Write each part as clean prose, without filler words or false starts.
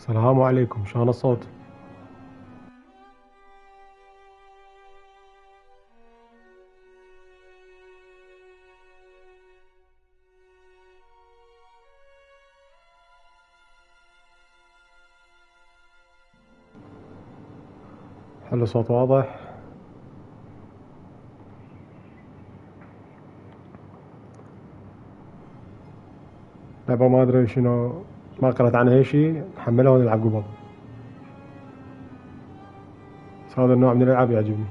السلام عليكم، شلون الصوت؟ حلو، صوت واضح. لعبة ما ادري شنو، ما قرأت عنها شي، نحملها ونلعب قبل. بس هذا النوع من الالعاب يعجبني.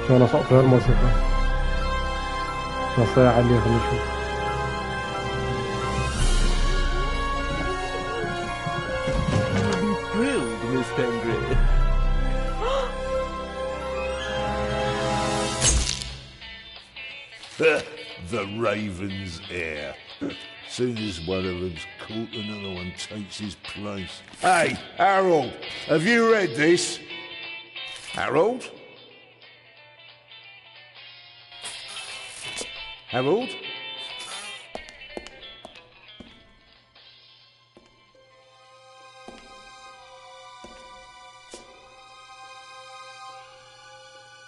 شلون صوت غير موسيقى. نص ساعة اللي خلينا نشوف. Thrilled, Miss Penguin. The Raven's heir. Soon as one of them's caught, another one takes his place. Hey, Harold, have you read this? Harold? Harold?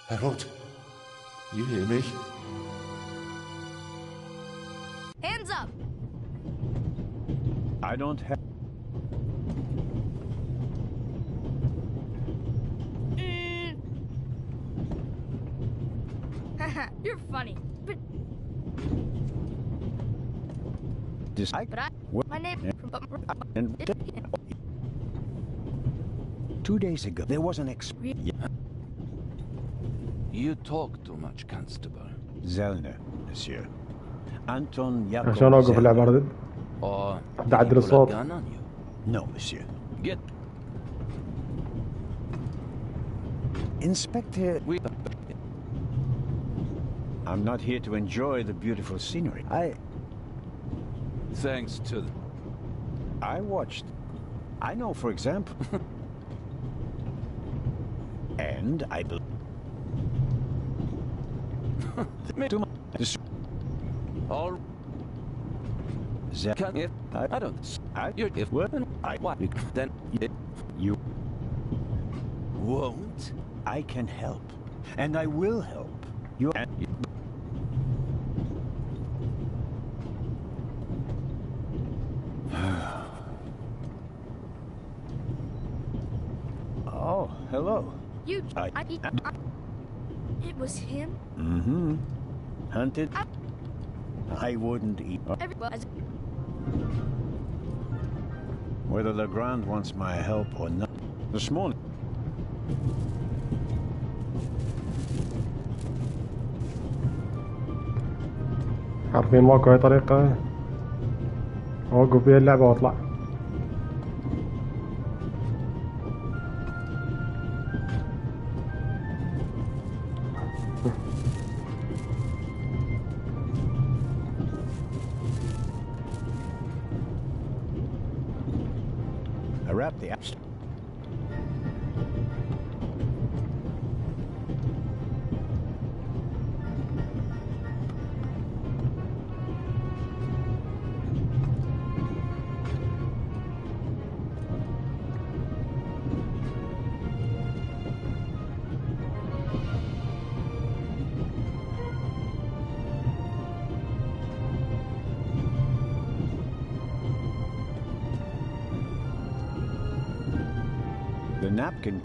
Harold? You hear me? Hands up! I don't have. Haha, you're funny. But my name. And 2 days ago, there was an You talk too much, Constable. Zellner, monsieur. Anton شلون اوقف Jakob اللعبة Zellner. ردد؟ Or بدي اعدل did he pull a الصوت. gun on you? No, monsieur. Get Inspector, I'm not here to enjoy the beautiful scenery. thanks to the... I watched. I know, for example. And I believe. All can if I don't. You're if why then You won't. I can help, and I will help you. Oh, hello. It was him? Mm-hmm. Hunted. I wouldn't eat. Whether Legrand wants my help or not. This morning. عارفين ماكو اي طريقة اوقف بيها اللعبة واطلع. I wrapped the apps. The napkin.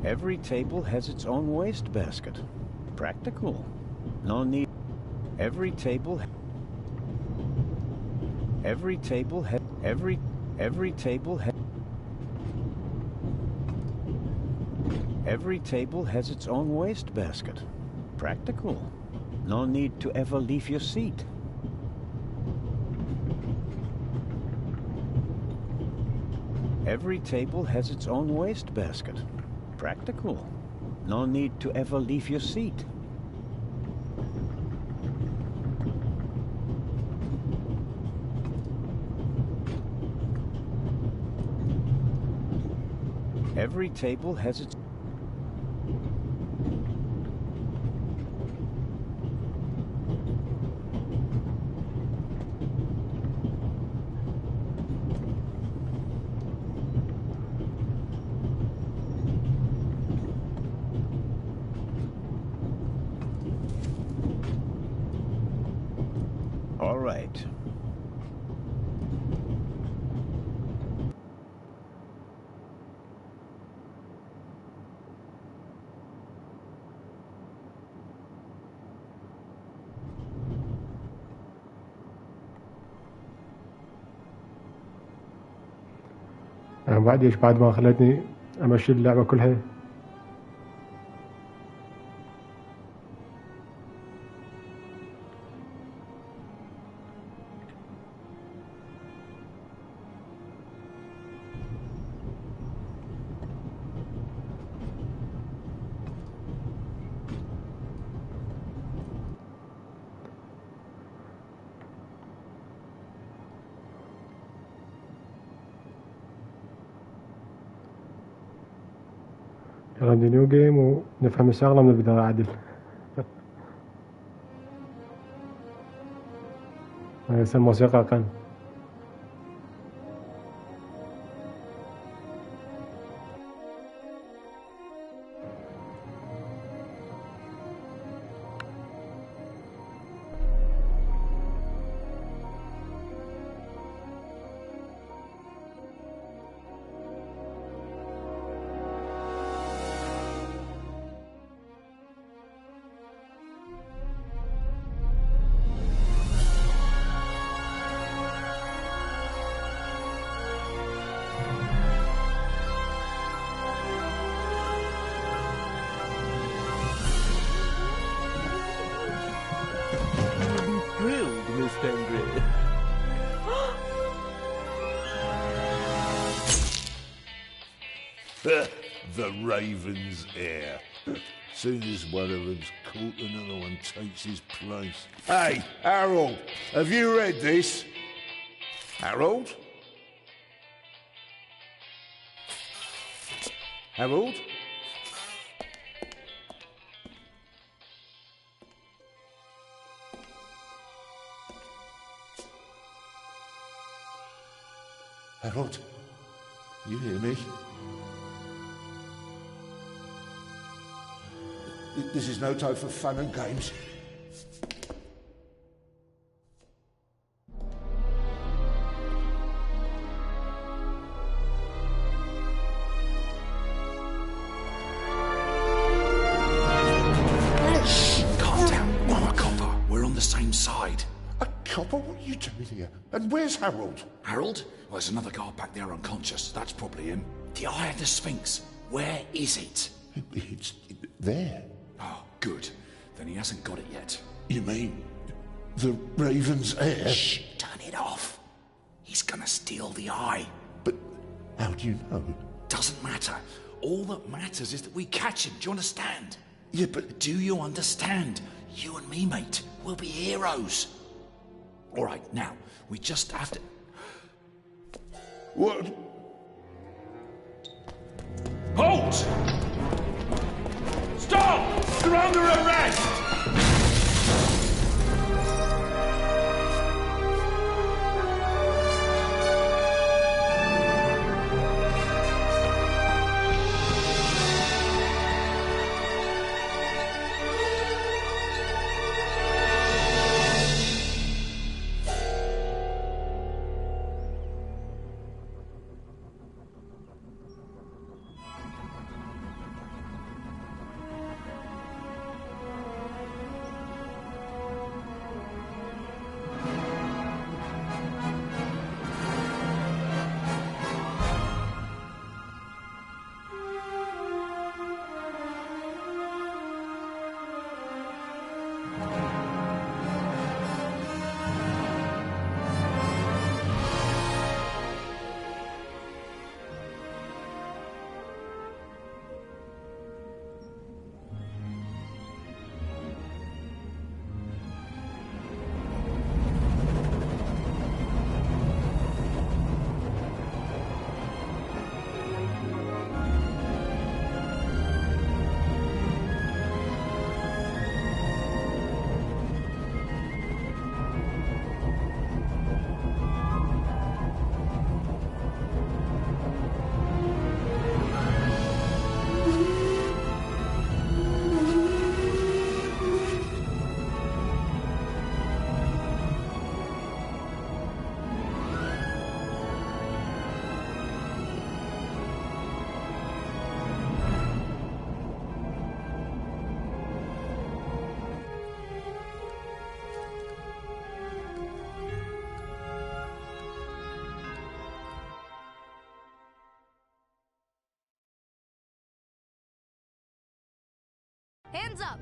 Every table has its own waste basket. Practical. No need. Every table. Every table has. Every table has. Every table has its own waste basket. Practical. No need to ever leave your seat. Every table has its own waste basket. Practical. No need to ever leave your seat. Every table has its... All right. يعني بعد ايش بعد ما خلتني امشي اللعبة كلها. يلا نبدي نيو جيم ونفهم الشغلة من البداية عدل. هسه الموسيقى أقل. Thrilled, Miss Tangri. The Raven's heir. Soon as one of them's caught, another one takes his place. Hey, Harold, have you read this? Harold? Harold? Harold? You hear me? This is no time for fun and games. Shh! Calm down. I'm a copper. We're on the same side. A copper? What are you doing here? And where's Harold? Harold? Well, there's another guard back there unconscious. That's probably him. The Eye of the Sphinx. Where is it? It's there. Oh, good. Then he hasn't got it yet. You mean the Raven's heir? Shh! Turn it off. He's gonna steal the eye. But how do you know? Doesn't matter. All that matters is that we catch him. Do you understand? Yeah, but Do you understand? You and me, mate, we'll be heroes. All right, now, we just have to... what? Halt! Stop! You're under arrest! Hands up!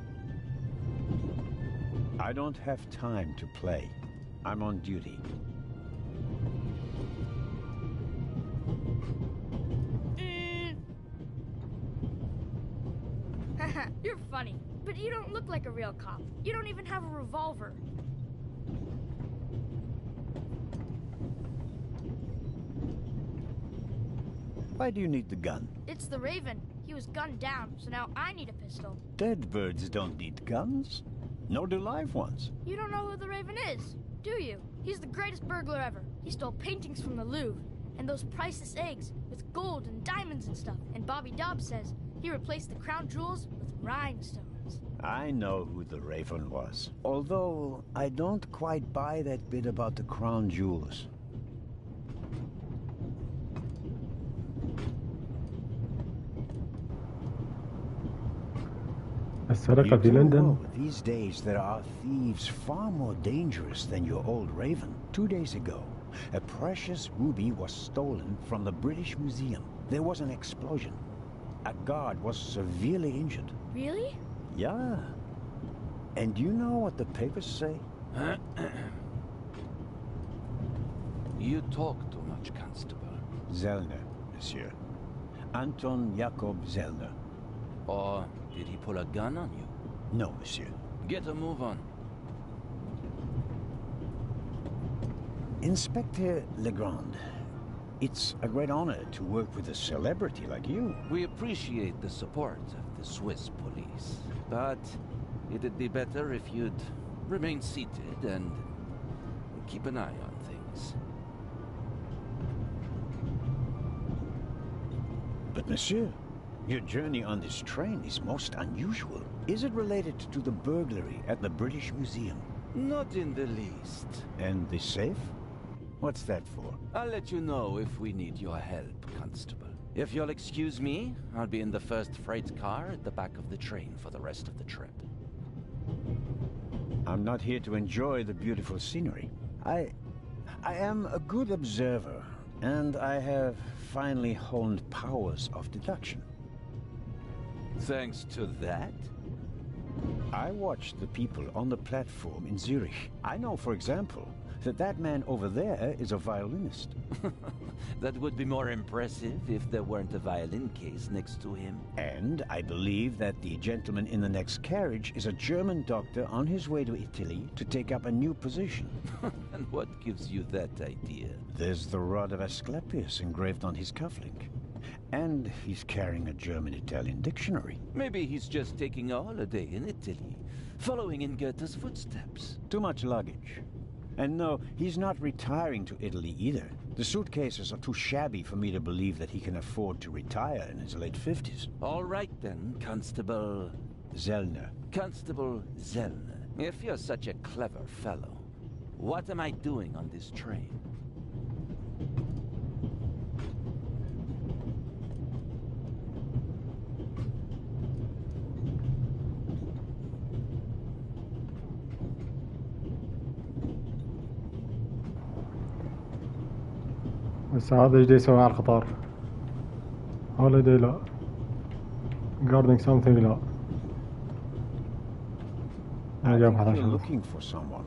I don't have time to play. I'm on duty. You're funny, but you don't look like a real cop. You don't even have a revolver. Why do you need the gun? It's the Raven. He was gunned down, so now I need a pistol. Dead birds don't need guns. Nor do live ones. You don't know who the Raven is, do you? He's the greatest burglar ever. He stole paintings from the Louvre, and those priceless eggs with gold and diamonds and stuff. And Bobby Dobbs says he replaced the crown jewels with rhinestones. I know who the Raven was. Although, I don't quite buy that bit about the crown jewels. السرقة في You do لندن. know, these days there are thieves far more dangerous than your old Raven. 2 days ago, a precious ruby was stolen from the British Museum. There was an explosion. A guard was severely injured. Really? Yeah. And you know what the papers say? You talk too much, Constable. Zellner, monsieur. Anton Jakob Zellner. Or did he pull a gun on you? No, monsieur. Get a move on. Inspector Legrand, it's a great honor to work with a celebrity like you. We appreciate the support of the Swiss police, but it'd be better if you'd remain seated and keep an eye on things. But monsieur, your journey on this train is most unusual. Is it related to the burglary at the British Museum? Not in the least. And the safe? What's that for? I'll let you know if we need your help, Constable. If you'll excuse me, I'll be in the first freight car at the back of the train for the rest of the trip. I'm not here to enjoy the beautiful scenery. I am a good observer, and I have finely honed powers of deduction. Thanks to that? I watched the people on the platform in Zurich. I know, for example, that that man over there is a violinist. That would be more impressive if there weren't a violin case next to him. And I believe that the gentleman in the next carriage is a German doctor on his way to Italy to take up a new position. And what gives you that idea? There's the rod of Asclepius engraved on his cufflink. And he's carrying a German-Italian dictionary. Maybe he's just taking a holiday in Italy, following in Goethe's footsteps. Too much luggage. And no, he's not retiring to Italy either. The suitcases are too shabby for me to believe that he can afford to retire in his late 50s. All right then, Constable... Zellner. Constable Zellner. If you're such a clever fellow, what am I doing on this train? بس هذا ايش دا يسوي على القطار؟ holiday لا. guarding something لا. I جاب think حدا you're شخص. looking for someone.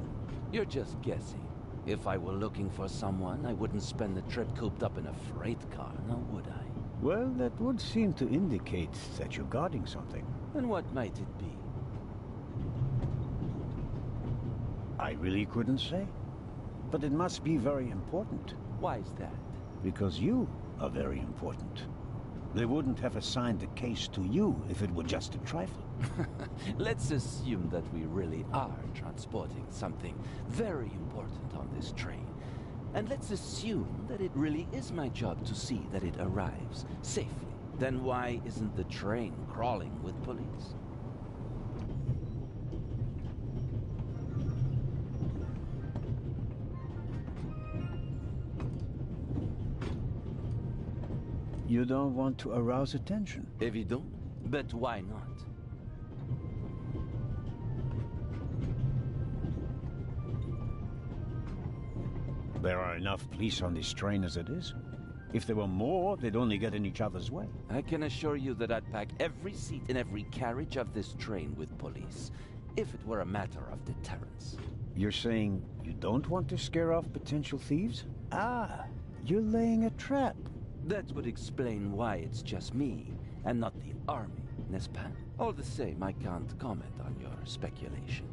You're just guessing. If I were looking for someone, I wouldn't spend the trip cooped up in a freight car, now would I? Well, that would seem to indicate that you're guarding something. And what might it be? I really couldn't say. But it must be very important. Why is that? Because you are very important. They wouldn't have assigned the case to you if it were just a trifle. Let's assume that we really are transporting something very important on this train. And let's assume that it really is my job to see that it arrives safely. Then why isn't the train crawling with police? You don't want to arouse attention. Évident, but why not? There are enough police on this train as it is. If there were more, they'd only get in each other's way. I can assure you that I'd pack every seat in every carriage of this train with police, if it were a matter of deterrence. You're saying you don't want to scare off potential thieves? Ah, you're laying a trap. That would explain why it's just me, and not the army, n'est-ce pas? All the same, I can't comment on your speculation.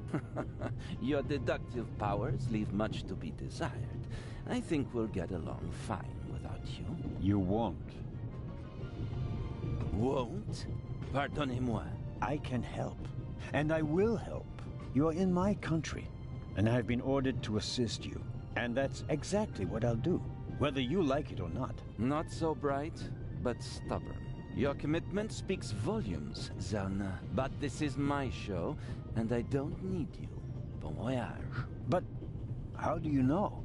Your deductive powers leave much to be desired. I think we'll get along fine without you. You won't. Won't? Pardonnez-moi. I can help, and I will help. You're in my country, and I've been ordered to assist you. And that's exactly what I'll do, whether you like it or not. Not so bright, but stubborn. Your commitment speaks volumes, Zerna. But this is my show, and I don't need you. Bon voyage. But how do you know?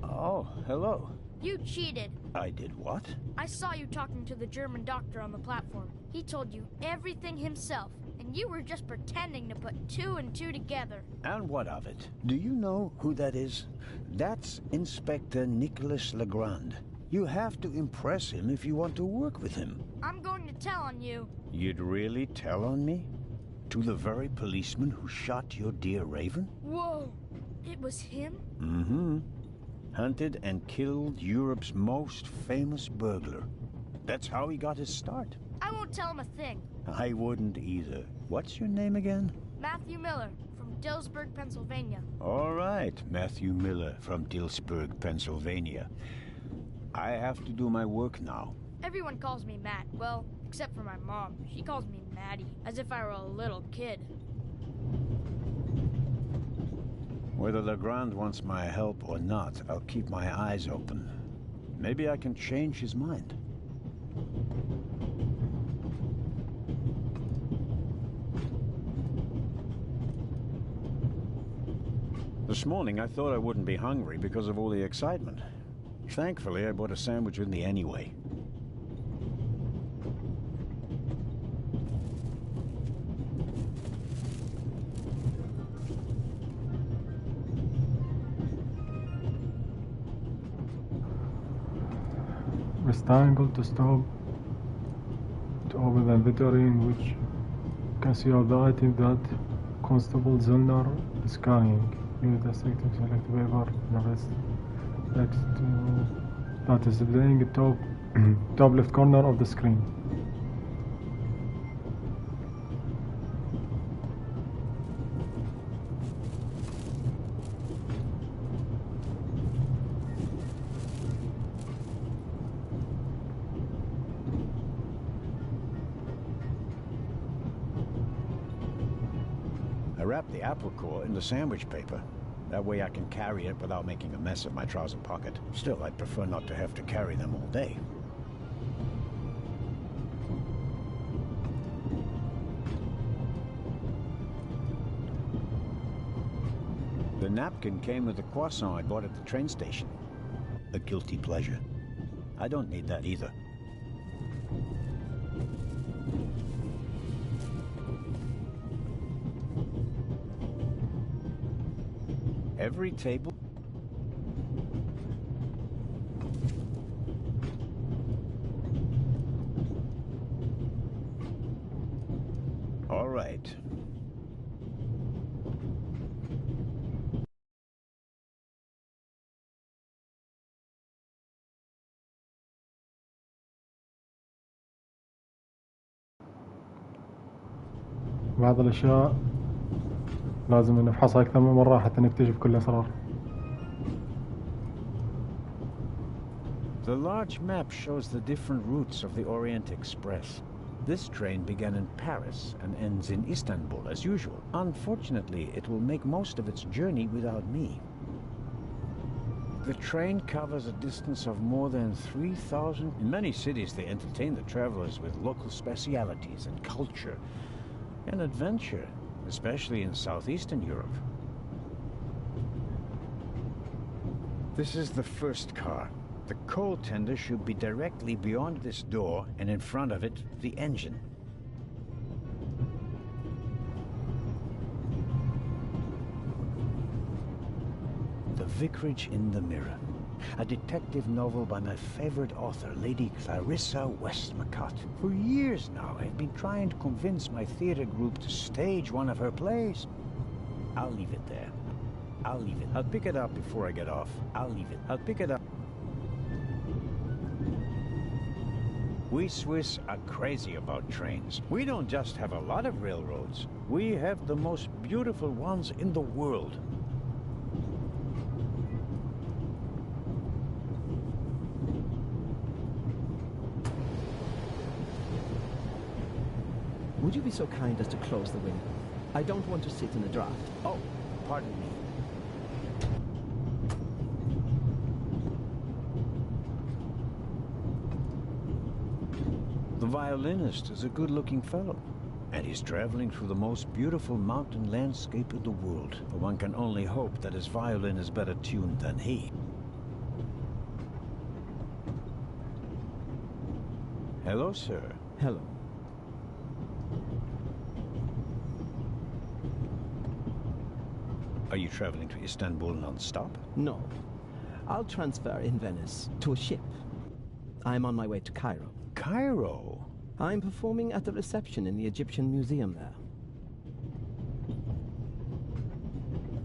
Oh, hello. You cheated. I did what? I saw you talking to the German doctor on the platform. He told you everything himself, and you were just pretending to put two and two together. And what of it? Do you know who that is? That's Inspector Nicholas Legrand. You have to impress him if you want to work with him. I'm going to tell on you. You'd really tell on me? To the very policeman who shot your dear Raven? Whoa! It was him? Mm-hmm. Hunted and killed Europe's most famous burglar. That's how he got his start. I won't tell him a thing. I wouldn't either. What's your name again? Matthew Miller, from Dillsburg, Pennsylvania. All right, Matthew Miller from Dillsburg, Pennsylvania. I have to do my work now. Everyone calls me Matt. Well, except for my mom. She calls me Maddie, as if I were a little kid. Whether Legrand wants my help or not, I'll keep my eyes open. Maybe I can change his mind. This morning I thought I wouldn't be hungry because of all the excitement. Thankfully, I bought a sandwich with me anyway. Press triangle to stop, to open the inventory in which you can see all the items that Constable Zollner is carrying. Use the stick to select paper and the rest. Next to that is playing top top left corner of the screen. I wrapped the apple core in the sandwich paper. That way I can carry it without making a mess of my trouser pocket. Still, I'd prefer not to have to carry them all day. The napkin came with the croissant I bought at the train station. A guilty pleasure. I don't need that either. Every table... All right. بعض الأشياء لازم نفحصها أكثر من مرة حتى نكتشف كل الأسرار. The large map shows the different routes of the Orient Express. This train began in Paris and ends in Istanbul, as usual. Unfortunately, it will make most of its journey without me. The train covers a distance of more than 3,000. In many cities, they entertain the travelers with local specialities and culture and adventure, especially in southeastern Europe. This is the first car. The coal tender should be directly beyond this door, and in front of it, the engine. Vicarage in the Mirror, a detective novel by my favorite author, Lady Clarissa Westmacott. For years now, I've been trying to convince my theater group to stage one of her plays. I'll leave it there. I'll leave it. I'll pick it up before I get off. I'll leave it. I'll pick it up. We Swiss are crazy about trains. We don't just have a lot of railroads. We have the most beautiful ones in the world. Would you be so kind as to close the window? I don't want to sit in a draft. Oh, pardon me. The violinist is a good-looking fellow, and he's traveling through the most beautiful mountain landscape in the world. But one can only hope that his violin is better tuned than he. Hello, sir. Hello. Are you traveling to Istanbul non-stop? No. I'll transfer in Venice to a ship. I'm on my way to Cairo. Cairo? I'm performing at the reception in the Egyptian Museum there.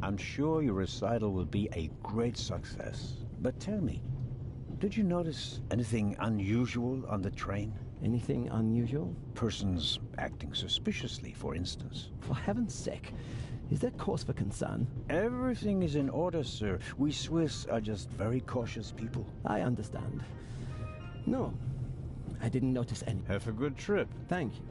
I'm sure your recital will be a great success. But tell me, did you notice anything unusual on the train? Anything unusual? Persons acting suspiciously, for instance. For heaven's sake, is there cause for concern? Everything is in order, sir. We Swiss are just very cautious people. I understand. No, I didn't notice any. Have a good trip. Thank you.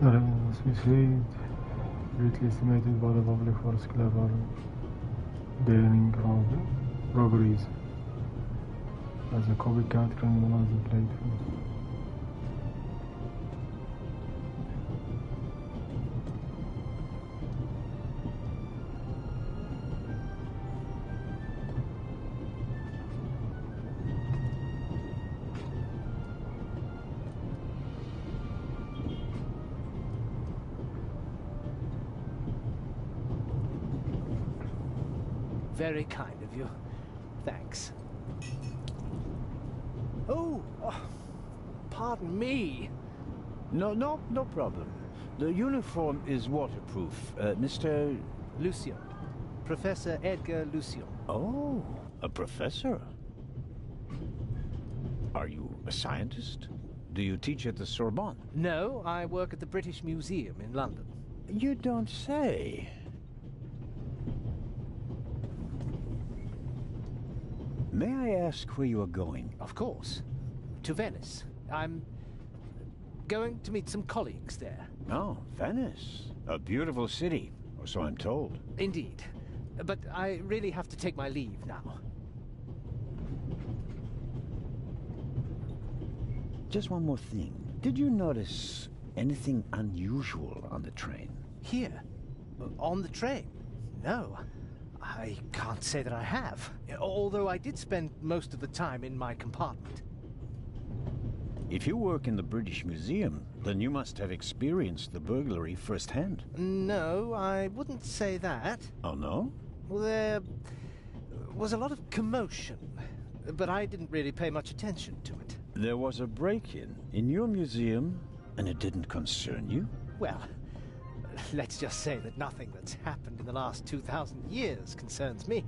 The revenue was mislead, greatly estimated by the public for its clever, daring robberies, as a copycat criminal as a playful. Very kind of you. Thanks. Oh, pardon me. No problem. The uniform is waterproof. Mr. Lucien. Professor Edgar Lucien. Oh, a professor. Are you a scientist? Do you teach at the Sorbonne? No, I work at the British Museum in London. You don't say. May I ask where you are going? Of course. To Venice. I'm going to meet some colleagues there. Oh, Venice. A beautiful city, or so I'm told. Indeed. But I really have to take my leave now. Just one more thing. Did you notice anything unusual on the train? Here? On the train? No. I can't say that I have, although I did spend most of the time in my compartment. If you work in the British Museum, then you must have experienced the burglary firsthand. No, I wouldn't say that. Oh, no? Well, there was a lot of commotion, but I didn't really pay much attention to it. There was a break-in in your museum, and it didn't concern you? Well, let's just say that nothing that's happened in the last 2,000 years concerns me.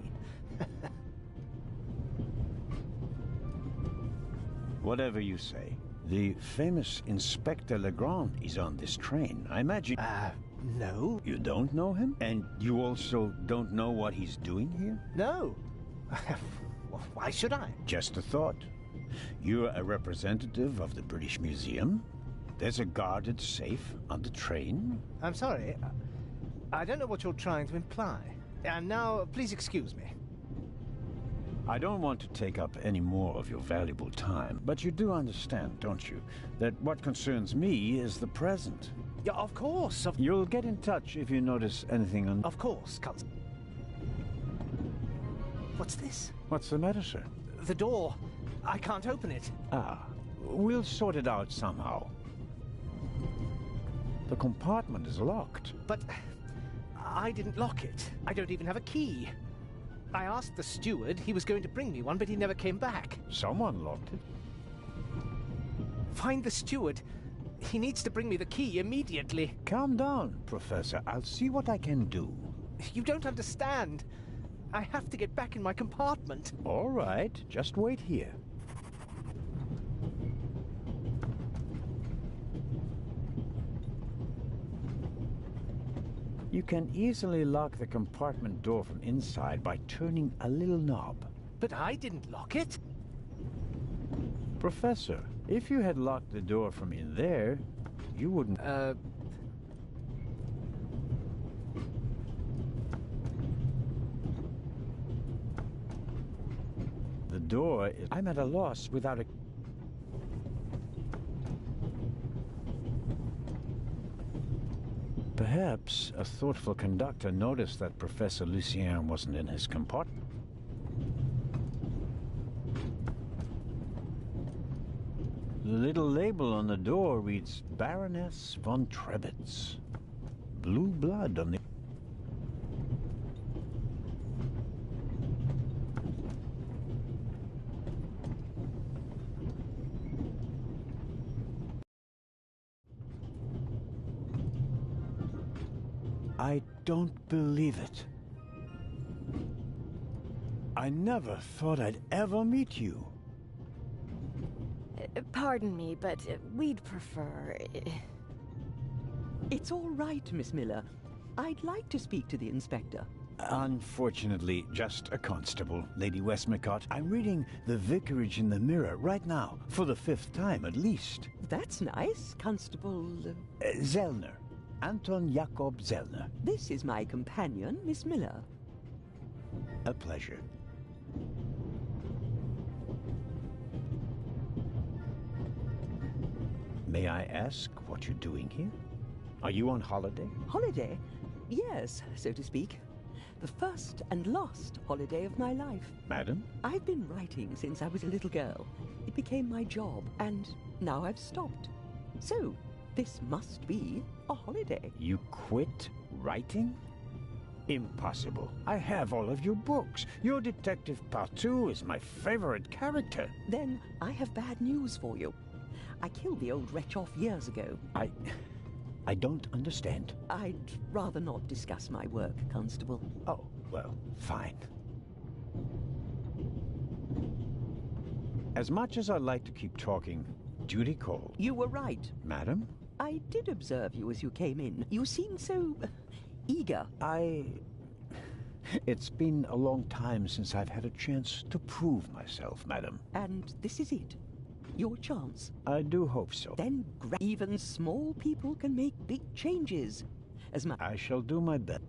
Whatever you say. The famous Inspector Legrand is on this train. I imagine... No. You don't know him? And you also don't know what he's doing here? No. Well, why should I? Just a thought. You're a representative of the British Museum. There's a guarded safe on the train? I'm sorry. I don't know what you're trying to imply. And now, please excuse me. I don't want to take up any more of your valuable time, but you do understand, don't you, that what concerns me is the present. Yeah, of course. You'll get in touch if you notice anything on... Of course, Constable. What's this? What's the matter, sir? The door. I can't open it. Ah, we'll sort it out somehow. The compartment is locked. But I didn't lock it. I don't even have a key. I asked the steward. He was going to bring me one, but he never came back. Someone locked it. Find the steward. He needs to bring me the key immediately. Calm down, Professor. I'll see what I can do. You don't understand. I have to get back in my compartment. All right, just wait here. You can easily lock the compartment door from inside by turning a little knob. But I didn't lock it. Professor, if you had locked the door from in there, you wouldn't... The door is... I'm at a loss without a... Perhaps a thoughtful conductor noticed that Professor Lucien wasn't in his compartment. The little label on the door reads Baroness von Trebitz. Blue blood on the... I don't believe it. I never thought I'd ever meet you. Pardon me, but we'd prefer... It's all right, Miss Miller. I'd like to speak to the inspector. Unfortunately, just a constable, Lady Westmacott. I'm reading The Vicarage in the Mirror right now, for the 5th time at least. That's nice, Constable... Zellner. Anton Jakob Zellner. This is my companion, Miss Miller. A pleasure. May I ask what you're doing here? Are you on holiday? Holiday? Yes, so to speak. The first and last holiday of my life. Madam? I've been writing since I was a little girl. It became my job, and now I've stopped. So, this must be a holiday. You quit writing? Impossible. I have all of your books. Your Detective Partout is my favorite character. Then I have bad news for you. I killed the old wretch off years ago. I don't understand. I'd rather not discuss my work, Constable. Oh, well, fine. As much as I'd like to keep talking, duty called. You were right. Madam? I did observe you as you came in. You seemed so... eager. It's been a long time since I've had a chance to prove myself, madam. And this is it? Your chance? I do hope so. Then even small people can make big changes. I shall do my best.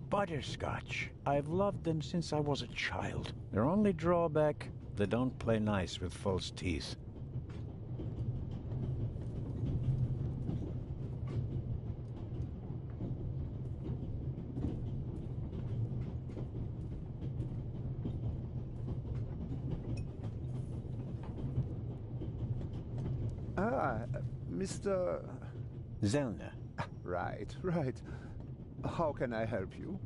Butterscotch. I've loved them since I was a child. Their only drawback, they don't play nice with false teeth. Mr... Zellner. Right. How can I help you?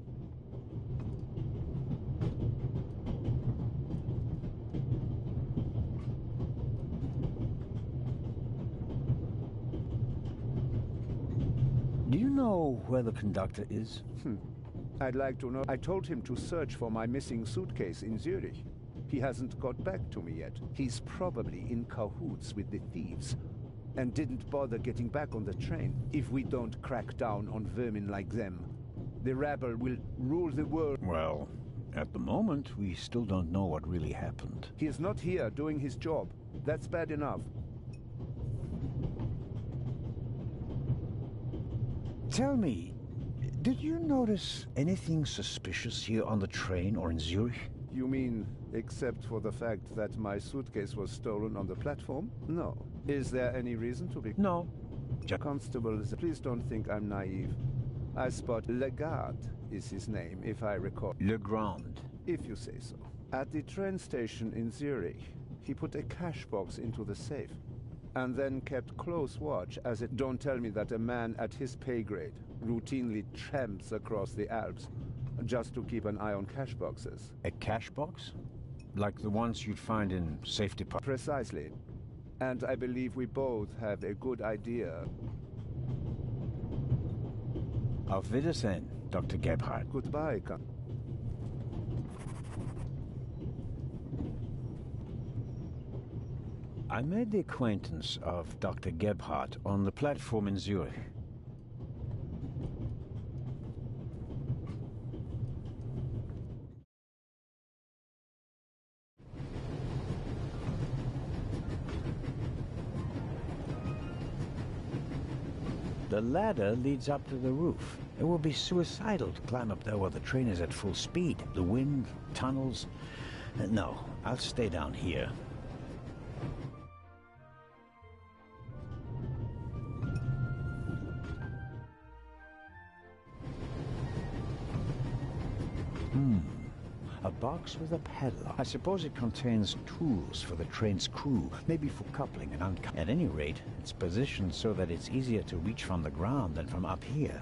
Do you know where the conductor is? I'd like to know. I told him to search for my missing suitcase in Zurich. He hasn't got back to me yet. He's probably in cahoots with the thieves. And didn't bother getting back on the train. If we don't crack down on vermin like them, The rabble will rule the world. Well, at the moment, we still don't know what really happened. He is not here doing his job. That's bad enough. Tell me, did you notice anything suspicious here on the train or in Zurich? You mean, except for the fact that my suitcase was stolen on the platform? No. Is there any reason to be? No. Constables, please don't think I'm naive. I spot Legarde is his name, if I recall. Legrand. If you say so. At the train station in Zurich, he put a cash box into the safe, and then kept close watch as it... Don't tell me that a man at his pay grade routinely tramps across the Alps just to keep an eye on cash boxes. A cash box? Like the ones you'd find in safety departments? Precisely. And I believe we both have a good idea. Auf Wiedersehen, Dr. Gebhardt. Goodbye, I made the acquaintance of Dr. Gebhardt on the platform in Zurich. The ladder leads up to the roof. It will be suicidal to climb up there while the train is at full speed. The wind, tunnels... No, I'll stay down here. A box with a padlock. I suppose it contains tools for the train's crew, maybe for coupling and uncoupling. At any rate, it's positioned so that it's easier to reach from the ground than from up here.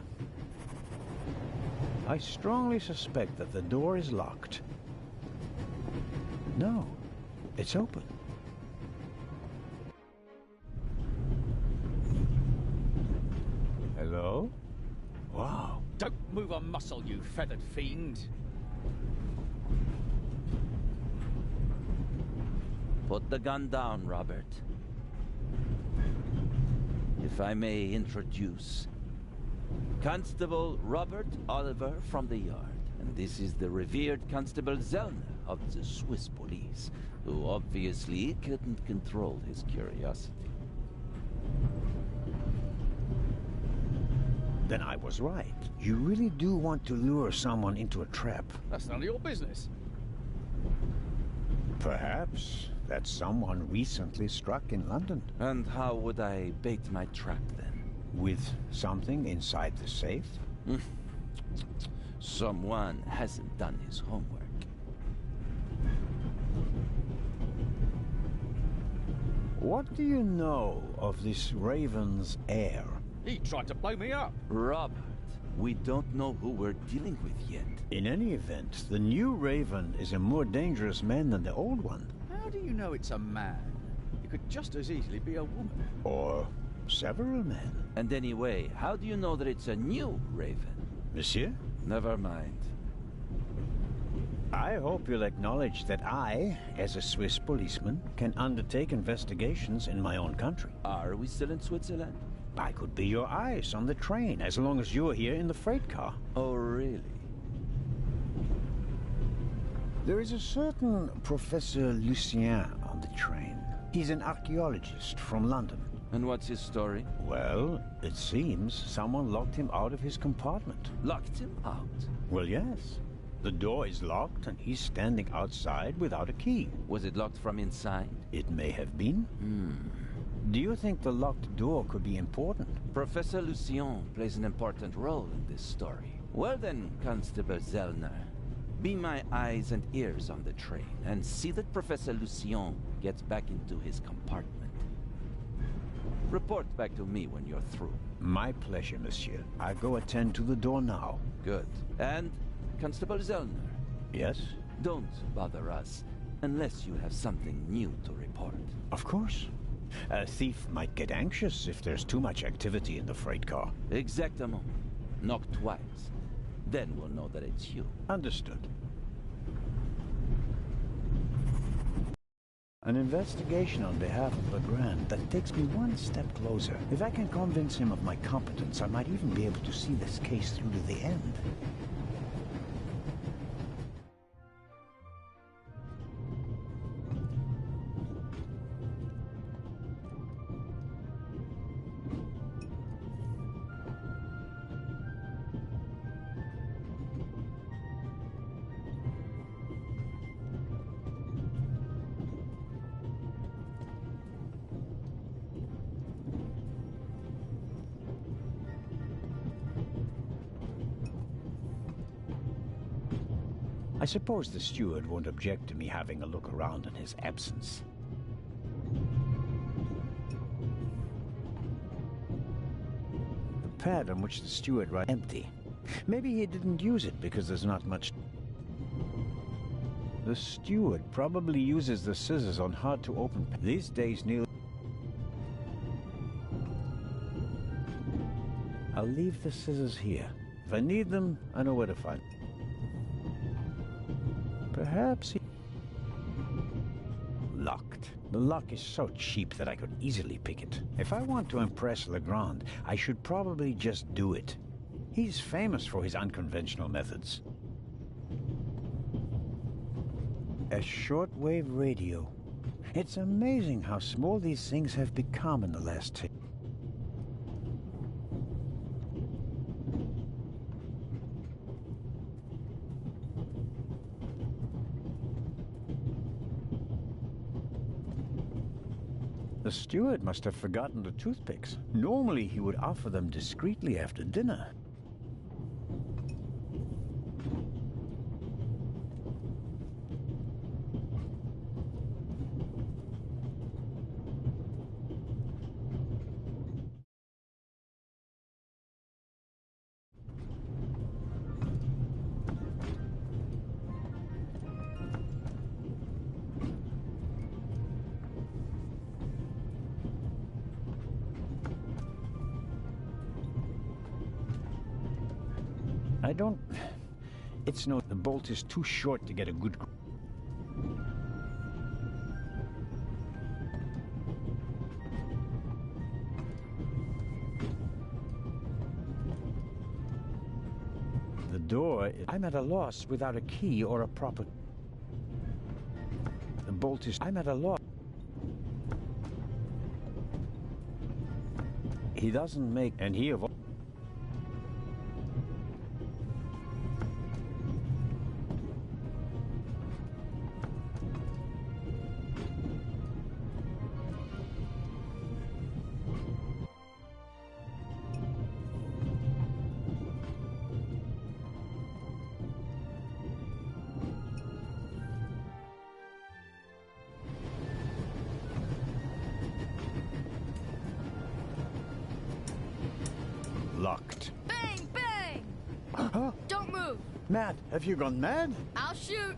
I strongly suspect that the door is locked. No, it's open. Hello? Wow. Don't move a muscle, you feathered fiend. Put the gun down, Robert. If I may introduce Constable Robert Oliver from the yard. And this is the revered Constable Zellner of the Swiss police, who obviously couldn't control his curiosity. Then I was right. You really do want to lure someone into a trap. That's none of your business. Perhaps that someone recently struck in London. And how would I bait my trap then? With something inside the safe? Someone hasn't done his homework. What do you know of this Raven's heir? He tried to blow me up. Robert, we don't know who we're dealing with yet. In any event, the new Raven is a more dangerous man than the old one. How do you know it's a man? It could just as easily be a woman. Or several men. And anyway, how do you know that it's a new Raven? Monsieur? Never mind. I hope you'll acknowledge that I, as a Swiss policeman, can undertake investigations in my own country. Are we still in Switzerland? I could be your eyes on the train, as long as you're here in the freight car. Oh, really? There is a certain Professor Lucien on the train. He's an archaeologist from London. And what's his story? Well, it seems someone locked him out of his compartment. Locked him out? Well, yes. The door is locked and he's standing outside without a key. Was it locked from inside? It may have been. Do you think the locked door could be important? Professor Lucien plays an important role in this story. Well then, Constable Zellner, be my eyes and ears on the train, and see that Professor Lucien gets back into his compartment. Report back to me when you're through. My pleasure, monsieur. I go attend to the door now. Good. And, Constable Zellner? Yes? Don't bother us, unless you have something new to report. Of course. A thief might get anxious if there's too much activity in the freight car. Exactement. Knock twice. Then we'll know that it's you. Understood. An investigation on behalf of Legrand that takes me one step closer. If I can convince him of my competence, I might even be able to see this case through to the end. I suppose the steward won't object to me having a look around in his absence. The pad on which the steward writes empty. Maybe he didn't use it because there's not much. The steward probably uses the scissors on hard to open. These days, Neil. I'll leave the scissors here. If I need them, I know where to find them. Perhaps he... Locked. The lock is so cheap that I could easily pick it. If I want to impress Legrand, I should probably just do it. He's famous for his unconventional methods. A shortwave radio. It's amazing how small these things have become in the last 10 years. The steward must have forgotten the toothpicks. Normally he would offer them discreetly after dinner. I don't... It's no... The bolt is too short to get a good... The door... I'm at a loss without a key or a proper... The bolt is... I'm at a loss. He doesn't make... And he of all... Locked. Bang, bang! Huh? Don't move! Matt, have you gone mad? I'll shoot!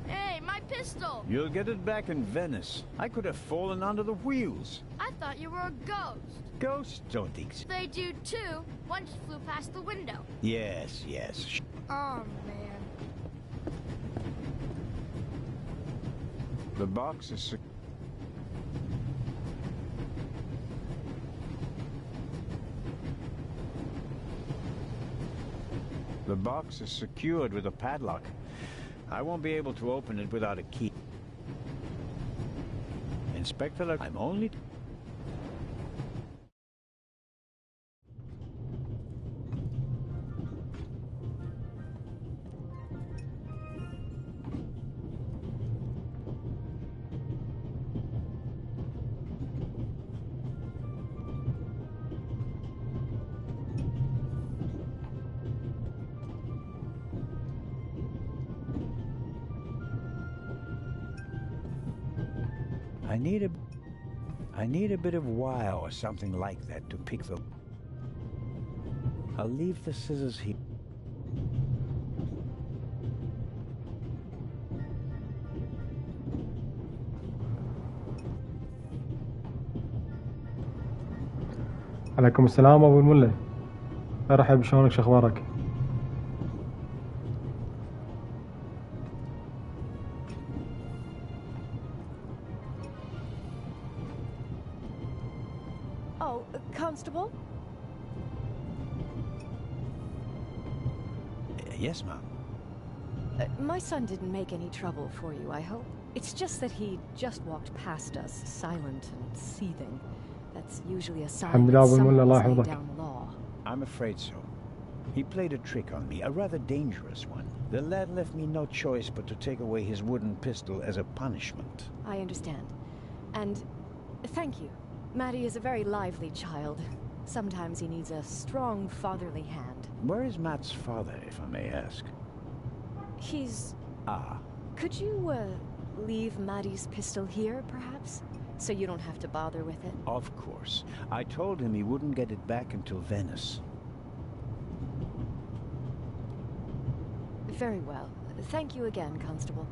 Hey, my pistol! You'll get it back in Venice. I could have fallen under the wheels. I thought you were a ghost. Ghosts don't exist. They do too. One just flew past the window. Yes, yes. Oh, man. The box is... The box is secured with a padlock. I won't be able to open it without a key. Inspector, I'm only... I need a bit of wire or something like that to pick the... I'll leave the scissors here. عليكم السلام ابو المله. ارحب، شلونك، شخبارك؟ Constable? Yes, ma'am. My son didn't make any trouble for you, I hope. It's just that he just walked past us, silent and seething. That's usually a sign that someone's laid down the law. I'm afraid so. He played a trick on me, a rather dangerous one. The lad left me no choice but to take away his wooden pistol as a punishment. I understand. And thank you. Matty is a very lively child. Sometimes he needs a strong fatherly hand. Where is Matt's father, if I may ask? He's... Ah. Could you, leave Maddie's pistol here, perhaps? So you don't have to bother with it? Of course. I told him he wouldn't get it back until Venice. Very well. Thank you again, Constable.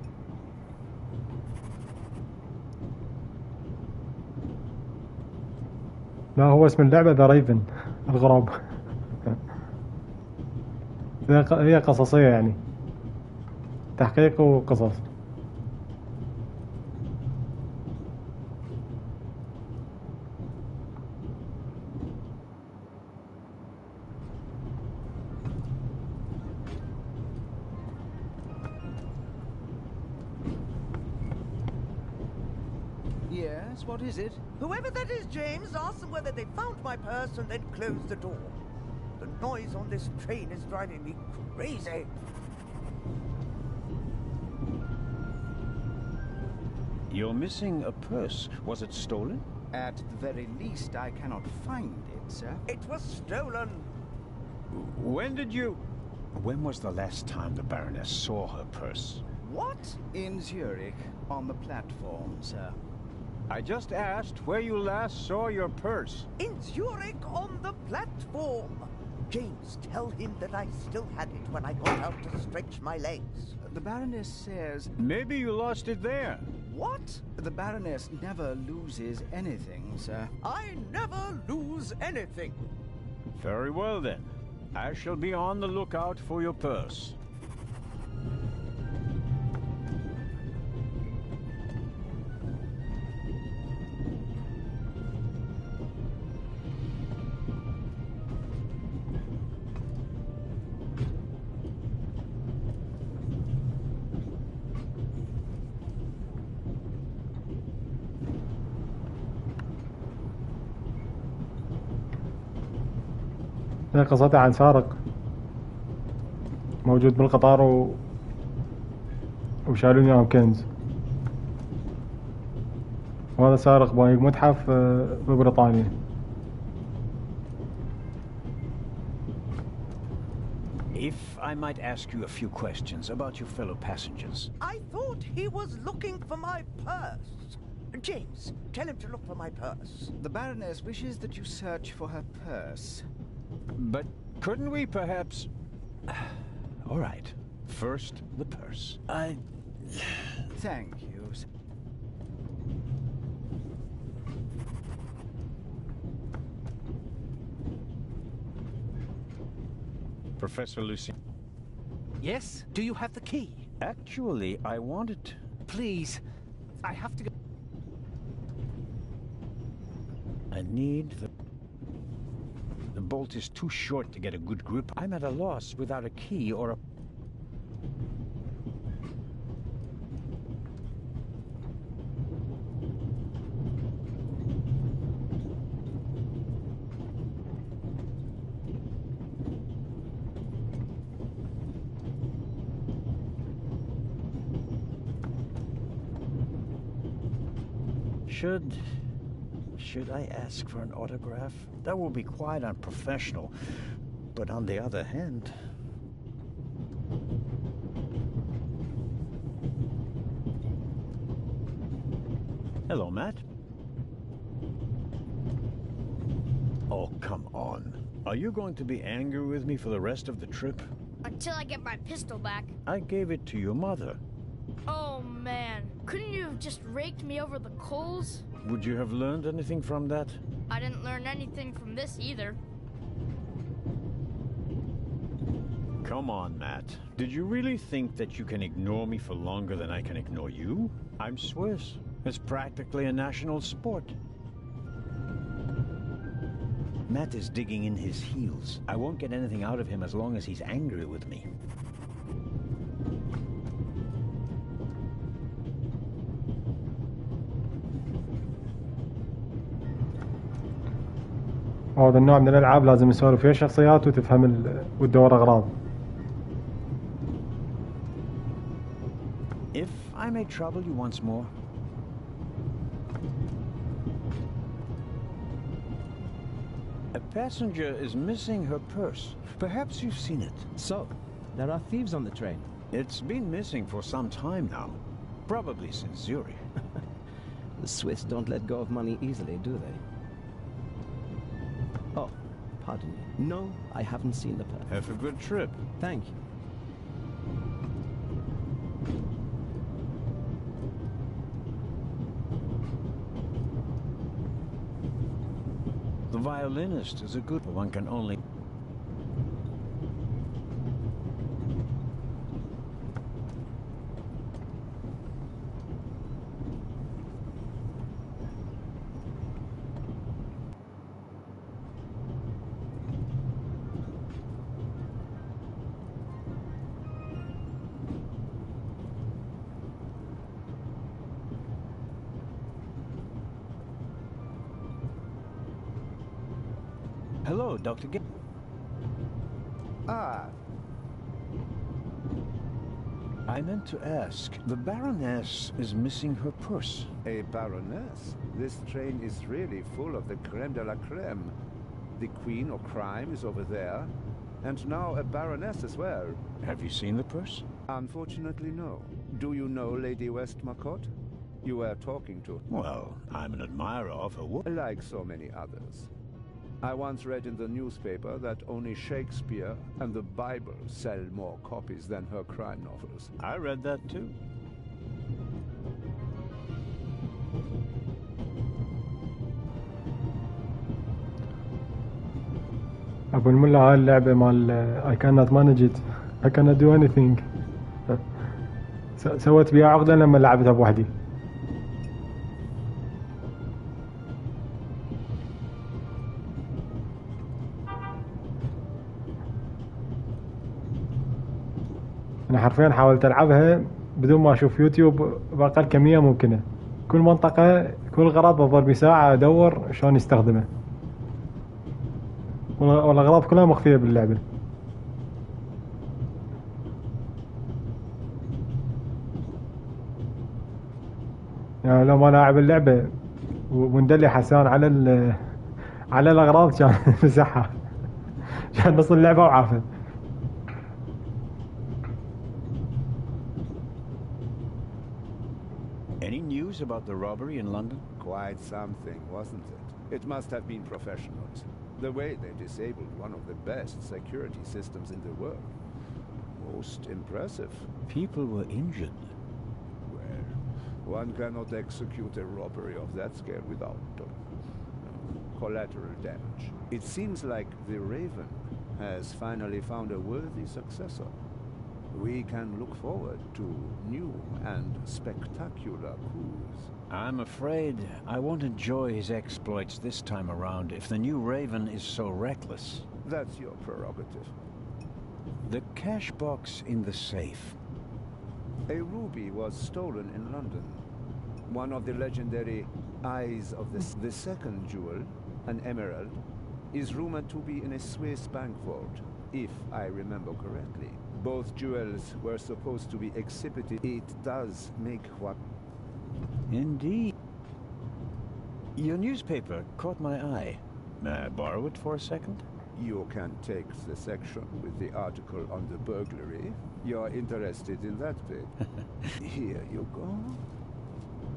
لا هو اسم اللعبة ذا ريفن الغراب. هي قصصية يعني تحقيق وقصص. Yes, what is it? Whoever that is, James, ask them whether they found my purse and then close the door. The noise on this train is driving me crazy. You're missing a purse. Was it stolen? At the very least, I cannot find it, sir. It was stolen. When did you... When was the last time the Baroness saw her purse? What? In Zurich, on the platform, sir. I just asked where you last saw your purse. In Zurich on the platform. James, tell him that I still had it when I got out to stretch my legs. The Baroness says... Maybe you lost it there. What? The Baroness never loses anything, sir. I never lose anything. Very well then. I shall be on the lookout for your purse. هي قصتها عن سارق موجود بالقطار وشالوا لهم كنز، وهذا سارق بايق متحف ببريطانيا. If I might ask you a few questions about your fellow passengers. I thought he was looking for my purse. James, tell him to look for my purse. The Baroness wishes that you search for her purse. But couldn't we perhaps... All right. First, the purse. Thank you. Professor Lucien. Yes? Do you have the key? Actually, I wanted... Please. I have to go... I need the... The bolt is too short to get a good grip. I'm at a loss without a key or a... Should I ask for an autograph? That will be quite unprofessional. But on the other hand... Hello, Matt. Oh, come on. Are you going to be angry with me for the rest of the trip? Until I get my pistol back. I gave it to your mother. Oh, man. Couldn't you have just raked me over the coals? Would you have learned anything from that? I didn't learn anything from this either. Come on, Matt. Did you really think that you can ignore me for longer than I can ignore you? I'm Swiss. It's practically a national sport. Matt is digging in his heels. I won't get anything out of him as long as he's angry with me. هذا النوع من الألعاب لازم يسولف فيها شخصيات وتفهم والدور أغراض. If I may trouble you once more. A passenger is missing her purse. Perhaps you've seen it. So, there are thieves on the train. It's been missing for some time now. Probably since Zurich. The Swiss don't let go of money easily, do they? Oh, pardon me. No, I haven't seen the purse. Have a good trip. Thank you. The violinist is a good one. Can only... Hello, Dr. G. Ah. I meant to ask, the Baroness is missing her purse. A Baroness? This train is really full of the creme de la creme. The Queen of Crime is over there, and now a Baroness as well. Have you seen the purse? Unfortunately, no. Do you know Lady Westmacott? You were talking to... Well, I'm an admirer of her work. Like so many others. I once read in the newspaper that only Shakespeare and the Bible sell more copies than her crime novels. I read that too. أبو الملا هاي اللعبة مال I cannot manage it. I cannot do anything. سويت بيها عقدة لما لعبتها بوحدي. أنا حرفيا حاولت ألعبها بدون ما أشوف يوتيوب بأقل كمية ممكنة. كل منطقة كل غراب أظل بساعة أدور شلون يستخدمه. والأغراض كلها مخفية باللعبة. يعني لو ما لاعب اللعبة وندلي حسان على الأغراض كان مسحها. كان نص اللعبة وعافى. Any news about the robbery in London? Quite something, wasn't it? It must have been professionals. The way they disabled one of the best security systems in the world. Most impressive. People were injured. Well, one cannot execute a robbery of that scale without collateral damage. It seems like the Raven has finally found a worthy successor. We can look forward to new and spectacular coups. I'm afraid I won't enjoy his exploits this time around if the new Raven is so reckless. That's your prerogative. The cash box in the safe. A ruby was stolen in London. One of the legendary eyes of the second jewel, an emerald, is rumored to be in a Swiss bank vault, if I remember correctly. Both jewels were supposed to be exhibited. It does make what... Indeed. Your newspaper caught my eye. May I borrow it for a second? You can take the section with the article on the burglary. You're interested in that bit. Here you go.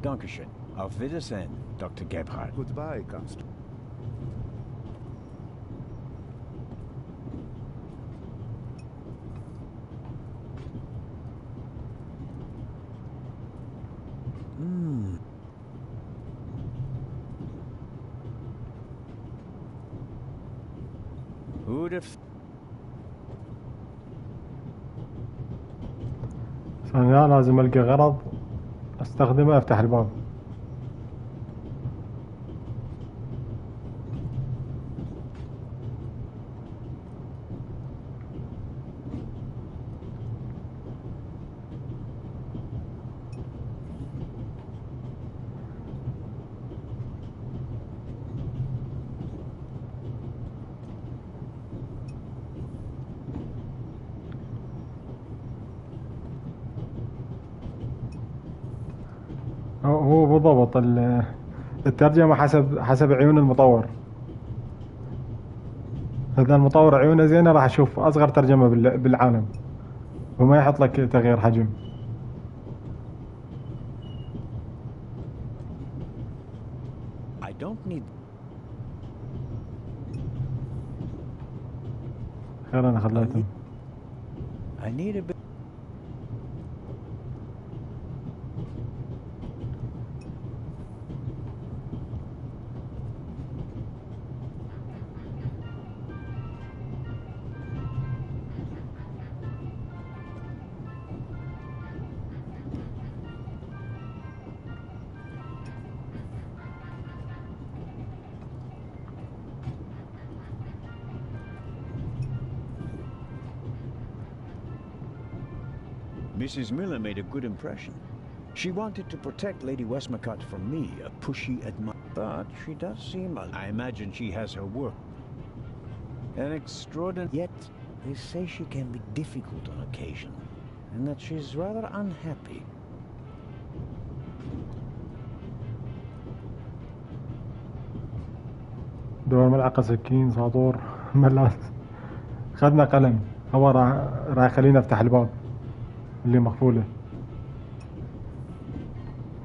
Dankeschön. Auf Wiedersehen, Dr. Gebhardt. Goodbye, Constable. Who'd have... أنا لازم ألقى غرض أستخدمه أفتح الباب. هو بالضبط الترجمة حسب عيون المطور. إذا المطور عيونه زينة راح أشوف أصغر ترجمة بالعالم. وما يحط لك تغيير حجم. I don't need. خير انا خليتهم. I need a bit. Mrs. Miller made a good impression. She wanted to protect Lady Westmacott from me, a pushy admirer. But she does seem... I imagine she has her work. An extraordinary... Yet, they say she can be difficult on occasion, and that she's rather unhappy. دور ملعقة، سكين، ساطور، ملاس. خذنا قلم. هو راح يخلينا افتح الباب اللي مقفولة.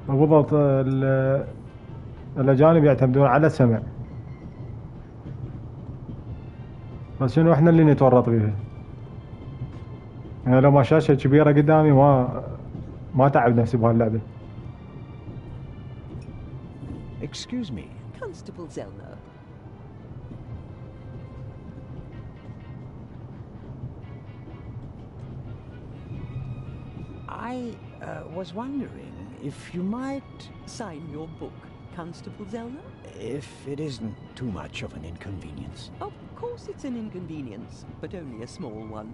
وبالضبط الأجانب يعتمدون على السمع، بس شنو احنا اللي نتورط بيها. يعني لو ما شاشة كبيرة قدامي ما تعب نفسي بهاللعبة. Excuse me, Constable Zellner. I was wondering if you might... Sign your book, Constable Zellner? If it isn't too much of an inconvenience. Of course it's an inconvenience, but only a small one.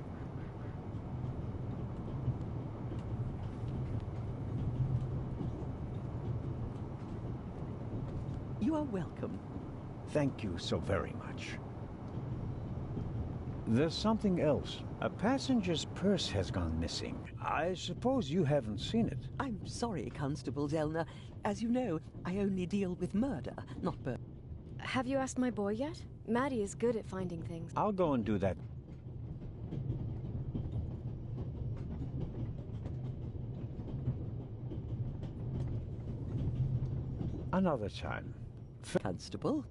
You are welcome. Thank you so very much. There's something else. A passenger's purse has gone missing. I suppose you haven't seen it. I'm sorry, Constable Zellner. As you know, I only deal with murder, not burglary. Have you asked my boy yet? Maddie is good at finding things. I'll go and do that. Another time. Constable?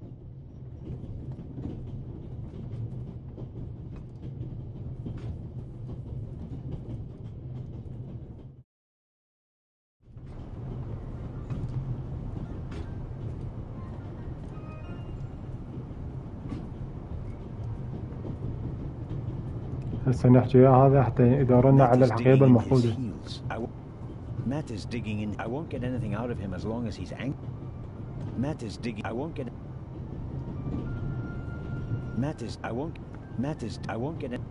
هسه نحكي وياه هذا حتى يدورنا على الحقيبة المفقودة. Matt is digging in. I won't get anything out of him as long as he's angry. Matt is digging. I won't get. Matt is. I won't. Matt is. I won't get it.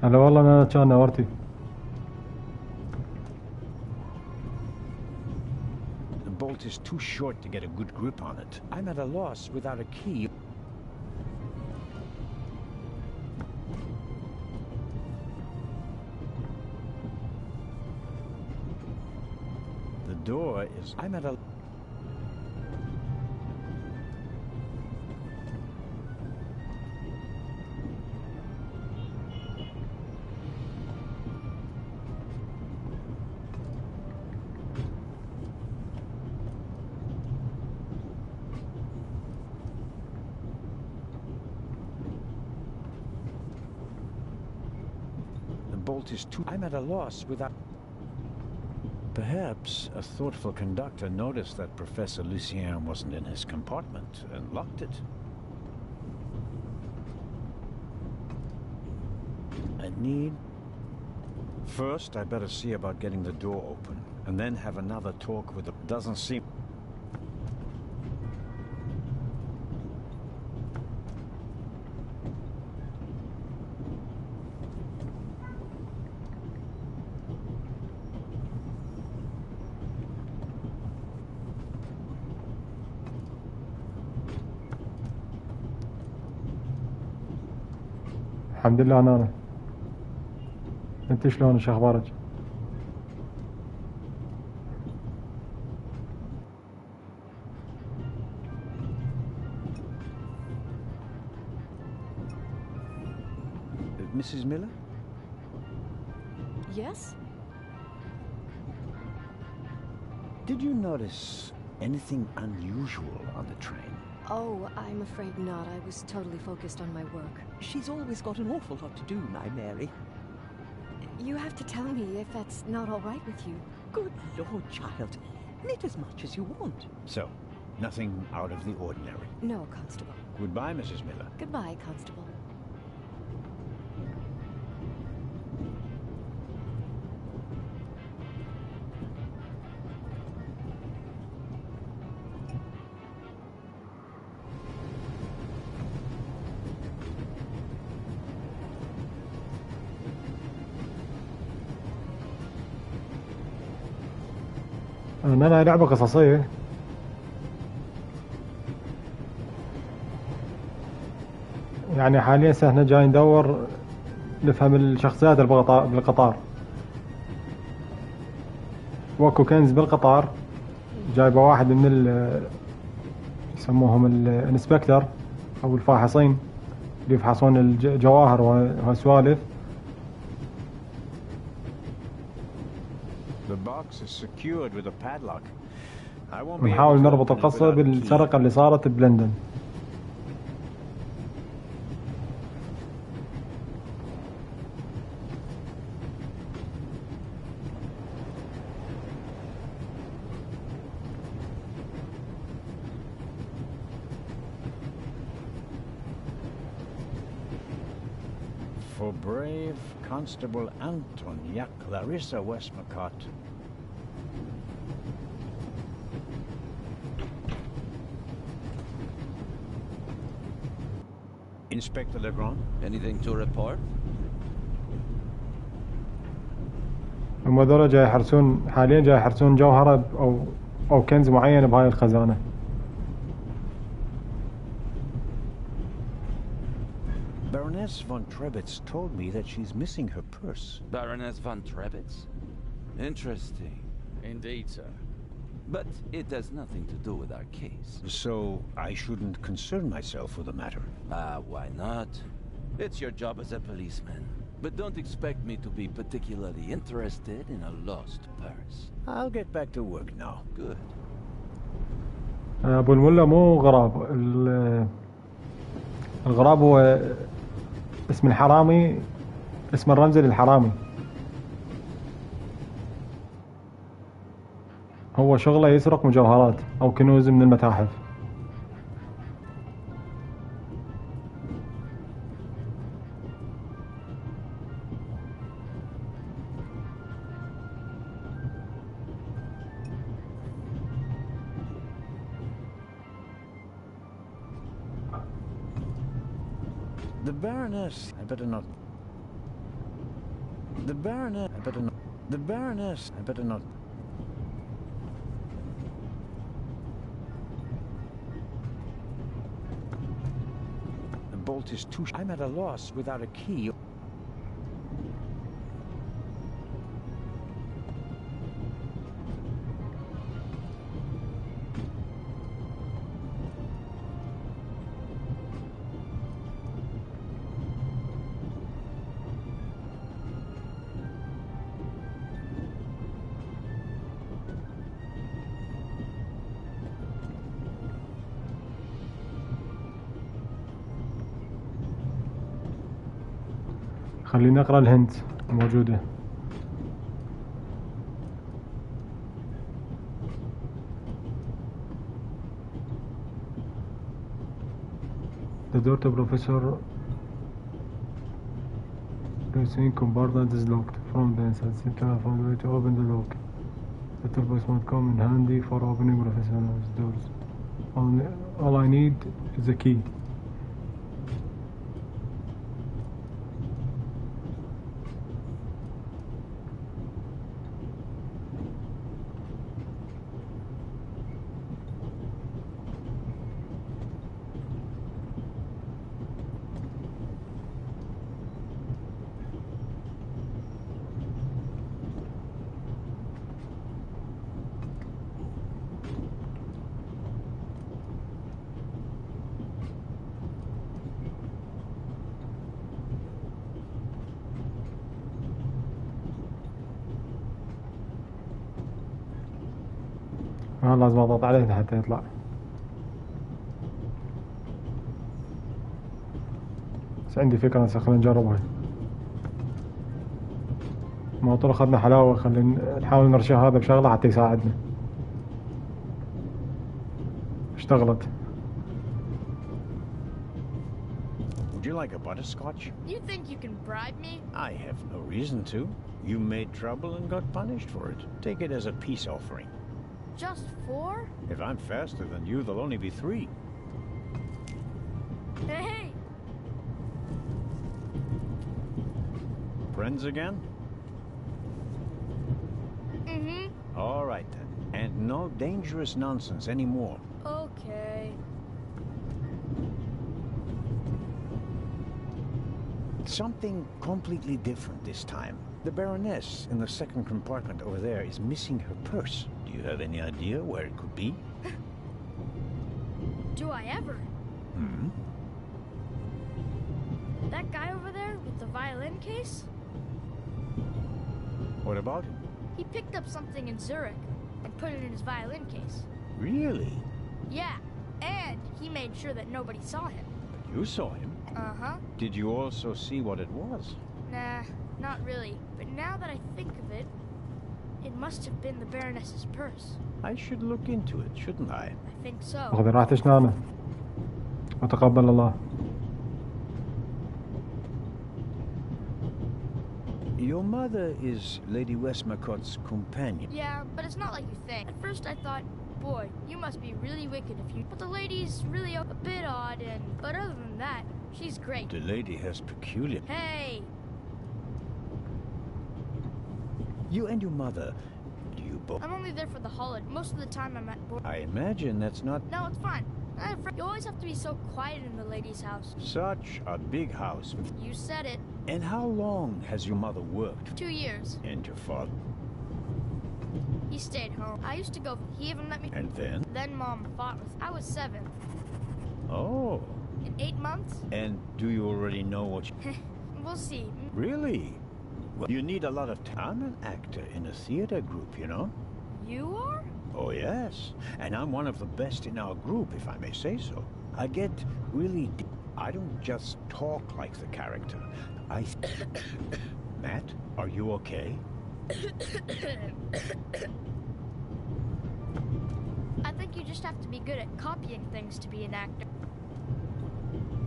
هلا والله انا كان نورتي. The bolt is too short to get a good grip on it. I'm at a loss without a key. The door is... I'm at a... is too... I'm at a loss without... Perhaps a thoughtful conductor noticed that Professor Lucien wasn't in his compartment and locked it. I need... First, I better see about getting the door open, and then have another talk with the... Doesn't seem... الحمد لله أنا انت شلون ايش اخبارك؟ Mrs. Miller? Yes? Did you notice anything unusual on the train? Oh, I'm afraid not. I was totally focused on my work. She's always got an awful lot to do, my Mary. You have to tell me if that's not all right with you. Good Lord, child. Knit as much as you want. So, nothing out of the ordinary. No, Constable. Goodbye, Mrs. Miller. Goodbye, Constable. أنا لعبة قصصية. يعني حاليا احنا جاي ندور نفهم الشخصيات بالقطار. واكو كنز بالقطار، جايبه واحد من يسموهم الانسبكتر او الفاحصين اللي يفحصون الجواهر وهالسوالف. ونحاول نربط القصة بالسرقة اللي صارت بلندن. For brave Constable Anton Clarissa Westmacott. Inspector Legrand? Anything to report? هم هذول جاي يحرسون حاليا، جاي يحرسون جوهرة أو كنز معين بهاي الخزانة. Baroness von Trebitz told me that she's missing her purse. Baroness von Trebitz? Interesting. Indeed, sir. But it has nothing to do with our case. So I shouldn't concern myself with the matter. Why not? It's your job as a policeman. But don't expect me to be particularly interested in a lost purse. I'll get back to work now. Good. أبو الملا مو غراب. الغراب هو اسم الحرامي، اسم الرمزي للحرامي. هو شغله يسرق مجوهرات أو كنوز من المتاحف. The Baroness, I better not. The Baroness, I better not. The Baroness, I better not. The bolt is too. I'm at a loss without a key. خلينا نقرأ الهنت موجودة. The door to Professor Lucien compartment is locked from the inside. Simply find a way to open the lock. The toolbox might come in handy for opening Professor's doors. All I need is a key. لازم اضغط عليه حتى يطلع. بس عندي فكرة خلينا نجربها. ما طول اخذنا حلاوة، خلينا نحاول نرشي هذا بشغلة حتى يساعدنا. اشتغلت. Would you like a butterscotch? You think you can bribe me? I have no reason to. You made trouble and got punished for it. Take it as a peace offering. Just 4? If I'm faster than you, there'll only be 3. Hey! Friends again? Mm-hmm. All right then. And no dangerous nonsense anymore. Okay. Something completely different this time. The Baroness in the second compartment over there is missing her purse. Do you have any idea where it could be? Do I ever? Hmm? That guy over there with the violin case? What about him? He picked up something in Zurich and put it in his violin case. Really? Yeah, and he made sure that nobody saw him. But you saw him. Uh-huh. Did you also see what it was? Nah, not really. But now that I think of it, it must have been the Baroness's purse. I should look into it, shouldn't I? I think so. اخذ راحتك نانا وتقبل الله. Your mother is Lady Westmacott's companion. Yeah, but it's not like you think. At first I thought, boy, you must be really wicked if you... But the lady's really a bit odd and... But other than that, she's great. The lady has peculiar... Hey! You and your mother, do you both... I'm only there for the holiday. Most of the time I'm at board. I imagine that's not... No, it's fine. You always have to be so quiet in the lady's house. Such a big house. You said it. And how long has your mother worked? 2 years. And your father? He stayed home. I used to go. He even let me... And then? Then Mom fought with... I was 7. Oh. In 8 months? And do you already know what you... We'll see. Really? Well, you need a lot of time. I'm an actor in a theater group, you know? You are? Oh, yes. And I'm one of the best in our group, if I may say so. I get really deep. I don't just talk like the character. Matt, are you okay? I think you just have to be good at copying things to be an actor.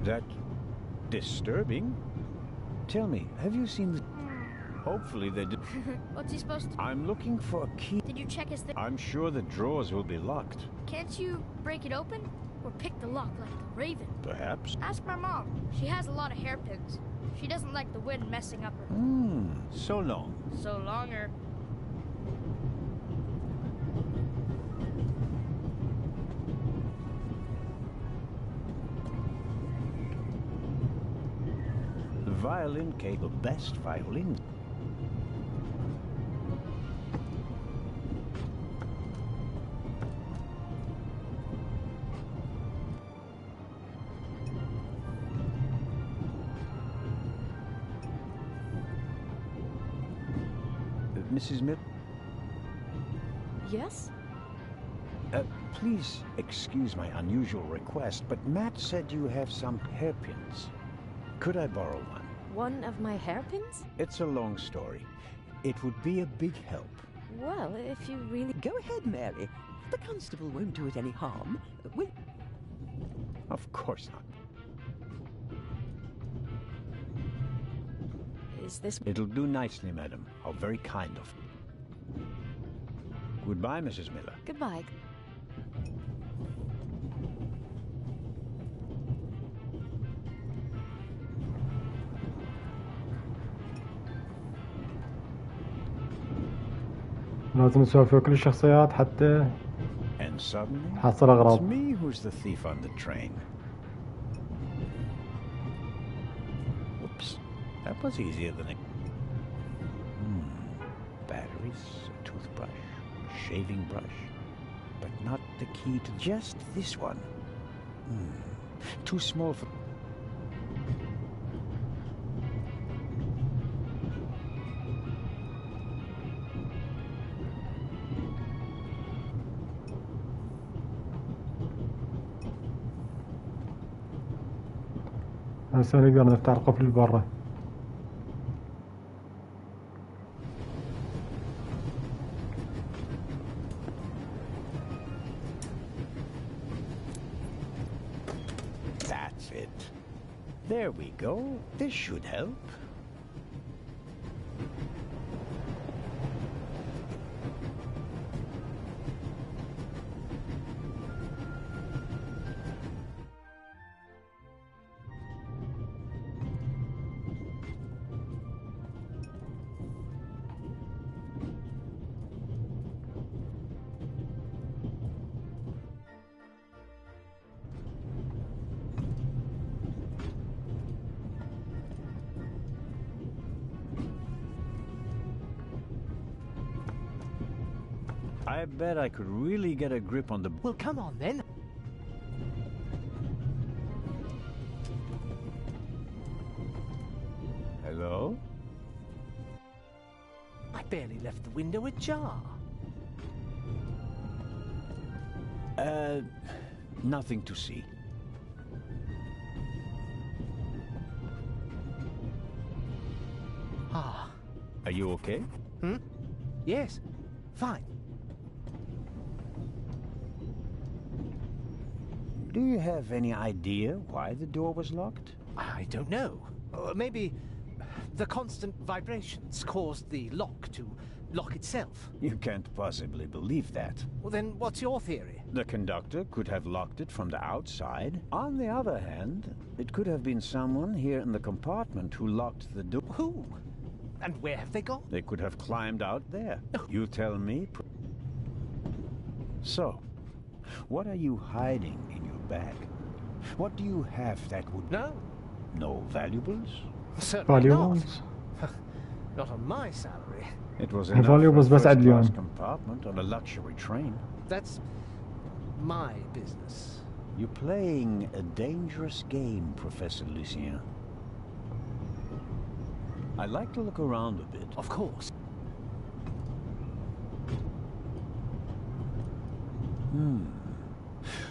That disturbing? Tell me, have you seen the... Hopefully they did. What's he supposed to... I'm looking for a key. Did you check his thing? I'm sure the drawers will be locked. Can't you break it open? Or pick the lock like the Raven? Perhaps. Ask my mom. She has a lot of hairpins. She doesn't like the wind messing up her. So long. So longer. The violin case, the best violin. Mrs. Mill? Yes? Please excuse my unusual request, but Matt said you have some hairpins. Could I borrow one? One of my hairpins? It's a long story. It would be a big help. Well, if you really... Go ahead, Mary. The constable won't do it any harm. Will... Of course not. Is this... It'll do nicely, madam. How very kind of you. Goodbye, Mrs. Miller. Goodbye. لازم نسوي فيه كل الشخصيات حتى And suddenly, حصل أغراض. it's me who's the thief on the train. Whoops. That was easier than it... Batteries, a toothbrush, shaving brush. But not the key to just this one. Too small for... هسه نقدر نفتح القفل اللي برا. That's it. There we go. This should help. I bet I could really get a grip on the... Well, come on then. Hello? I barely left the window ajar. Nothing to see. Ah. Are you okay? Hmm? Yes. Fine. Do you have any idea why the door was locked? I don't know. Maybe the constant vibrations caused the lock to lock itself. You can't possibly believe that. Well, then what's your theory? The conductor could have locked it from the outside. On the other hand, it could have been someone here in the compartment who locked the door. Who? And where have they gone? They could have climbed out there. You tell me. So, what are you hiding in your bag? What do you have that would... No. No valuables? Certainly valuables? not. Not on my salary. It was enough enough for a first-class compartment on a luxury train. That's my business. You're playing a dangerous game, Professor Lucien. I like to look around a bit. Of course.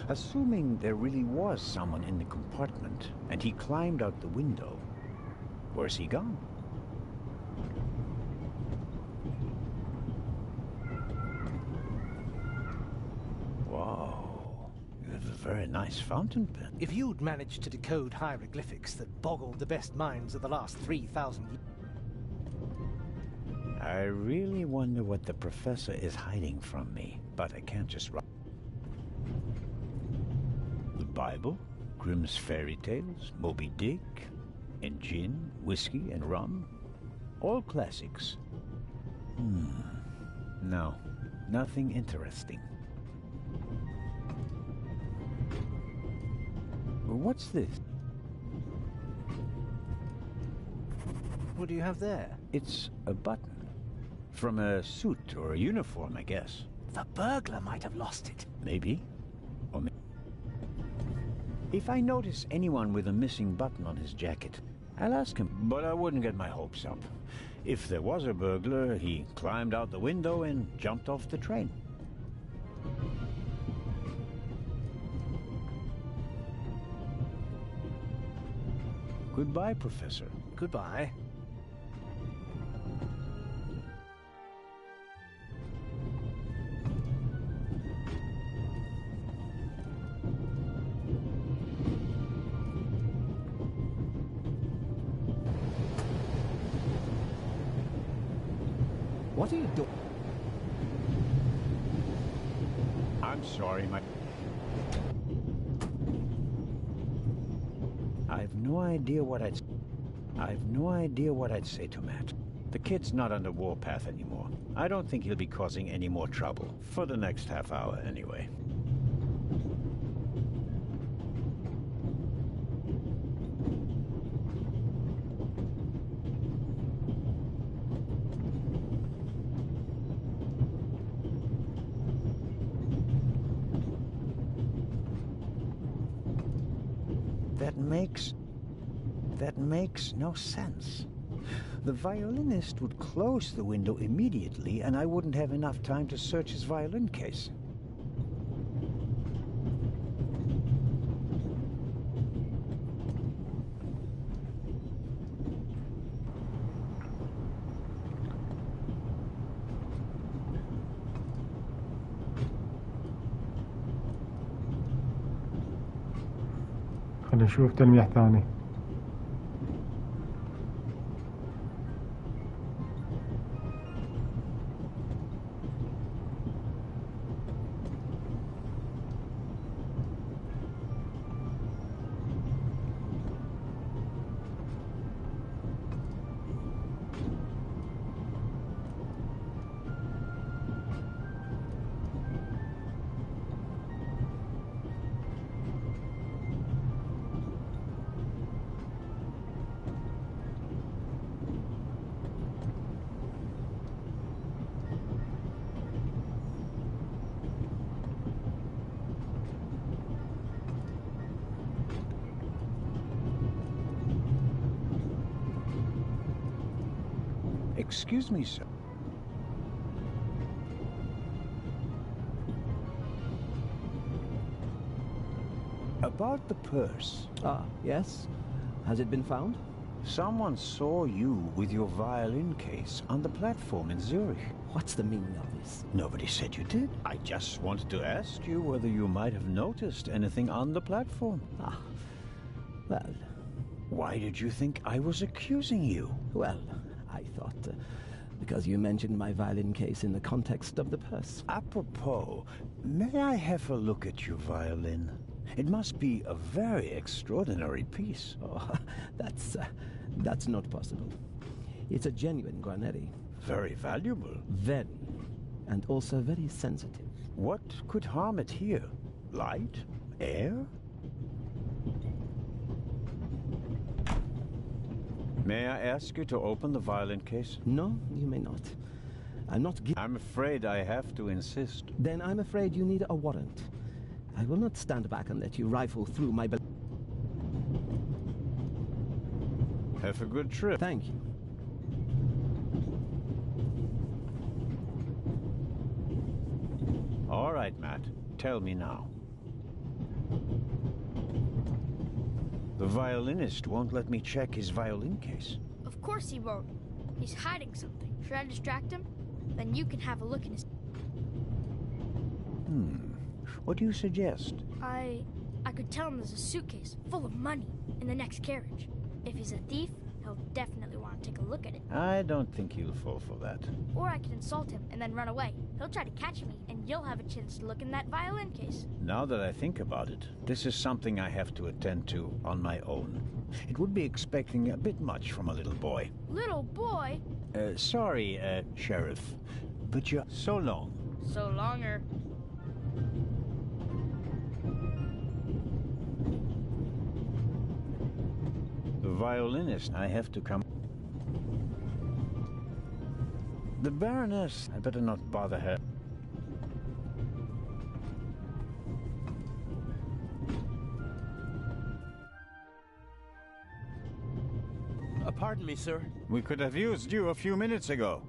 Assuming there really was someone in the compartment, and he climbed out the window, where's he gone? Wow, you have a very nice fountain pen. If you'd managed to decode hieroglyphics that boggled the best minds of the last 3,000 years... I really wonder what the professor is hiding from me, but I can't just write. The Bible, Grimm's fairy tales, Moby Dick, and gin, whiskey, and rum. All classics. No, nothing interesting. What's this? What do you have there? It's a button. From a suit or a uniform, I guess. The burglar might have lost it. Maybe. Or maybe. If I notice anyone with a missing button on his jacket, I'll ask him, but I wouldn't get my hopes up. If there was a burglar, he climbed out the window and jumped off the train. Goodbye, Professor. Goodbye. What are you doing? I'm sorry, I've no idea what I'd say to Matt. The kid's not on the warpath anymore. I don't think he'll be causing any more trouble. For the next half hour, anyway. That makes no sense. The violinist would close the window immediately, and I wouldn't have enough time to search his violin case. خلينا نشوف تلميح ثاني. Excuse me, sir. About the purse. Ah, yes? Has it been found? Someone saw you with your violin case on the platform in Zurich. What's the meaning of this? Nobody said you did. I just wanted to ask you whether you might have noticed anything on the platform. Ah, well... Why did you think I was accusing you? Well, I thought... because you mentioned my violin case in the context of the purse. Apropos, may I have a look at your violin? It must be a very extraordinary piece. Oh, that's not possible. It's a genuine Guarneri. Very valuable. Very. And also very sensitive. What could harm it here? Light? Air? May I ask you to open the violin case? No, you may not. I'm afraid I have to insist. Then I'm afraid you need a warrant. I will not stand back and let you rifle through my... Have a good trip. Thank you. All right, Matt. Tell me now. The violinist won't let me check his violin case. Of course he won't. He's hiding something. Should I distract him? Then you can have a look in his... What do you suggest? I could tell him there's a suitcase full of money in the next carriage. If he's a thief, he'll definitely want to take a look at it. I don't think he'll fall for that. Or I could insult him and then run away. He'll try to catch me, and you'll have a chance to look in that violin case. Now that I think about it, this is something I have to attend to on my own. It would be expecting a bit much from a little boy. Little boy? Sorry, Sheriff, but you're so long. So longer. The violinist, I have to come. The Baroness, I better not bother her. Pardon me, sir. We could have used you a few minutes ago.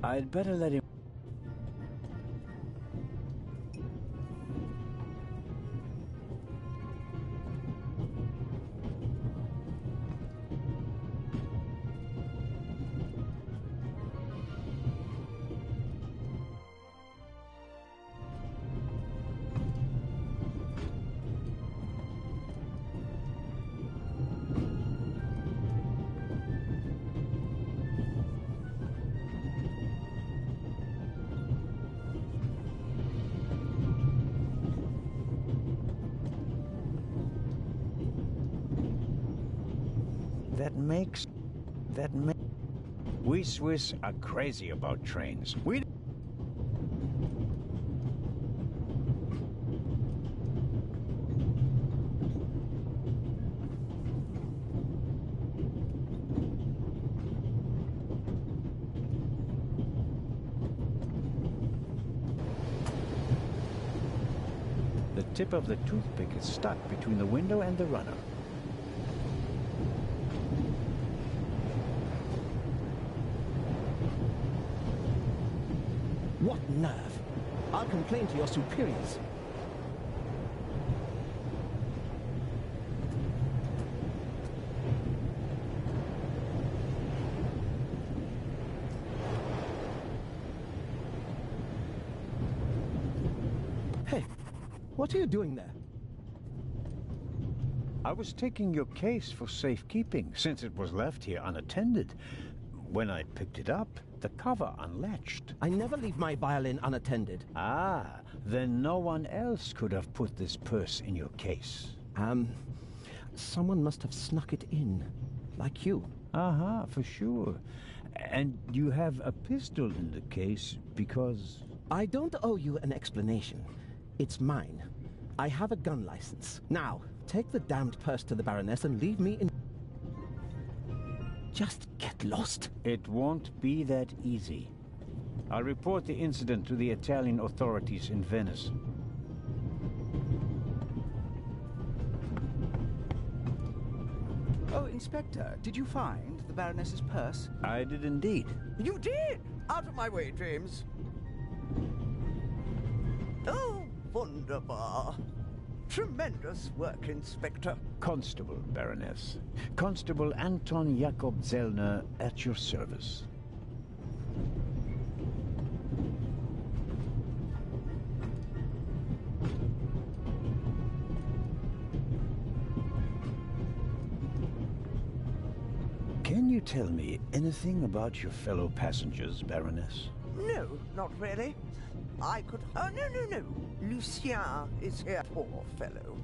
I'd better let him... We Swiss are crazy about trains. The tip of the toothpick is stuck between the window and the runner. What nerve! I'll complain to your superiors. What are you doing there? I was taking your case for safekeeping, since it was left here unattended. When I picked it up, the cover unlatched. I never leave my violin unattended. Ah, then no one else could have put this purse in your case. Someone must have snuck it in, like you. For sure. And you have a pistol in the case because... I don't owe you an explanation. It's mine. I have a gun license. Now, take the damned purse to the Baroness and leave me in... Just get lost. It won't be that easy. I'll report the incident to the Italian authorities in Venice. Oh, Inspector, did you find the Baroness's purse? I did indeed. You did? Out of my way, James. Oh, wunderbar. Tremendous work, Inspector. Constable, Baroness. Constable Anton Jakob Zellner at your service. Can you tell me anything about your fellow passengers, Baroness? No, not really. I could... Oh, no. Lucien is here, poor fellow.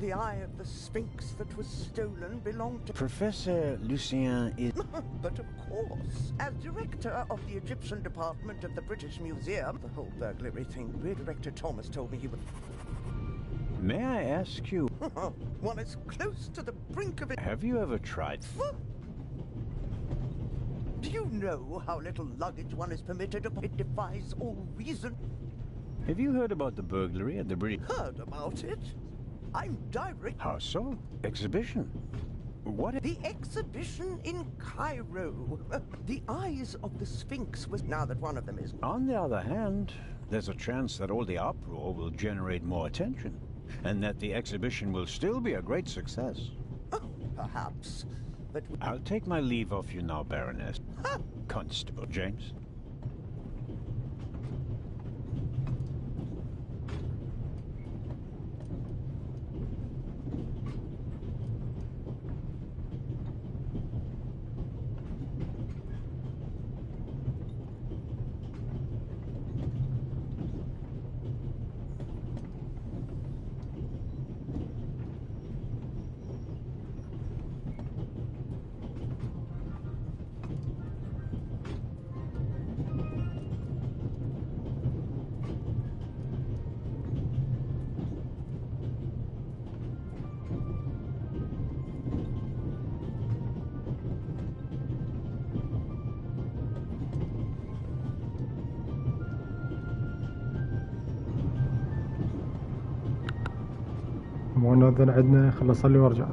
The eye of the Sphinx that was stolen belonged to... Professor Lucien is... But of course, as director of the Egyptian department of the British Museum, the whole burglary thing, Rear Director Thomas told me he would... May I ask you... One is close to the brink of it... Have you ever tried... Do you know how little luggage one is permitted? It defies all reason. Have you heard about the burglary at the British... Heard about it? I'm direct... How so? Exhibition? What... The exhibition in Cairo. The eyes of the Sphinx was... Now that one of them is... On the other hand, there's a chance that all the uproar will generate more attention, and that the exhibition will still be a great success. Oh, perhaps. But... I'll take my leave of you now, Baroness. Constable James. ونأذن عندنا خل أصلي وأرجع.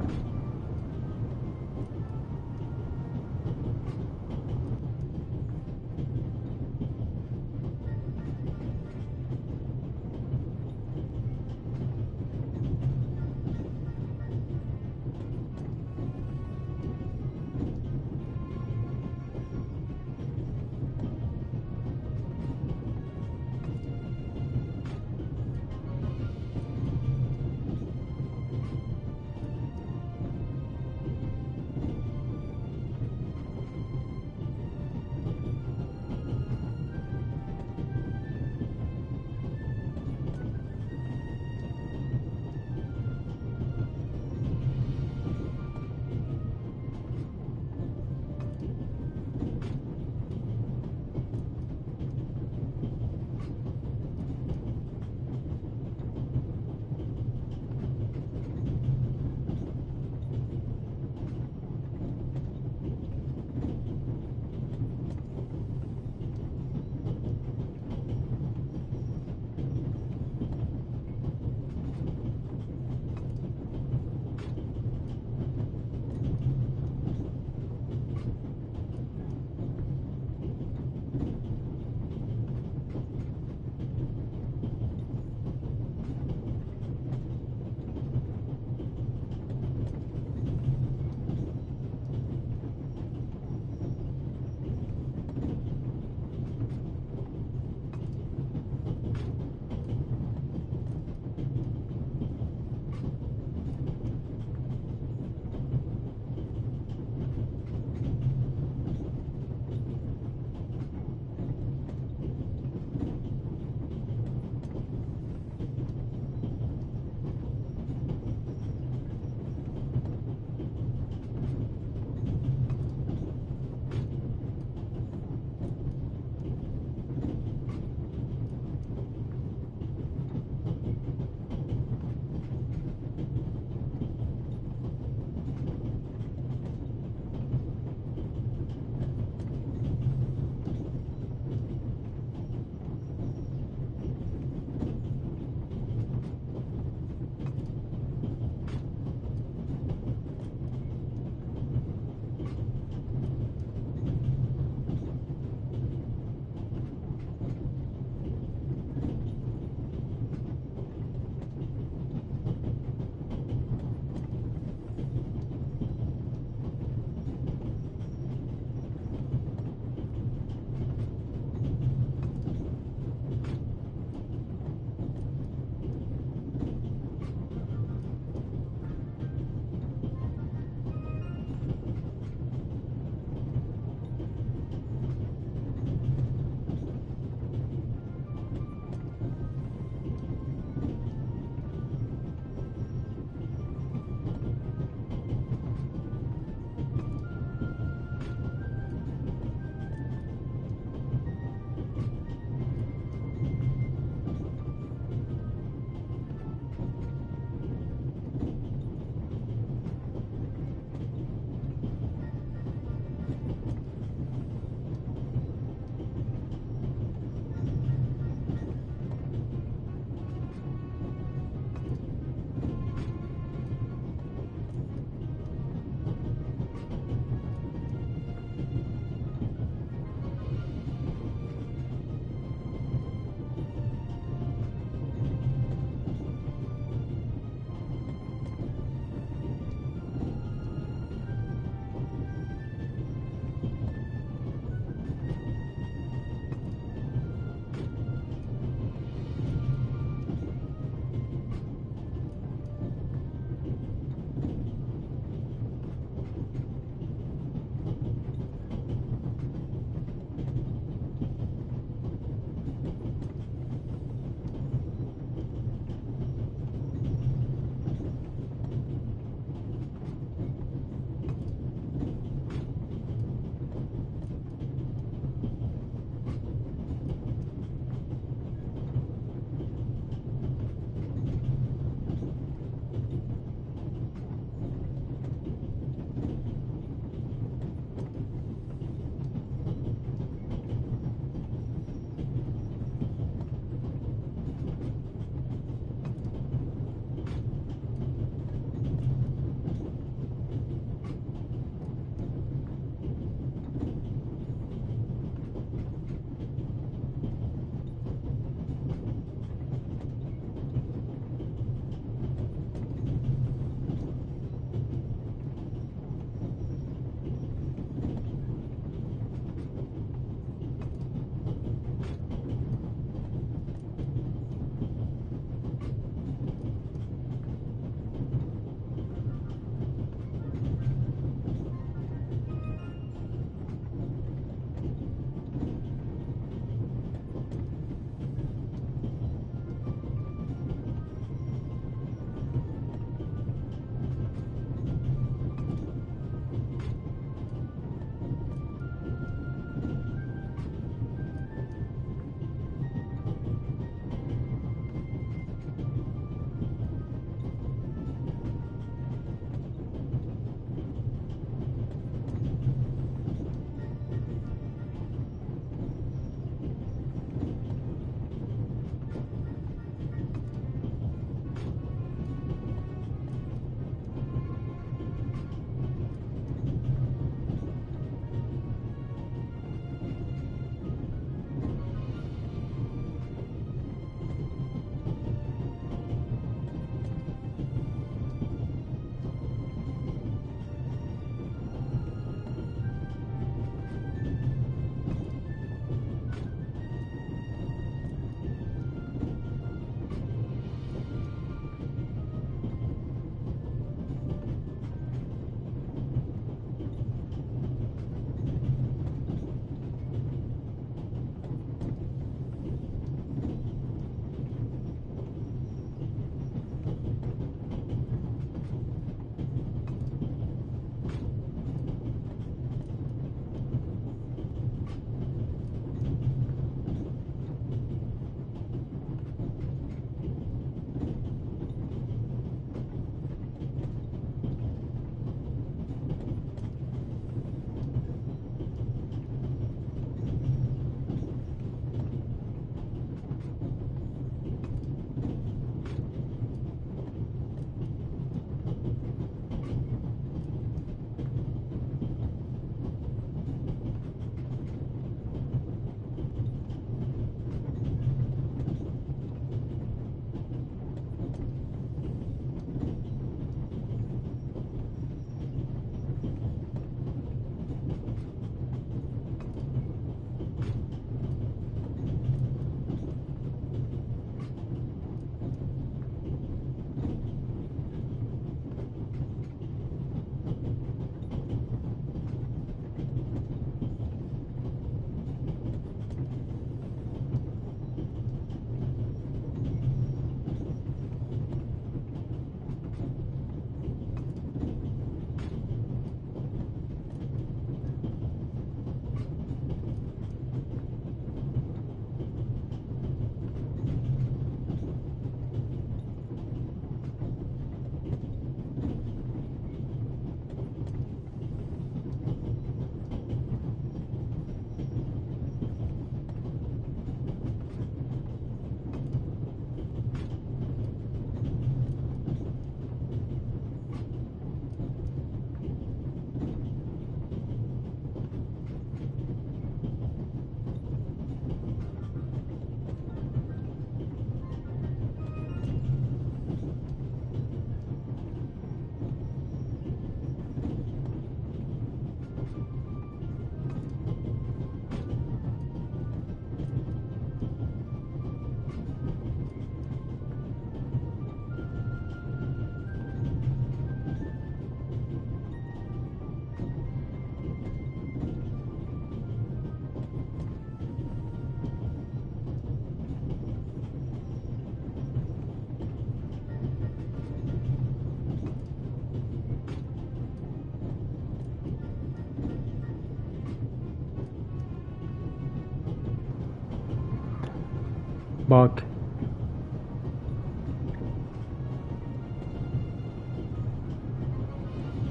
باك.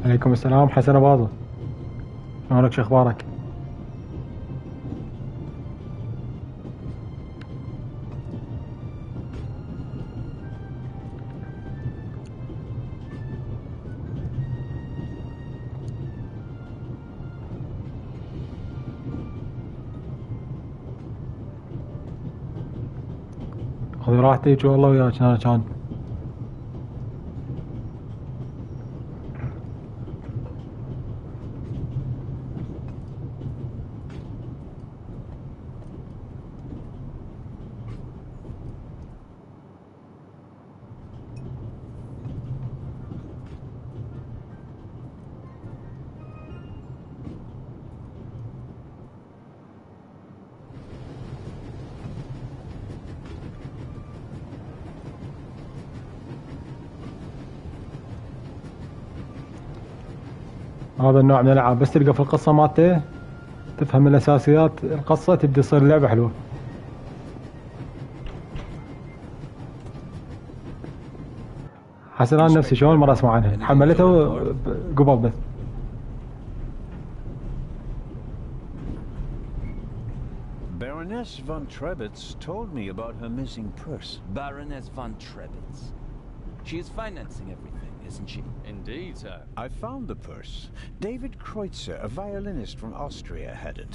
عليكم السلام حسن باظو، شلونك شو اخبارك؟ خذي راحتك والله وياك انا كان. هذا النوع من الالعاب بس تلقى في القصه مالته تفهم الاساسيات القصه تبدي تصير اللعبه حلوه. حسن انا نفسي شلون مره اسمع عنها، حملته قبل بس. Baroness von Trebitz told me about her missing purse. Baroness von Trebitz. She is financing everything, isn't she? Indeed, sir. I found the purse. David Kreutzer, a violinist from Austria, had it.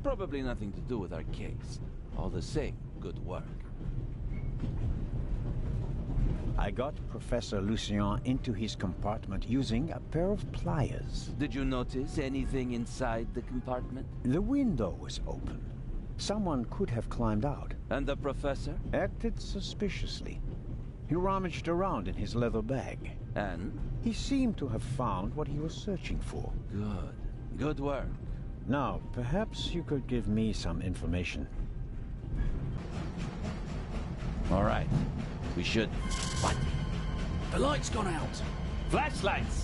Probably nothing to do with our case. All the same, good work. I got Professor Lucien into his compartment using a pair of pliers. Did you notice anything inside the compartment? The window was open. Someone could have climbed out. And the professor? Acted suspiciously. He rummaged around in his leather bag. And? He seemed to have found what he was searching for. Good. Good work. Now, perhaps you could give me some information. All right. We should... What? The light's gone out. Flashlights!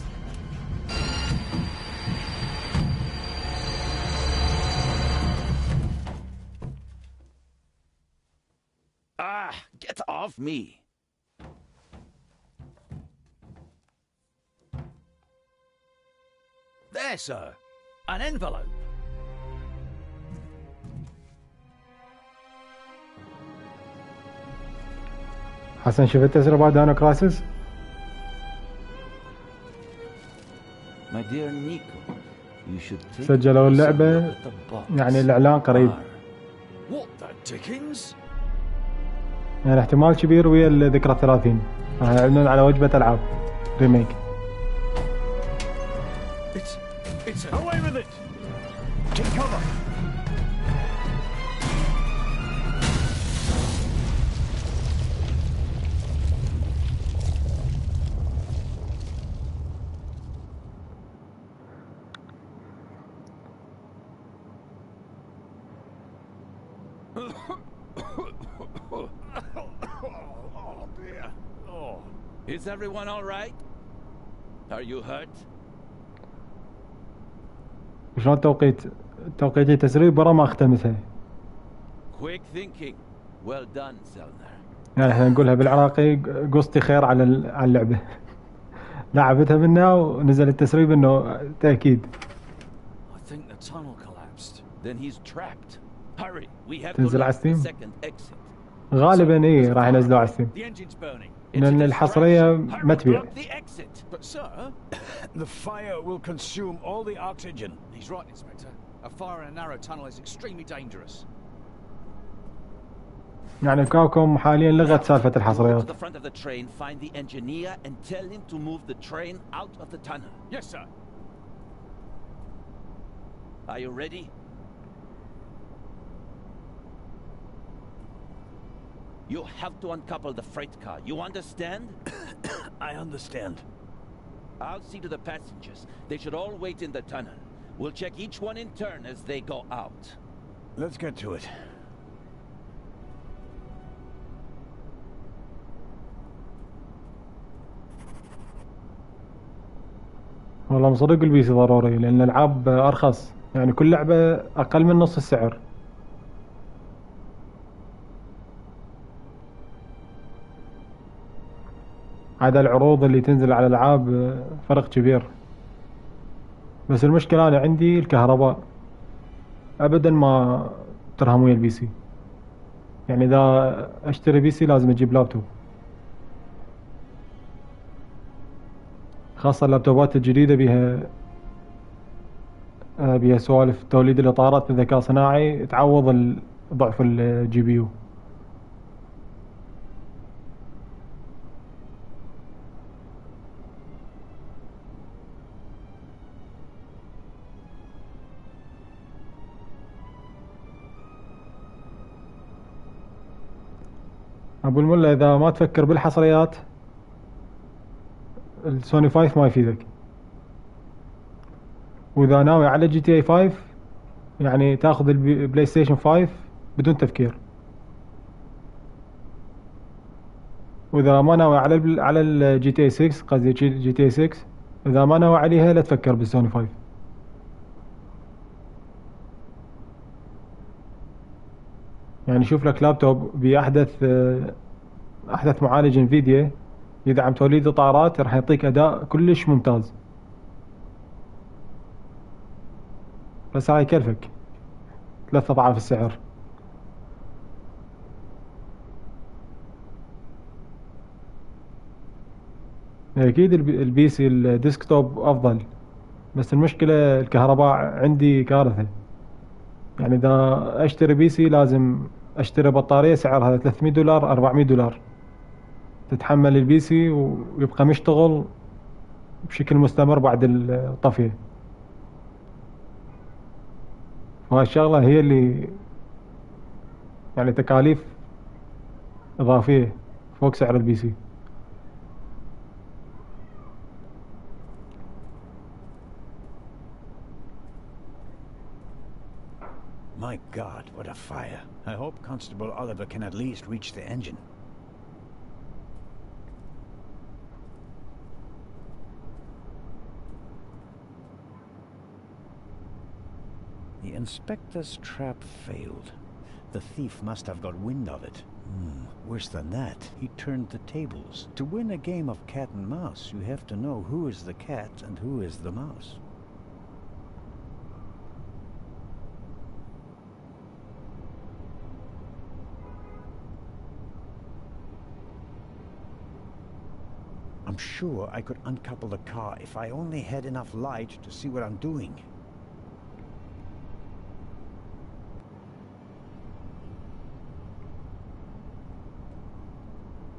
Ah! Get off me! There, sir. An envelope. حسن شفت تجربة دانو كرايسيس؟ My dear Nico, you should take سجلوا اللعبة يعني الإعلان قريب. What the dickens? يعني احتمال كبير ويا الذكرى 30 راح يعلنون على وجبة ألعاب ريميك. It's away with it. Take cover. Is everyone all right? Are you hurt? شلون توقيت التسريب برا ما اختمسها. Quick thinking. Well done, Zellner. يعني احنا نقولها بالعراقي قصتي خير على اللعبة. لعبتها منا ونزل التسريب انه تأكيد. I think the tunnel collapsed. Then he's trapped. Hurry, we have تنزل على to ستيم؟ the second exit. غالبا ايه راح ينزلوه على ستيم. The engine's burning. لأن الحصرية ما تبيع. But sir, the fire will consume all the oxygen. He's right, Inspector. A fire in a narrow tunnel is extremely dangerous. يعني كاكم حاليا لغت سالفة الحصريات. To the front of the train, find the engineer and tell him to move the train out of the tunnel. Yes, sir. Are you ready? You have to uncouple the freight car. You understand? I understand. I'll see to the passengers. They should all wait in the tunnel. We'll check each one in turn as they go out. Let's get to it. والله مصدق البي سي ضروري لأن الألعاب أرخص، يعني كل لعبة أقل من نص السعر. عدا العروض اللي تنزل على الألعاب فرق كبير. بس المشكلة أنا عندي الكهرباء أبدا ما ترهم ويا البي سي. يعني إذا أشتري بي سي لازم أجيب لابتوب، خاصة اللابتوبات الجديدة بيها سوالف توليد الإطارات بالذكاء الصناعي تعوض ضعف الجي بي يو. أبو الملا إذا ما تفكر بالحصريات السوني 5 ما يفيدك، وإذا ناوي على جي تي اي 5 يعني تاخذ البلاي ستيشن 5 بدون تفكير، وإذا ما ناوي على الجي تي اي 6 قصدي جي تي اي 6 إذا ما ناوي عليها لا تفكر بالسوني 5. يعني شوف لك لابتوب بأحدث معالج انفيديا يدعم توليد اطارات راح يعطيك اداء كلش ممتاز، بس هاي يكلفك 3 اضعاف السعر. اكيد البي سي الديسكتوب افضل، بس المشكلة الكهرباء عندي كارثة. يعني اذا اشتري بي سي لازم اشتري بطارية سعرها $300 $400 تتحمل البي سي ويبقى مشتغل بشكل مستمر بعد الطفية. وهاي الشغلة هي اللي يعني تكاليف إضافية فوق سعر البي سي. My God, what a fire. I hope Constable Oliver can at least reach the engine. The inspector's trap failed. The thief must have got wind of it. Worse than that, he turned the tables. To win a game of cat and mouse, you have to know who is the cat and who is the mouse. I'm sure I could uncouple the car if I only had enough light to see what I'm doing.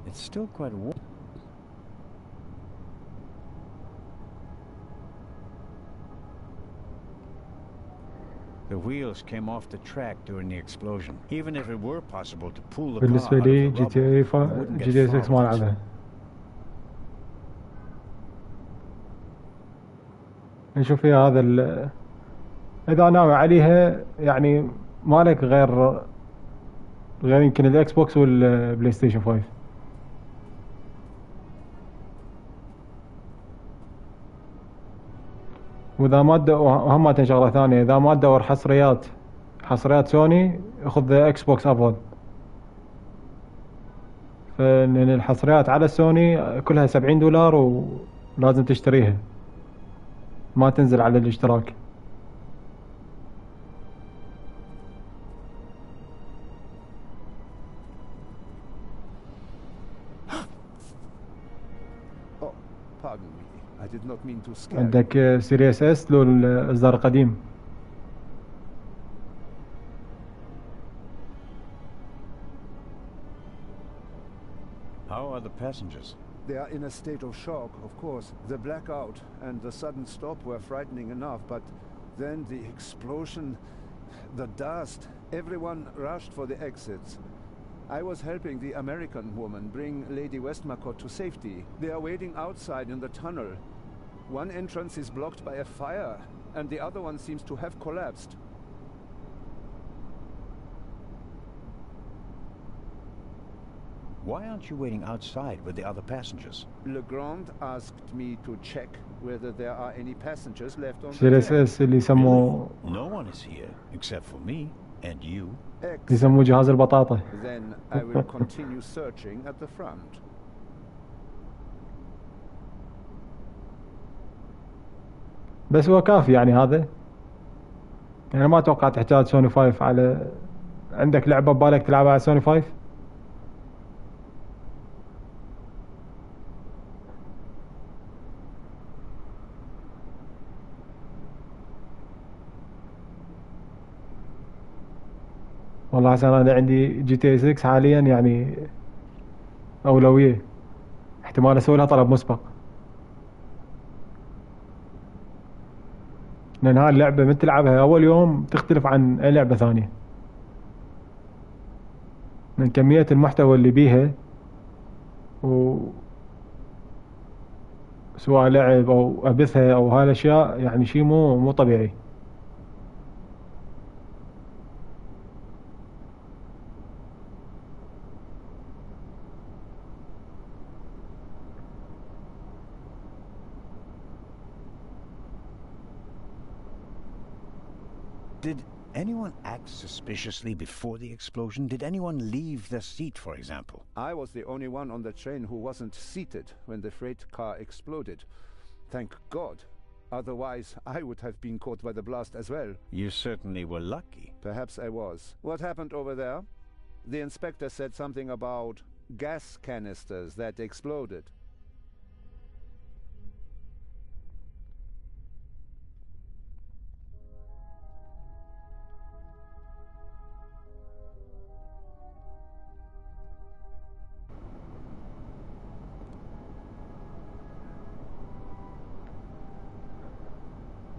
It's still quite warm. The wheels came off the track during the explosion. Even if it were possible to pull the car out of بالنسبة لي the rubble, جي تي اي 6 ما لعبها. نشوف فيها هذا إذا ناوي عليها يعني مالك غير يمكن الإكس بوكس والبلاي ستيشن 5. وإذا ما وهم شغلة ثانية، إذا ما تدور حصريات سوني خذ إكس بوكس أفضل، لأن الحصريات على السوني كلها $70 ولازم تشتريها ما تنزل على الاشتراك. Oh, pardon me. I did not mean to scare you. عندك سيريس اس لو الإصدار القديم. How are the passengers? They are in a state of shock, of course. The blackout and the sudden stop were frightening enough, but then the explosion, the dust, everyone rushed for the exits. I was helping the American woman bring Lady Westmacott to safety. They are waiting outside in the tunnel. One entrance is blocked by a fire, and the other one seems to have collapsed. Why aren't you waiting outside with the other passengers? Legrand asked me to check whether there are any passengers left on the سيريس train. اس اللي يسموه No one is here except for me and you. يسموه جهاز البطاطا. Then I will continue searching at the front. بس هو كافي يعني هذا. يعني ما اتوقع تحتاج سوني 5 على. عندك لعبة ببالك تلعبها على سوني 5؟ والله عشان انا عندي جي تي 6 حاليا يعني اولوية. احتمال اسوي لها طلب مسبق. لان هاي اللعبة من تلعبها اول يوم تختلف عن اي لعبة ثانية. من كمية المحتوى اللي بيها و سواء لعب او ابثها او هاي الاشياء يعني شيء مو طبيعي. Did anyone act suspiciously before the explosion? Did anyone leave their seat, for example? I was the only one on the train who wasn't seated when the freight car exploded. Thank God. Otherwise, I would have been caught by the blast as well. You certainly were lucky. Perhaps I was. What happened over there? The inspector said something about gas canisters that exploded.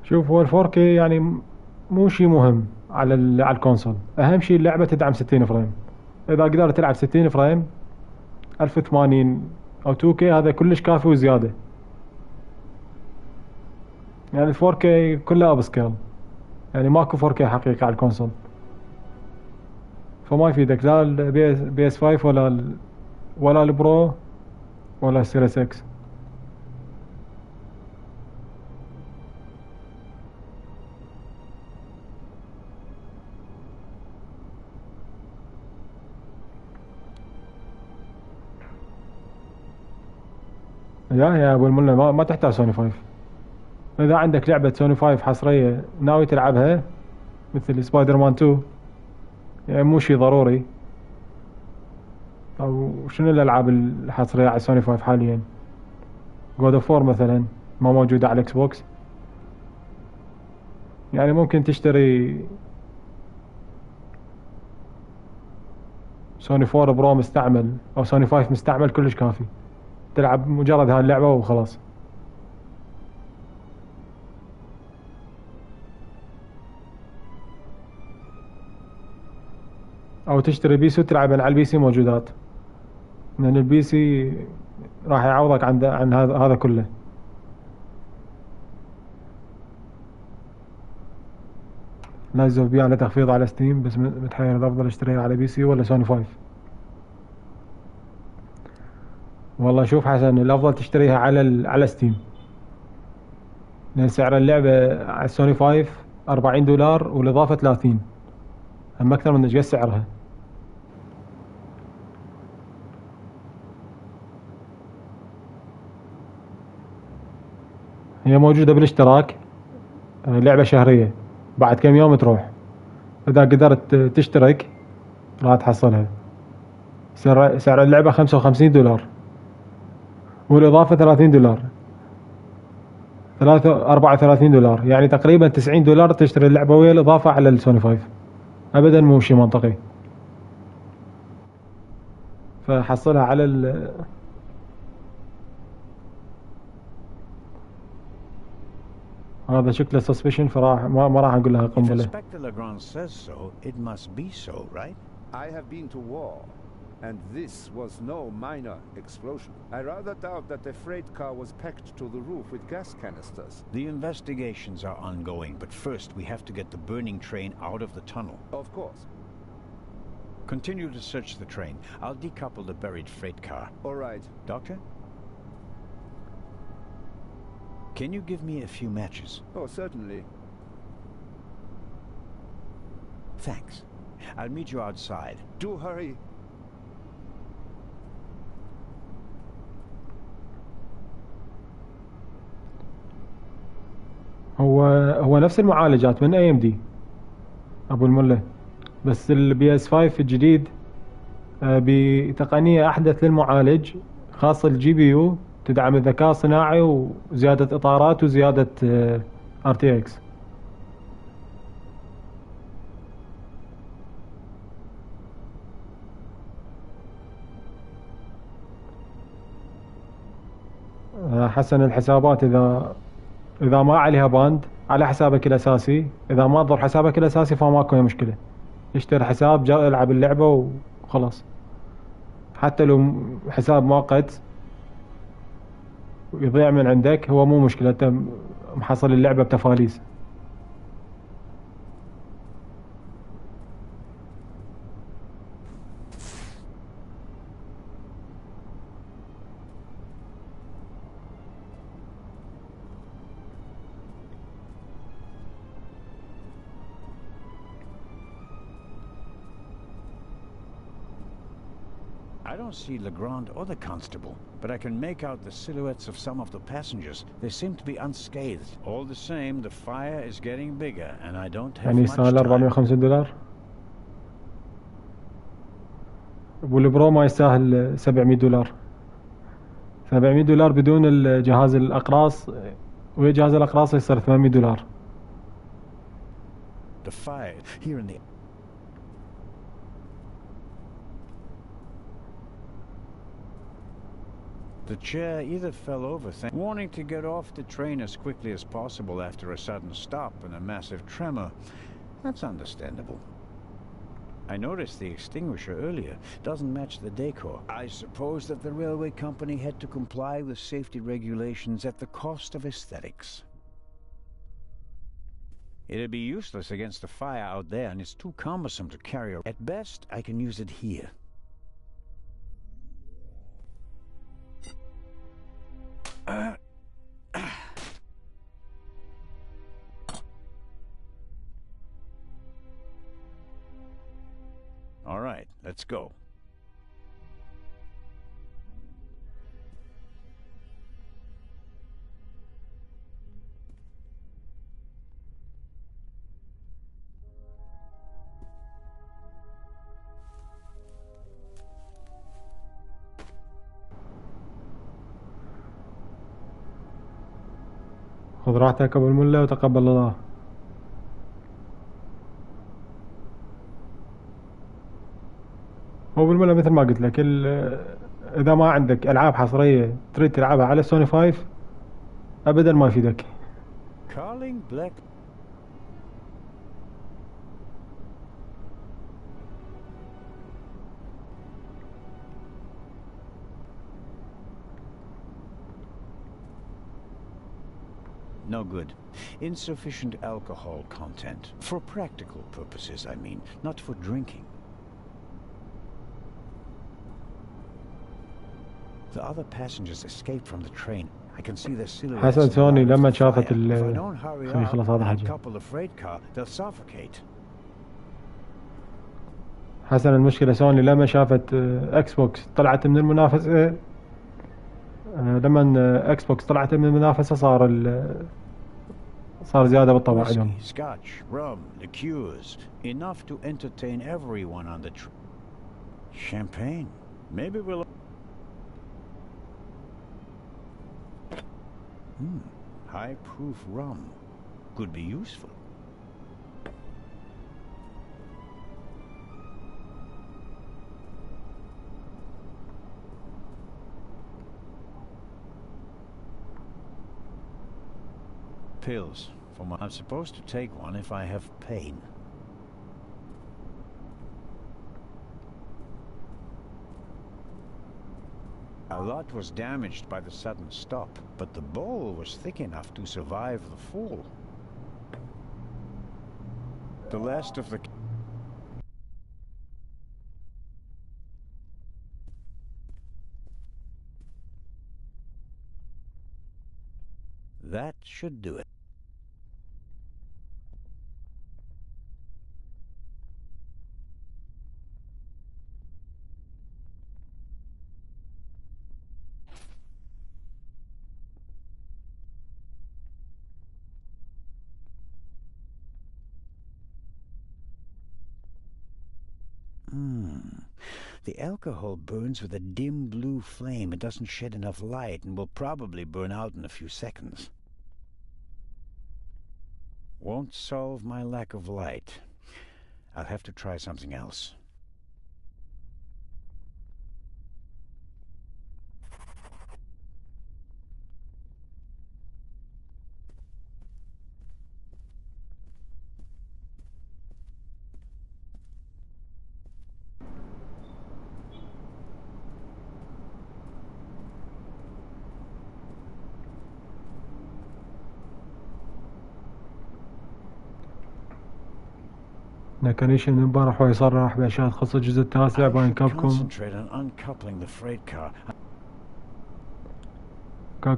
شوف هو ال 4K يعني مو شيء مهم على الكونسول. اهم شيء اللعبة تدعم 60 فريم. اذا قدرت تلعب 60 فريم 1080 او 2K هذا كلش كافي وزيادة. يعني ال 4K كلها اب سكيل. يعني ماكو 4K حقيقي على الكونسول. فما يفيدك لا البي اس 5 ولا البرو ولا السيريس اكس. يا ابو الملا ما تحتاج سوني 5. اذا عندك لعبة سوني 5 حصرية ناوي تلعبها مثل سبايدر مان 2 يعني مو شي ضروري. او شنو الالعاب الحصرية على سوني 5 حاليا؟ جود اوف 4 مثلا ما موجودة على الاكس بوكس. يعني ممكن تشتري سوني 4 برو مستعمل او سوني 5 مستعمل كلش كافي. تلعب مجرد هاي اللعبة وخلاص. او تشتري بي سي وتلعب على البي سي موجودات. لان البي سي راح يعوضك عن هذا كله. نزل بيه على تخفيض على ستيم بس متحير اذا افضل اشتريها على بي سي ولا سوني 5. والله شوف حسن الافضل تشتريها على ستيم. لان سعر اللعبة على السوني 5 $40 والاضافة 30. هم اكثر من ايش سعرها. هي موجودة بالاشتراك. لعبة شهرية بعد كم يوم تروح. إذا قدرت تشترك راح تحصلها. سعر اللعبة $55 والإضافة $30. $34 يعني تقريبا $90 تشتري اللعبة ويا الإضافة على السوني 5. أبدا مو شي منطقي. فحصلها على هذا شكله suspicion فراح ما راح اقول لها If قنبلة. Inspector Legrand says so, it must be so, right? I have been to war, and this was no minor explosion. I rather doubt that the freight car was packed to the roof with gas canisters. The investigations are ongoing, but first we have to get the burning train out of the tunnel. Of course. Continue to search the train. I'll decouple the buried freight car. All right. Doctor? Can you give me a few matches? Oh, certainly. Thanks. I'll meet you outside. Do hurry. هو نفس المعالجات من اي ام دي ابو المله، بس البي اس 5 الجديد بتقنيه احدث للمعالج، خاصه الجي بي يو، تدعم الذكاء الصناعي وزياده اطارات وزياده ار تي اكس. حسن الحسابات، اذا ما عليها باند على حسابك الاساسي، اذا ما تضر حسابك الاساسي فماكو مشكله، اشتري حساب جا العب اللعبه وخلاص. حتى لو حساب مؤقت يضيع من عندك هو مو مشكله، انت محصل اللعبه بتفاليس. I don't see Legrand or the constable, but I can make out the silhouettes of some of the passengers. They seem to be unscathed. All the same, the fire is getting bigger, and I don't have يعني much يستاهل time. $450، والبرو ما يستاهل $700. $700 بدون الجهاز الأقراص، ويا جهاز الأقراص يصير $800. The fire here in the... The chair either fell over, wanting to get off the train as quickly as possible after a sudden stop and a massive tremor. That's understandable. I noticed the extinguisher earlier. Doesn't match the decor. I suppose that the railway company had to comply with safety regulations at the cost of aesthetics. It'd be useless against the fire out there, and it's too cumbersome to carry. At best, I can use it here. All right, let's go. خذ راحتك ابو المله وتقبل الله. هو بالمله مثل ما قلت لك، اذا ما عندك العاب حصريه تريد تلعبها على سوني 5 ابدا ما يفيدك. Calling Black. No good. Insufficient alcohol content. For practical purposes, I mean, not for drinking. The other passengers escaped from the train. I can see their silhouettes. حسن سوني لما شافت If I don't hurry خلي up خلاص هذا and حاجة. couple a freight car, they'll suffocate. حسن المشكلة سوني لما شافت اكس بوكس طلعت من المنافسة، لما اكس بوكس طلعت من المنافسة صار زيادة بالطبع عندهم. Scotch, rum, liqueurs, enough to entertain everyone on the champagne. Maybe we'll... high-proof rum. Could be useful. Pills. I'm supposed to take one if I have pain. A lot was damaged by the sudden stop, but the bowl was thick enough to survive the fall. The last of the... That should do it. The alcohol burns with a dim blue flame. It doesn't shed enough light and will probably burn out in a few seconds. Won't solve my lack of light. I'll have to try something else. كان من امبارح ويصرح بأشياء تخص الجزء التاسع بين كابكوم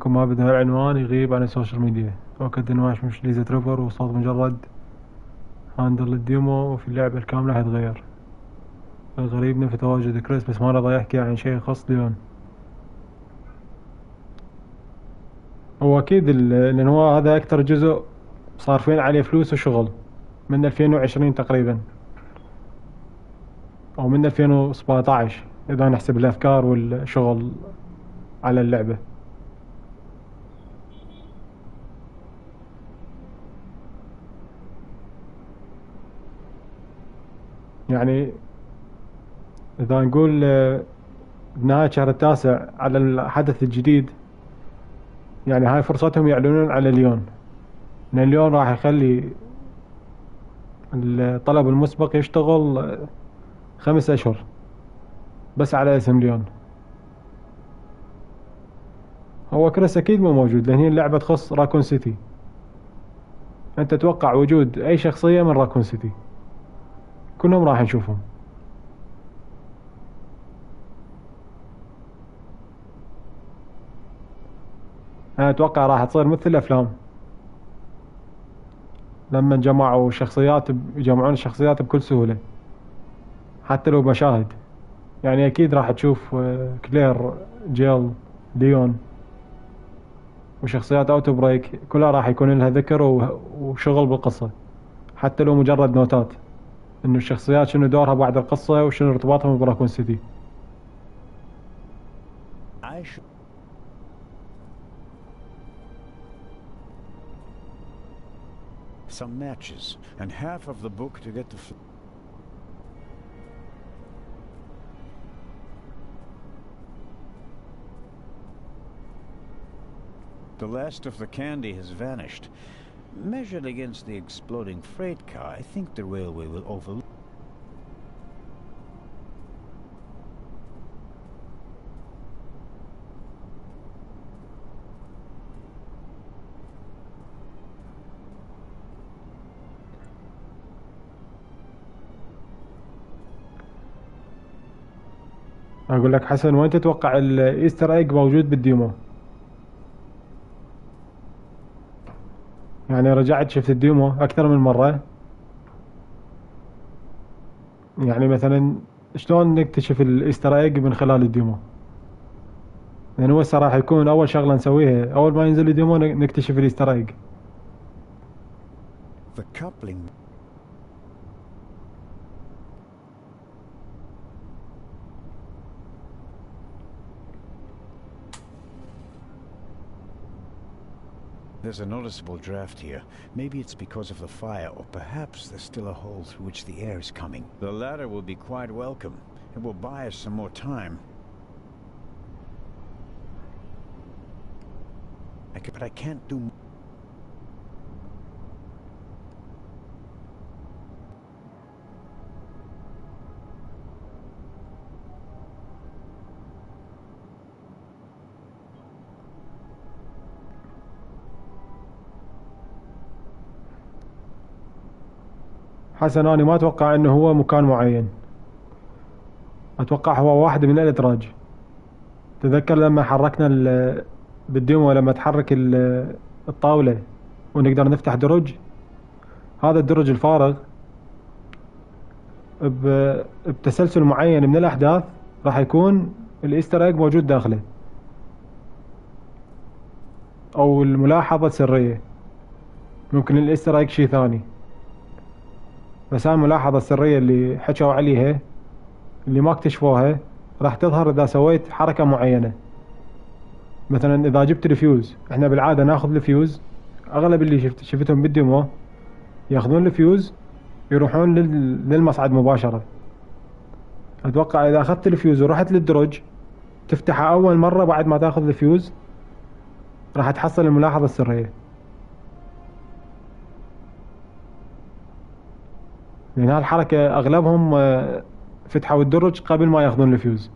ما بدها العنوان يغيب عن السوشيال ميديا. وقت نواش مش ليزة ريفر وصوت مجرد هاندل الديمو وفي اللعبة الكاملة حتغير. الغريب في تواجد كريس بس ما رضى يحكي عن شيء خاص ليون. هو أكيد لأن هو هذا أكتر جزء صارفين عليه فلوس وشغل من 2020 تقريبا أو من 2017 إذا نحسب الأفكار والشغل على اللعبة. يعني إذا نقول بنهاية شهر التاسع على الحدث الجديد، يعني هاي فرصتهم يعلنون على ليون، لأن ليون راح يخلي الطلب المسبق يشتغل 5 أشهر بس على اسم ليون. هو كريس أكيد مو موجود لأن هي اللعبة تخص راكون سيتي. أنت تتوقع وجود أي شخصية من راكون سيتي كلهم راح نشوفهم. أنا أتوقع راح تصير مثل الأفلام لما يجمعون الشخصيات بكل سهولة حتى لو مشاهد. يعني أكيد راح تشوف كلير، جيل، ليون وشخصيات أوتو بريك كلها راح يكون لها ذكر وشغل بالقصة، حتى لو مجرد نوتات إنه الشخصيات شنو دورها بعد القصة وشنو ارتباطهم براكون سيتي. Some matches and half of the book to get the last of the candy has vanished. Measured against the exploding freight car, I think the railway will overlook. أقول لك حسن، وين تتوقع الإيستر إيج موجود بالديمو؟ يعني رجعت شفت الديمو أكثر من مرة. يعني مثلا شلون نكتشف الإيستر إيج من خلال الديمو؟ لأن هو راح يكون أول شغلة نسويها أول ما ينزل الديمو نكتشف الإيستر إيج. The coupling. There's a noticeable draft here. Maybe it's because of the fire, or perhaps there's still a hole through which the air is coming. The latter will be quite welcome. It will buy us some more time. But I can't do... حسن أنا ما أتوقع إنه هو مكان معين، أتوقع هو واحد من الإدراج. تذكر لما حركنا بالديمو لما تحرك الطاولة ونقدر نفتح درج، هذا الدرج الفارغ بتسلسل معين من الأحداث راح يكون الإيستر إيج موجود داخله، أو الملاحظة السرية. ممكن الإيستر إيج شيء ثاني، بس هاي الملاحظة السرية اللي حكوا عليها اللي ما اكتشفوها راح تظهر اذا سويت حركة معينة. مثلا اذا جبت الفيوز، احنا بالعادة ناخذ الفيوز، اغلب اللي شفتهم بالديمو ياخذون الفيوز يروحون للمصعد مباشرة. اتوقع اذا اخذت الفيوز ورحت للدرج تفتحه اول مرة بعد ما تاخذ الفيوز راح تحصل الملاحظة السرية، لان هالحركة اغلبهم فتحوا الدرج قبل ما ياخذون الفيوز.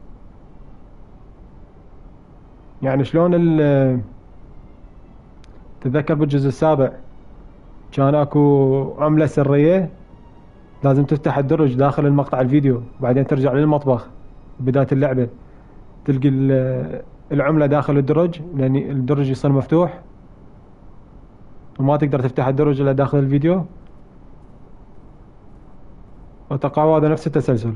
يعني شلون تتذكر بالجزء السابع كان اكو عملة سرية لازم تفتح الدرج داخل المقطع الفيديو بعدين ترجع للمطبخ بداية اللعبة تلقي العملة داخل الدرج، لان الدرج يصير مفتوح وما تقدر تفتح الدرج الا داخل الفيديو. وتقع هذا نفس التسلسل.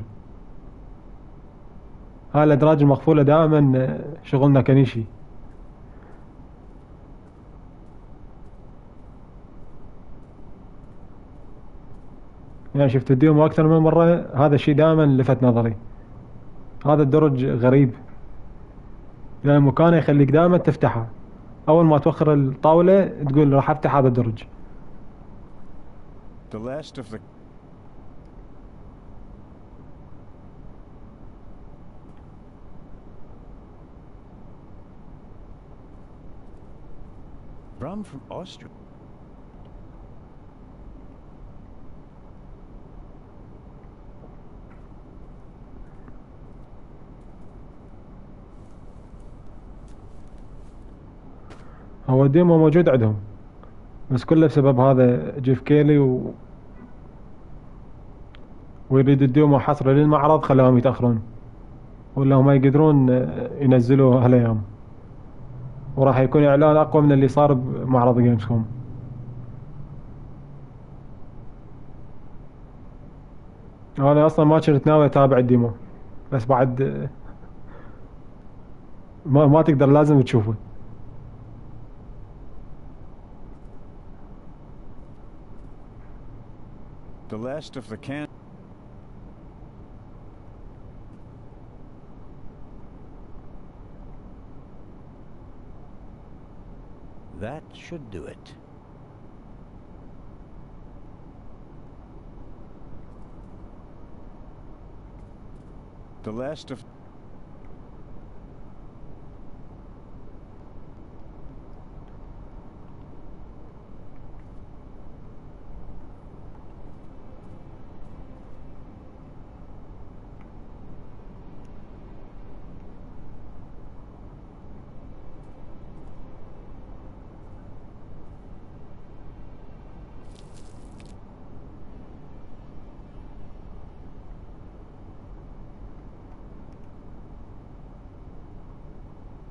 هاي الادراج المقفولة دائما شغلنا كنيشي. يعني شفت الديمو اكثر من مرة، هذا الشيء دائما لفت نظري. هذا الدرج غريب لان مكانه يخليك دائما تفتحه، اول ما توخر الطاولة تقول راح افتح هذا الدرج. The last of the rum from Austria. هو الديمو موجود عندهم بس كله بسبب هذا جيف كيلي ويريد الديمو حصري للمعرض خلاهم يتأخرون، ولا ما يقدرون ينزلوا هالايام، وراح يكون اعلان اقوى من اللي صار بمعرض جيمز كوم. انا اصلا ما كنت ناوي اتابع الديمو بس بعد ما تقدر لازم تشوفه. The last of the can. That should do it. The last of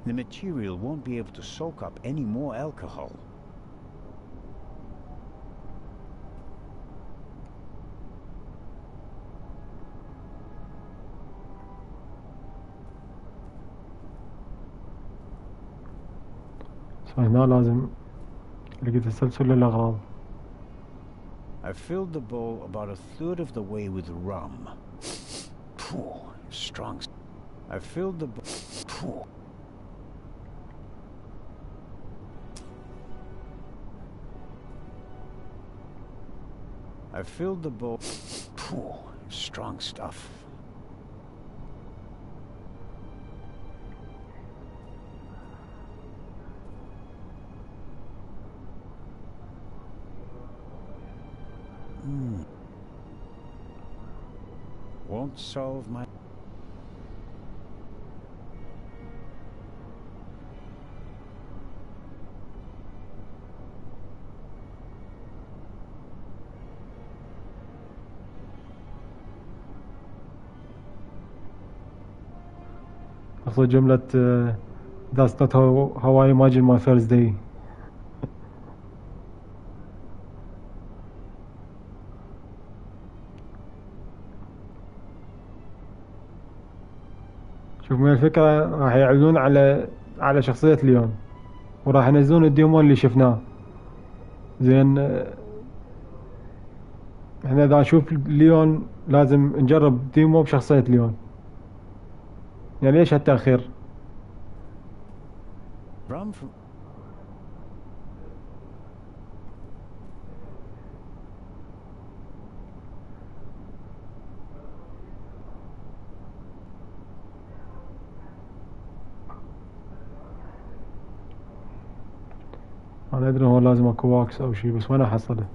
the material won't be able to soak up any more alcohol. فهنا لازم لقيت تسلسل للأغراض. I filled the bowl about a third of the way with rum. Phew, strong. I filled the bowl. I filled the bowl. Phew, strong stuff. Won't solve my... أقصد جملة That's not how I imagine my first day. شوف من الفكرة راح يعلنون على شخصية ليون وراح ينزلون الديمو اللي شفناه. زين احنا اذا نشوف ليون لازم نجرب ديمو بشخصية ليون يعني ليش هالتأخير؟ أنا أدري هو لازم أكو واكس أو شي، بس وين أحصله؟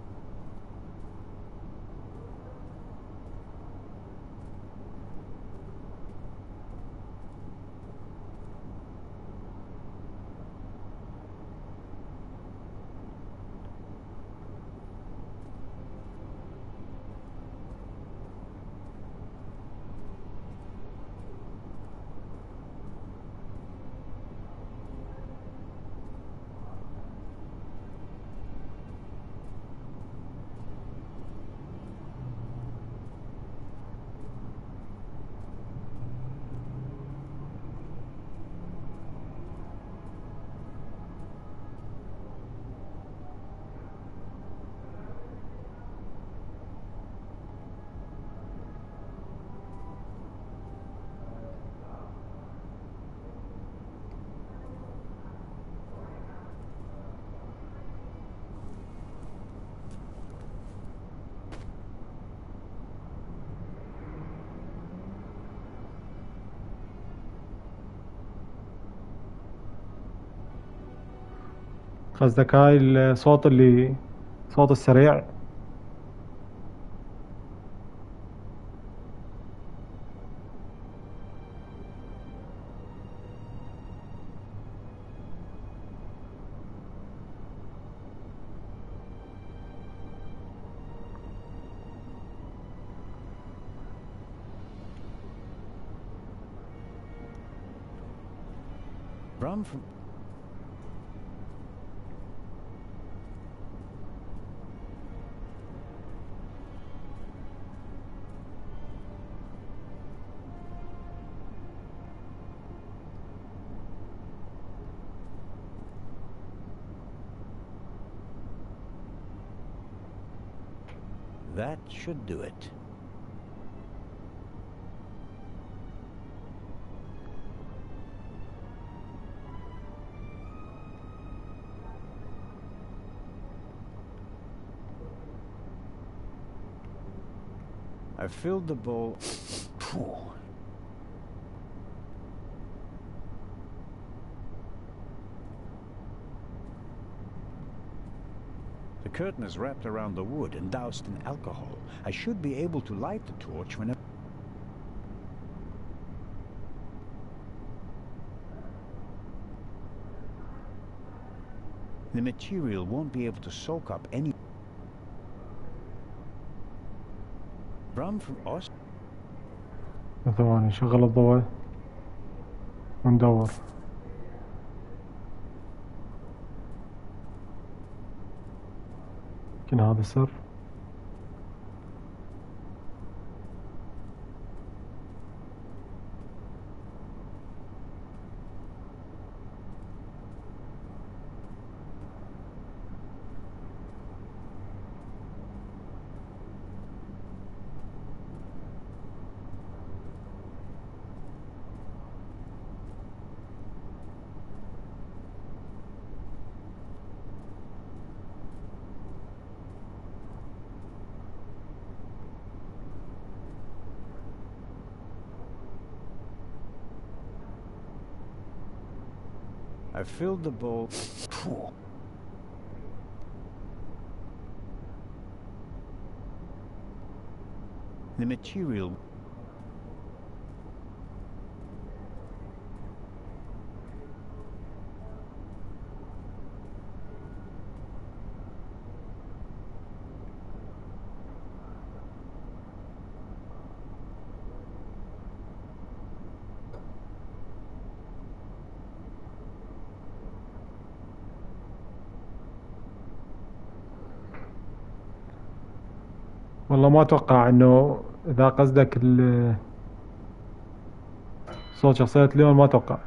قصدك هاي الصوت اللي صوت السريع؟ Run from... That should do it. I filled the bowl. The curtain is wrapped around the wood and doused in alcohol. I should be able to light the torch whenever... The material won't be able to soak up any... Run from us? ثواني شغل الضوء وندور. يمكن هذا السر. I filled the bowl. The material... والله ما اتوقع انه اذا قصدك صوت شخصية ليون ما اتوقع.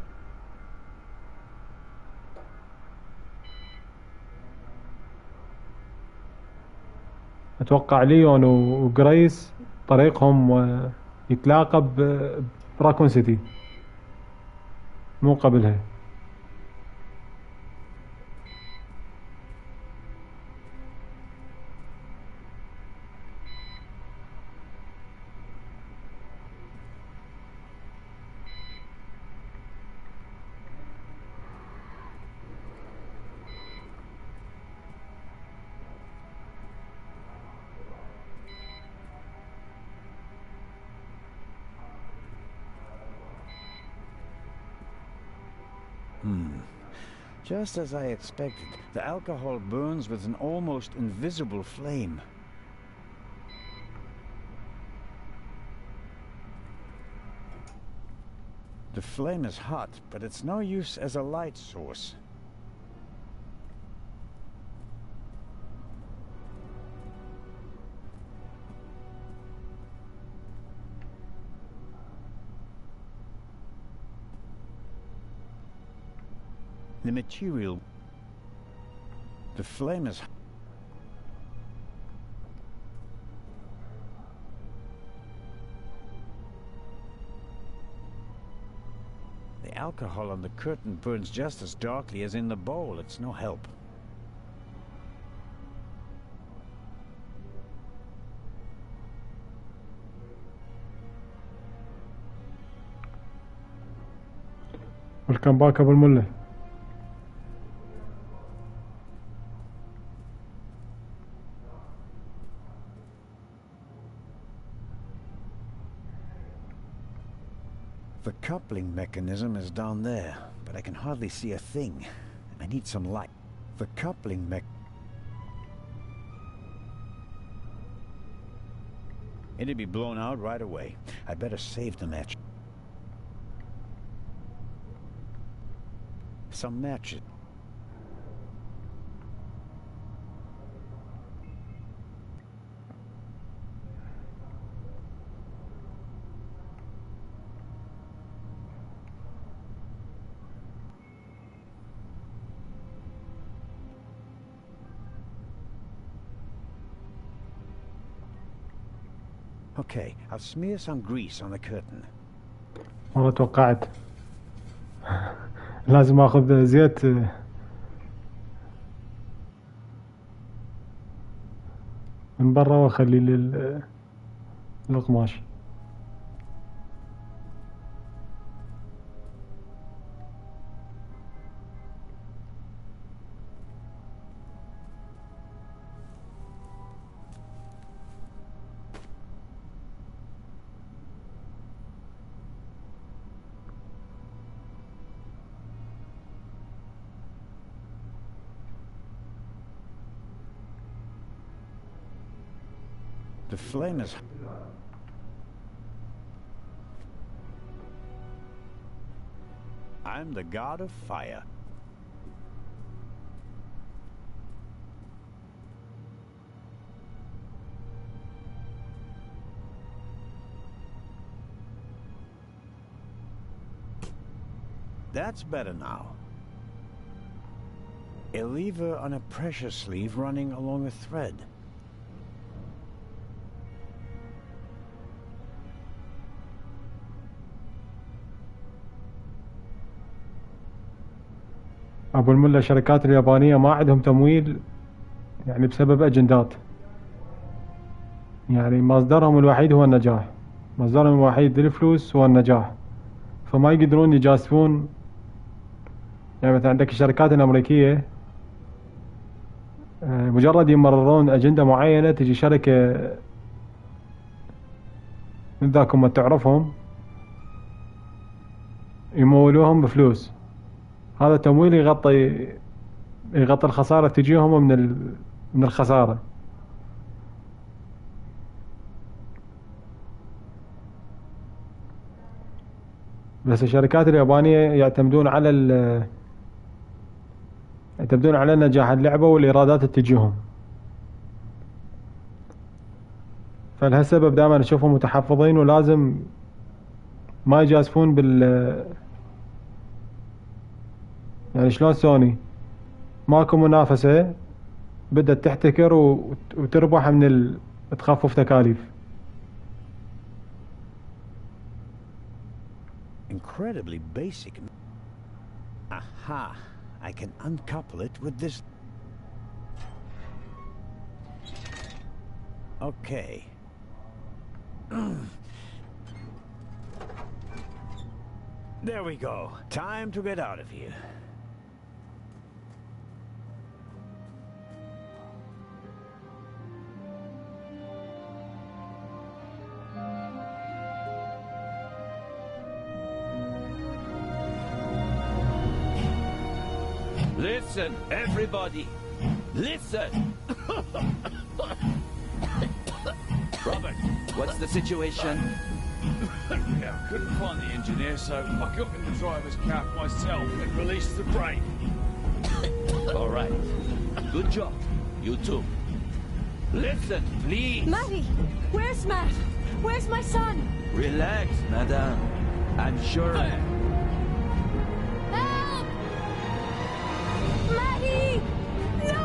اتوقع ليون وجريس طريقهم يتلاقى براكون سيتي. مو قبلها. Just as I expected, the alcohol burns with an almost invisible flame. The flame is hot, but it's no use as a light source. The material... The flame is... The alcohol on the curtain burns just as darkly as in the bowl. It's no help. Welcome back, Abul Mullah. The coupling mechanism is down there, but I can hardly see a thing. I need some light. The coupling It'd be blown out right away. I better save the match. Some matches. Okay, I'll smear some grease on the curtain. والله توقعت لازم اخذ زيت من برا واخلي القماش. The flame is... I'm the god of fire. That's better now. A lever on a pressure sleeve running along a thread. أبو الملا الشركات اليابانية ما عندهم تمويل يعني بسبب أجندات، يعني مصدرهم الوحيد هو النجاح، مصدرهم الوحيد للفلوس هو النجاح، فما يقدرون يجازفون. يعني مثلا عندك الشركات الأمريكية مجرد يمررون أجندة معينة تجي شركة من ذاك ما تعرفهم يمولوهم بفلوس. هذا التمويل يغطي الخسارة تجيهم من الخسارة. بس الشركات اليابانية يعتمدون على نجاح اللعبة والإيرادات اللي تجيهم، فلهالسبب دائما نشوفهم متحفظين ولازم ما يجازفون يعني شلون سوني ماكو منافسة بدأت تحتكر وتربح من تخفف تكاليف. Incredibly basic. Aha! I can uncouple it with this. Okay. There we go. Time to get out of here. Listen, everybody! Listen! Robert, what's the situation? Yeah, I couldn't find the engineer, so I got in the driver's cab myself and released the brake. All right. Good job. You too. Listen, please. Matty! Where's Matt? Where's my son? Relax, madame. I'm sure... Help! Matty! No!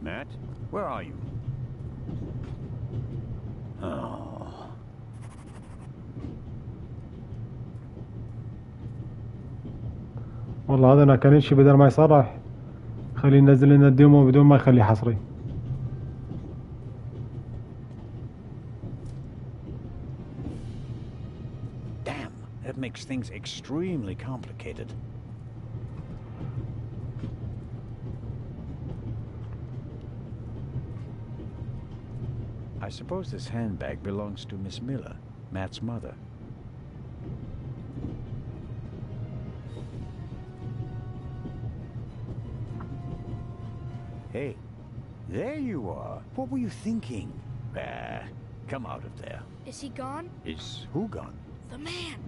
Matt, where are you? Oh. والله هذا كان يمشي بدل ما يصرح خليه ينزل لنا الديمو بدون ما يخليه حصري. Damn, that makes things extremely complicated. I suppose this handbag belongs to Miss Miller, Matt's mother. Hey, there you are. What were you thinking? Come out of there. Is he gone? Is who gone? The man!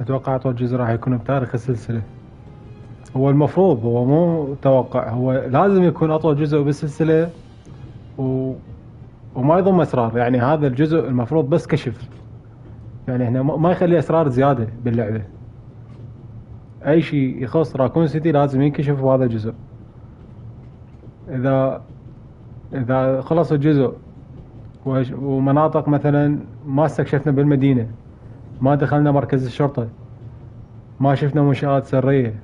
أتوقع أطول جزء راح يكون بتاريخ السلسلة. هو المفروض، هو مو توقع، هو لازم يكون أطول جزء بالسلسلة وما يضم أسرار. يعني هذا الجزء المفروض بس كشف، يعني هنا ما يخلي أسرار زيادة باللعبة. أي شيء يخص راكون سيتي لازم ينكشف بهذا الجزء. إذا خلص الجزء ومناطق مثلا ما استكشفنا بالمدينة، ما دخلنا مركز الشرطة، ما شفنا منشآت سرية،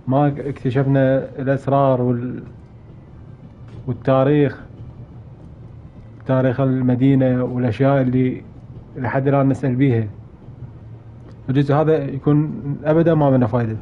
ما اكتشفنا الأسرار والتاريخ، تاريخ المدينة والأشياء اللي لحد الآن نسأل بيها، الجزء هذا يكون أبدا ما منه فايدة.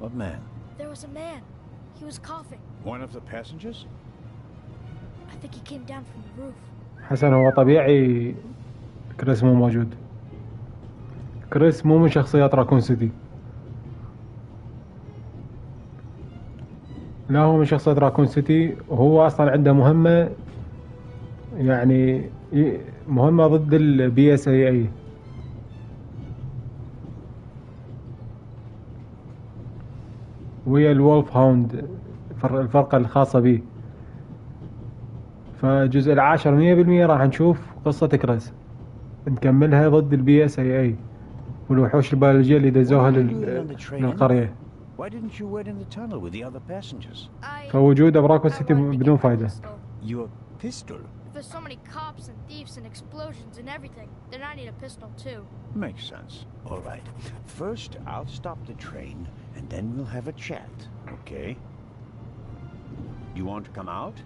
What man? There was a man. He was coughing. One of the passengers? I think he came down from the roof. حسن، هو طبيعي كريس مو موجود. كريس مو من شخصيات راكون سيتي، لا هو من شخصية راكون سيتي، وهو أصلا عنده مهمة، يعني مهمة ضد البي اس اي اي. وهي الولف هاوند، الفرقة الخاصة به. فالجزء العاشر 100% راح نشوف قصة كريس نكملها ضد البي اس اي اي والوحوش البيولوجية اللي دزوها للقرية. Why didn't you wait in the tunnel with the other passengers? فوجوده براكون سيتي بدون فايدة. Your pistol? If there's so many cops and thieves and explosions and everything, then I need a pistol too. Makes sense. All right. First, I'll stop the train, and then we'll have a chat, okay? You want to come out?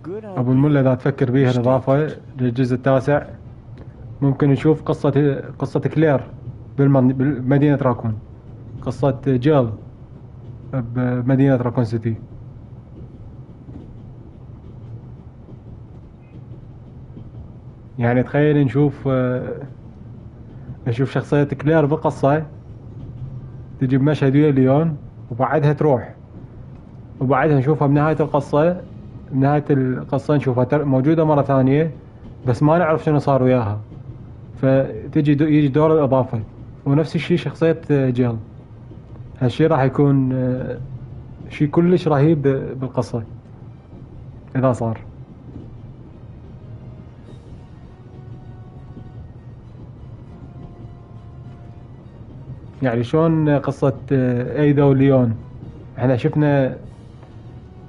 Good idea. أبو الملا إذا تفكر بيها الإضافة للجزء التاسع، ممكن نشوف قصة كلير بمدينة راكون، قصة جيل بمدينة راكون سيتي. يعني تخيل نشوف شخصية كلير بالقصة، تجي بمشهد ويا ليون وبعدها تروح، وبعدها نشوفها بنهاية القصة نشوفها موجودة مرة ثانية، بس ما نعرف شنو صار وياها، يجي دور الإضافة. ونفس الشيء شخصية جيل، هالشيء راح يكون شيء كلش رهيب بالقصة إذا صار. يعني شلون قصة ايدا وليون، احنا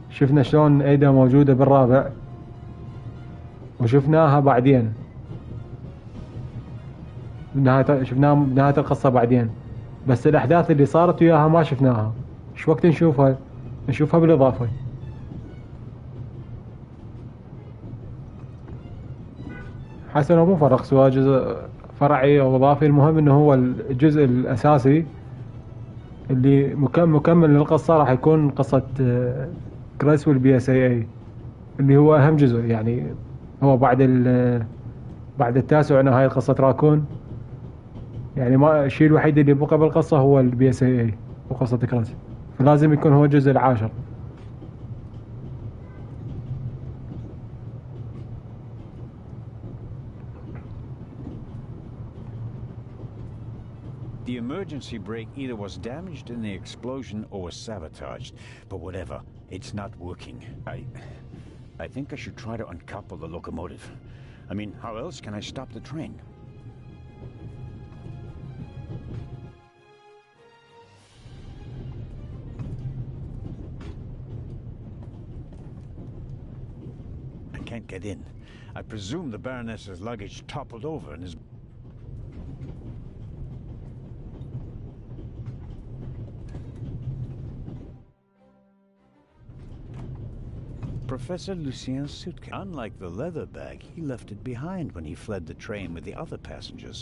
شفنا شلون ايدا موجودة بالرابع، وشفناها بعدين شفناها بنهاية القصة بعدين، بس الأحداث اللي صارت وياها ما شفناها. شو وقت نشوفها بالإضافة. حسنا مو فرق، سواء جزء فرعي أو إضافي، المهم إنه هو الجزء الأساسي اللي مكمل للقصة راح يكون قصة كريس والبي اس اي اي، اللي هو أهم جزء. يعني هو بعد التاسع نهاية قصة راكون، يعني ما الشيء الوحيد اللي بقى بالقصة هو البي اس اي اي وقصة كريس، فلازم يكون هو الجزء العاشر. The emergency brake either was damaged in the explosion or was sabotaged. But whatever, it's not working. I think I should try to uncouple the locomotive. I mean, how else can I stop the train? I can't get in. I presume the Baroness's luggage toppled over and is... Professor Lucien's suitcase. Unlike the leather bag, he left it behind when he fled the train with the other passengers.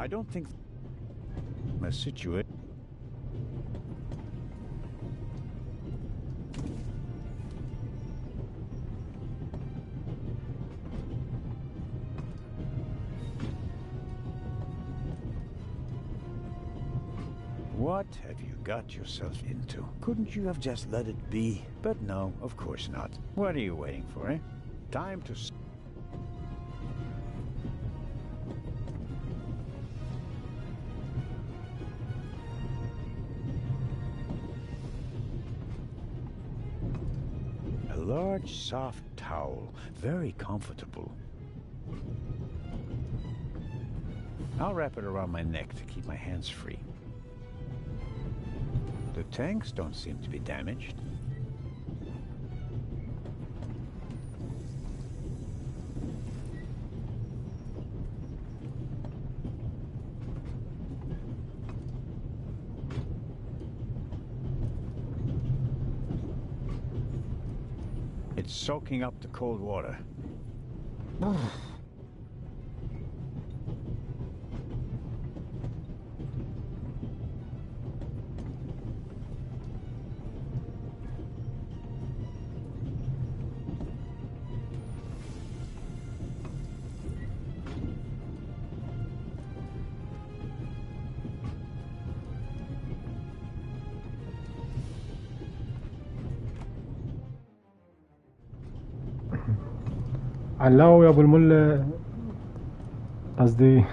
I don't think my situation. What have you got yourself into? Couldn't you have just let it be? But no, of course not. What are you waiting for, eh? Time to... A large, soft towel. Very comfortable. I'll wrap it around my neck to keep my hands free. The tanks don't seem to be damaged. It's soaking up the cold water. علاوي ابو المله، قصدي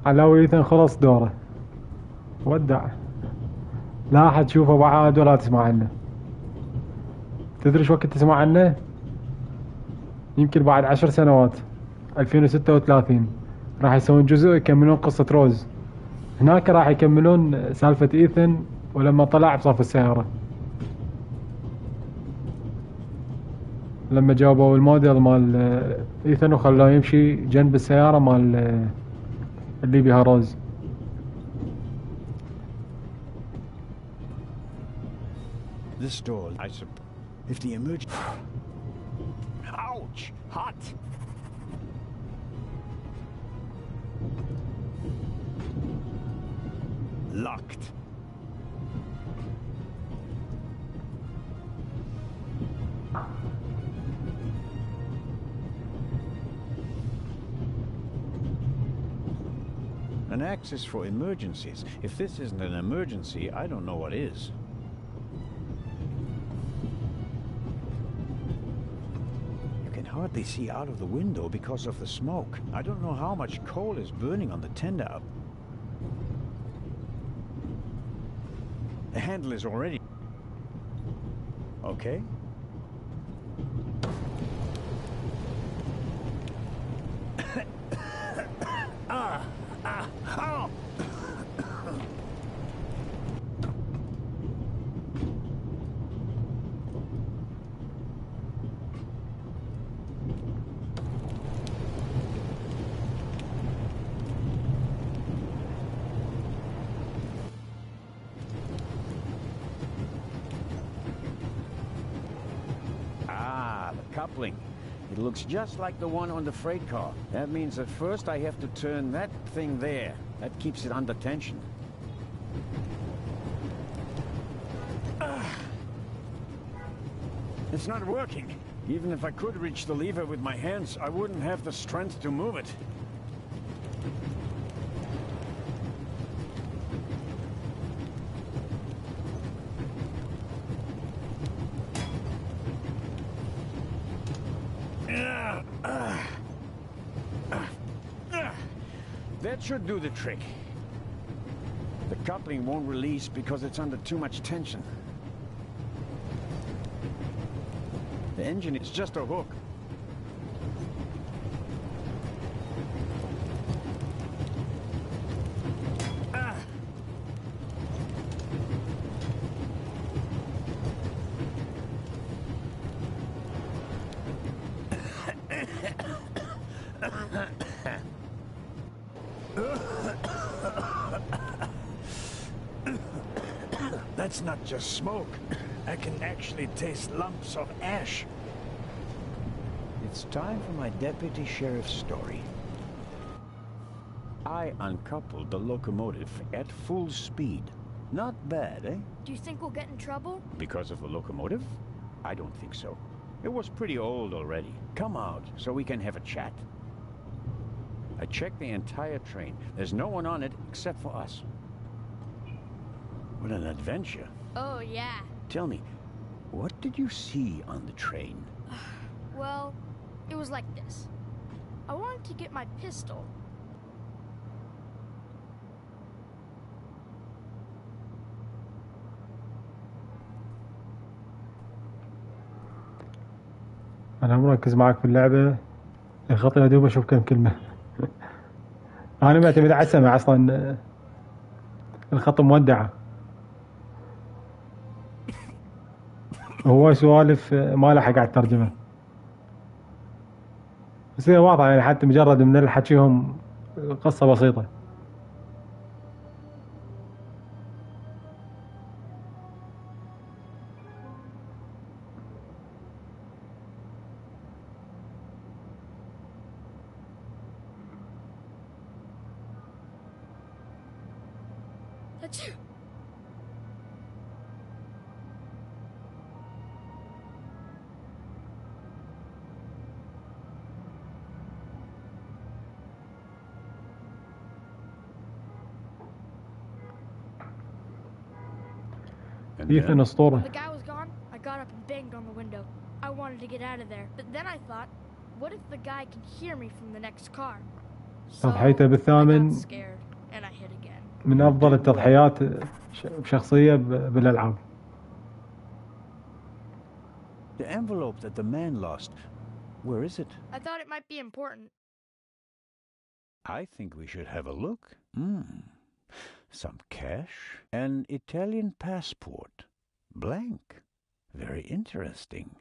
علاوي ايثن خلص دوره، ودع، لا أحد تشوفه بعد ولا تسمع عنه. تدري شو وقت تسمع عنه؟ يمكن بعد 10 سنوات، 2036 راح يسوون جزء يكملون قصة روز. هناك راح يكملون سالفة إيثن ولما طلع بصف السيارة، لما جابوا الموديل مال إيثن وخلوه يمشي جنب السيارة مال اللي بيها روز. This door, I suppose. If the emergency. Ouch! Hot! Locked. An access for emergencies. If this isn't an emergency, I don't know what is. Hardly see out of the window because of the smoke. I don't know how much coal is burning on the tender. The handle is already... Okay. Oh! Coupling. It looks just like the one on the freight car. That means at first I have to turn that thing there. That keeps it under tension. It's not working. Even if I could reach the lever with my hands, I wouldn't have the strength to move it. That should do the trick. The coupling won't release because it's under too much tension. The engine is just a hook. That's not just smoke. I can actually taste lumps of ash. It's time for my deputy sheriff's story. I uncoupled the locomotive at full speed. Not bad, eh? Do you think we'll get in trouble? Because of the locomotive? I don't think so. It was pretty old already. Come out so we can have a chat. I checked the entire train. There's no one on it except for us. What an adventure. Oh, yeah. Tell me, what did you see on the train? Well, it was like this. I wanted to get my pistol. أنا مركز معك في اللعبة، الخط يا دوب أشوف كم كلمة. أنا معتمد على السمع أصلا، الخط مودعة. هو سوالف ما لحق على الترجمة، بس هي واضحة يعني، حتى مجرد من الحكيهم قصة بسيطة. That's you. Ethan أسطورة. The guy was gone. I got up and banged on the window. I wanted to get out of there, but then I thought, what if the guy can hear me from the next car? So تضحيته I بالثامن got scared and I hid again. من أفضل التضحيات بشخصية بالألعاب. The envelope that the man lost, where is it? I thought it might be important. I think we should have a look. Some cash, an Italian passport, blank. Very interesting.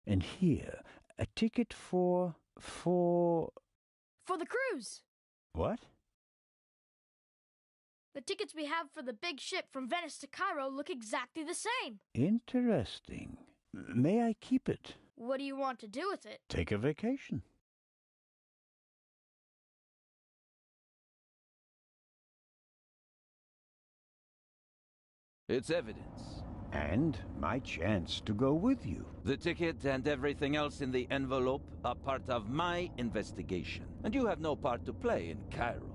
And here, a ticket for the cruise! What? The tickets we have for the big ship from Venice to Cairo look exactly the same. Interesting. May I keep it? What do you want to do with it? Take a vacation. It's evidence. And my chance to go with you. The ticket and everything else in the envelope are part of my investigation. And you have no part to play in Cairo.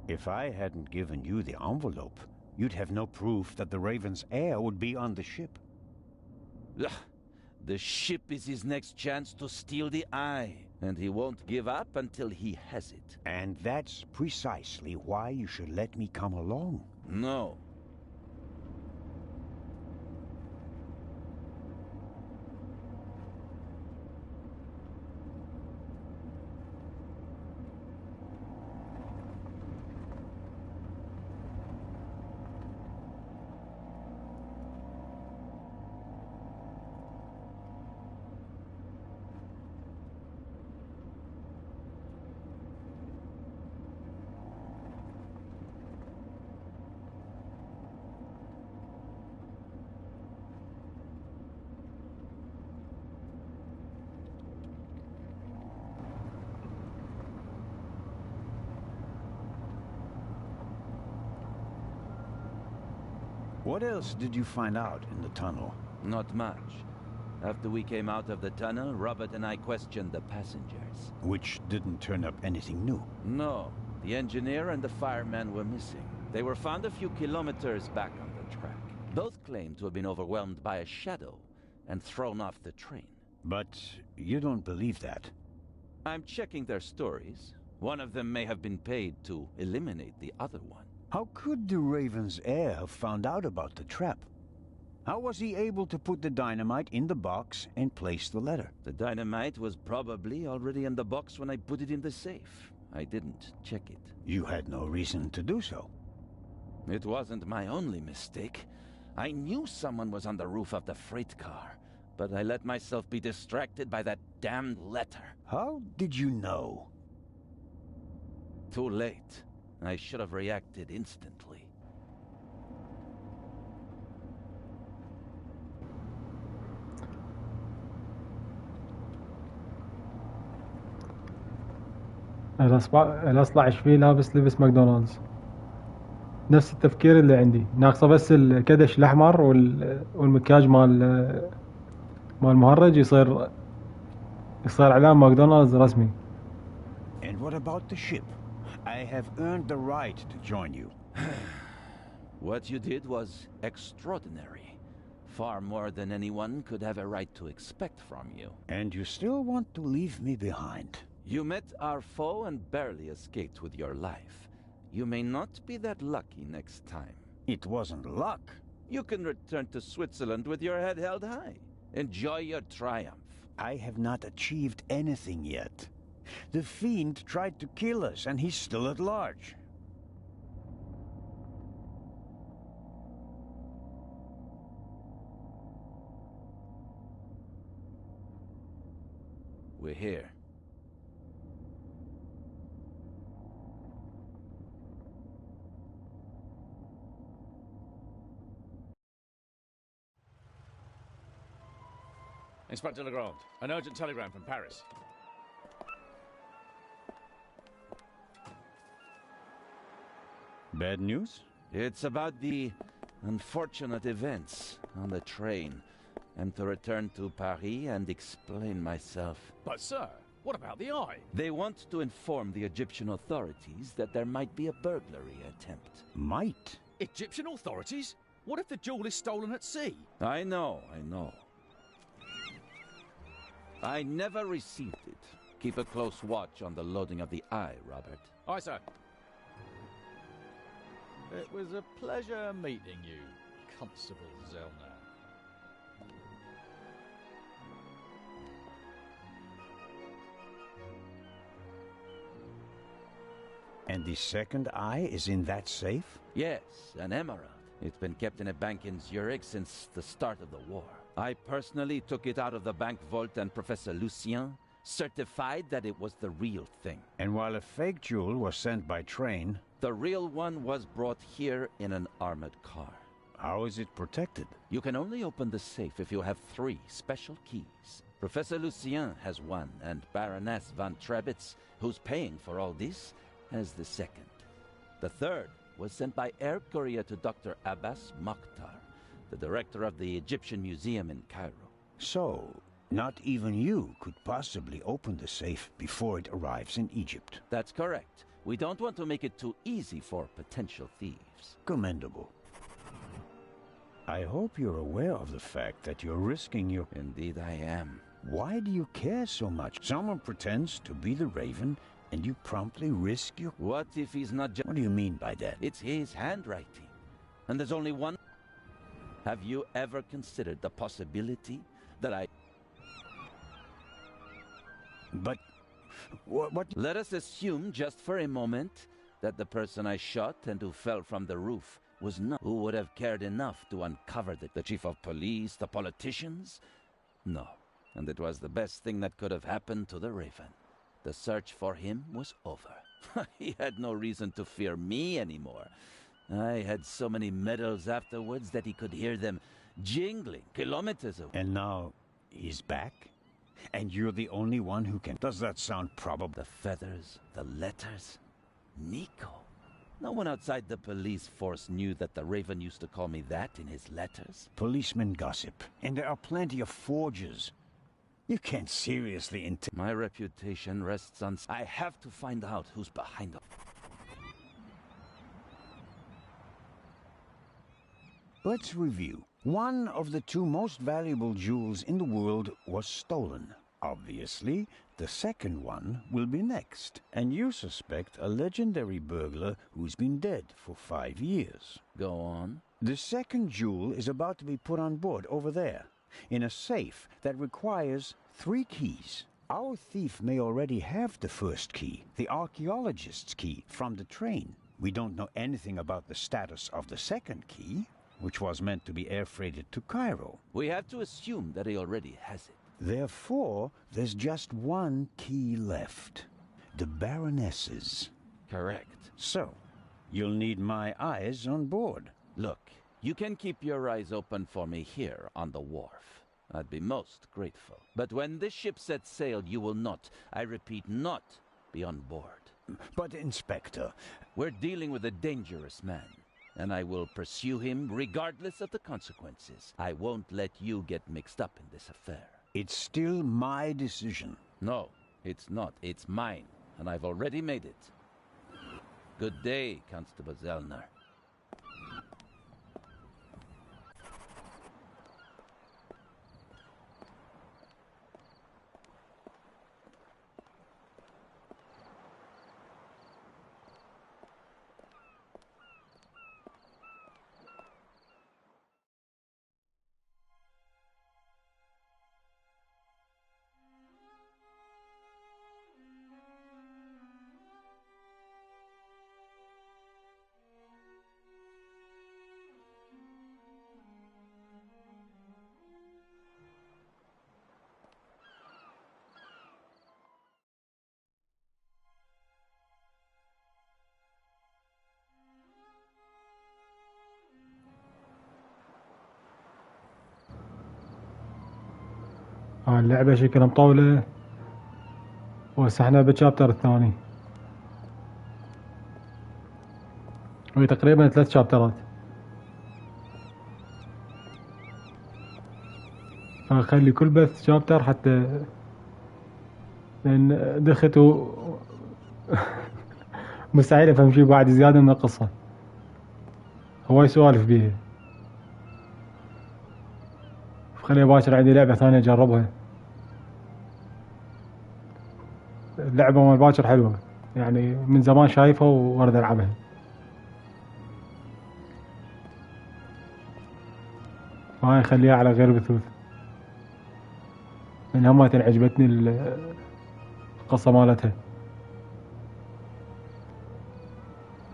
If I hadn't given you the envelope, you'd have no proof that the Raven's heir would be on the ship. The ship is his next chance to steal the eye. And he won't give up until he has it. And that's precisely why you should let me come along. No. What else did you find out in the tunnel? Not much. After we came out of the tunnel, Robert and I questioned the passengers. Which didn't turn up anything new. No. The engineer and the fireman were missing. They were found a few kilometers back on the track. Both claimed to have been overwhelmed by a shadow and thrown off the train. But you don't believe that? I'm checking their stories. One of them may have been paid to eliminate the other one. How could the Raven's heir have found out about the trap? How was he able to put the dynamite in the box and place the letter? The dynamite was probably already in the box when I put it in the safe. I didn't check it. You had no reason to do so. It wasn't my only mistake. I knew someone was on the roof of the freight car, but I let myself be distracted by that damned letter. How did you know? Too late. I should have reacted instantly. الأصلع ايش فيه لابس لبس ماكدونالدز نفس التفكير اللي عندي ناقصه بس الكدش الأحمر والمكياج مال المهرج يصير علامة ماكدونالدز رسمي. And what about the ship? I have earned the right to join you. What you did was extraordinary. Far more than anyone could have a right to expect from you. And you still want to leave me behind? You met our foe and barely escaped with your life. You may not be that lucky next time. It wasn't luck. You can return to Switzerland with your head held high. Enjoy your triumph. I have not achieved anything yet. The fiend tried to kill us, and he's still at large. We're here. Inspector Legrand, an urgent telegram from Paris. Bad news? It's about the unfortunate events on the train. I'm to return to Paris and explain myself. But sir, what about the eye? They want to inform the Egyptian authorities that there might be a burglary attempt. Might? Egyptian authorities? What if the jewel is stolen at sea? I know. I never received it. Keep a close watch on the loading of the eye, Robert. Aye, sir. It was a pleasure meeting you, Constable Zellner. And the second eye is in that safe? Yes, an emerald. It's been kept in a bank in Zurich since the start of the war. I personally took it out of the bank vault, and Professor Lucien certified that it was the real thing. And while a fake jewel was sent by train, the real one was brought here in an armored car. How is it protected? You can only open the safe if you have 3 special keys. Professor Lucien has one, and Baroness von Trebitz, who's paying for all this, has the second. The third was sent by air courier to Dr. Abbas Mokhtar, the director of the Egyptian Museum in Cairo. So, not even you could possibly open the safe before it arrives in Egypt. That's correct. We don't want to make it too easy for potential thieves. Commendable. I hope you're aware of the fact that you're risking your... Indeed I am. Why do you care so much? Someone pretends to be the Raven, and you promptly risk your... What if he's not just... What do you mean by that? It's his handwriting. And there's only one... Have you ever considered the possibility that I... But... What? Let us assume, just for a moment, that the person I shot and who fell from the roof was not... Who would have cared enough to uncover the chief of police, the politicians? No. And it was the best thing that could have happened to the Raven. The search for him was over. He had no reason to fear me anymore. I had so many medals afterwards that he could hear them jingling kilometers away. And now he's back? And you're the only one who can... Does that sound probable? The feathers, the letters. Nico. No one outside the police force knew that the Raven used to call me that in his letters. Policemen gossip, and there are plenty of forgers. You can't seriously My reputation rests on... I have to find out who's behind it. Let's review. One of the 2 most valuable jewels in the world was stolen. Obviously, the second one will be next. And you suspect a legendary burglar who's been dead for 5 years. Go on. The second jewel is about to be put on board over there, in a safe that requires 3 keys. Our thief may already have the first key, the archaeologist's key, from the train. We don't know anything about the status of the second key, which was meant to be air freighted to Cairo. We have to assume that he already has it. Therefore, there's just 1 key left. The Baroness's. Correct. So, you'll need my eyes on board. Look, you can keep your eyes open for me here on the wharf. I'd be most grateful. But when this ship sets sail, you will not, I repeat, not be on board. But, Inspector... We're dealing with a dangerous man, and I will pursue him regardless of the consequences. I won't let you get mixed up in this affair. It's still my decision. No, it's not. It's mine, and I've already made it. Good day, Constable Zellner. اللعبة شكلها مطولة وهسه احنا بالشابتر الثاني وهي تقريبا 3 شابترات فخلي كل بث شابتر حتى لأن دخت مستحيل افهم شي بعد زيادة من القصة هواي سوالف بيها خلي باكر عندي لعبة ثانية اجربها. اللعبة مال باكر حلوة يعني من زمان شايفها واريد العبها. هاي خليها على غير بثوث لان هم عجبتني القصة مالتها.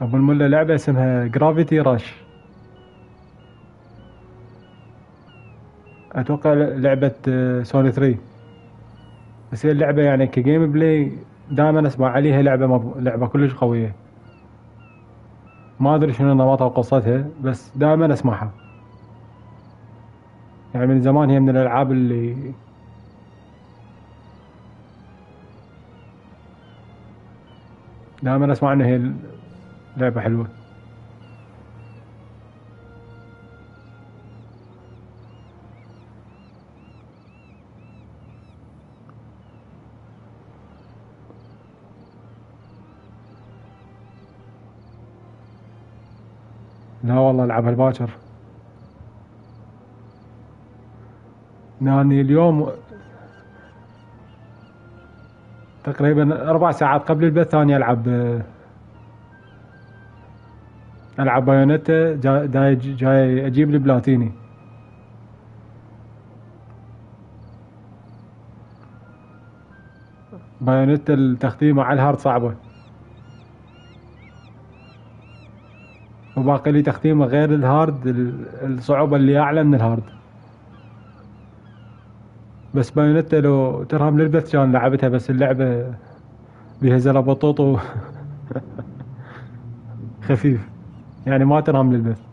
ابو الملا لعبة اسمها جرافيتي راش. اتوقع لعبة سوني 3 بس هي اللعبة يعني كجيم بلاي دائما اسمع عليها لعبة كلش قوية. ما ادري شنو نمطها وقصتها بس دائما اسمعها. يعني من زمان هي من الالعاب اللي دائما اسمع انها هي لعبة حلوة. لا والله العبها الباكر. يعني اليوم تقريبا 4 ساعات قبل البث ثاني العب بايونيتا جاي اجيب البلاتيني. بايونيتا التختيمة على الهارد صعبة وباقي لي تختيمة غير الهارد الصعوبة اللي اعلى من الهارد. بس بايونيتا لو ترهم للبث كان لعبتها بس اللعبة بيها زلبطوط خفيف يعني ما ترهم للبث.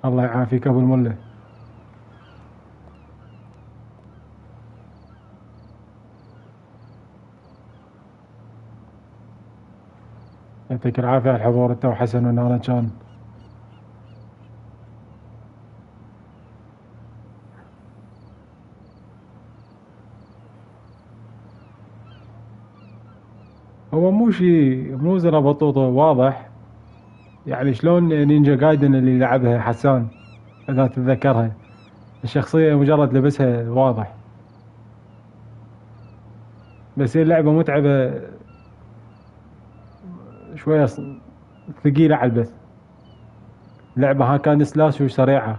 الله يعافيك ابو المله. يعطيك العافية على الحضور انت وحسن ونانا كان. هو مو زر بطوطة واضح يعني شلون نينجا جايدن اللي لعبها حسان اذا تتذكرها الشخصية مجرد لبسها واضح. بس هي اللعبة متعبة شوية ثقيلة على البث. لعبة ها كان سلاش وسريعة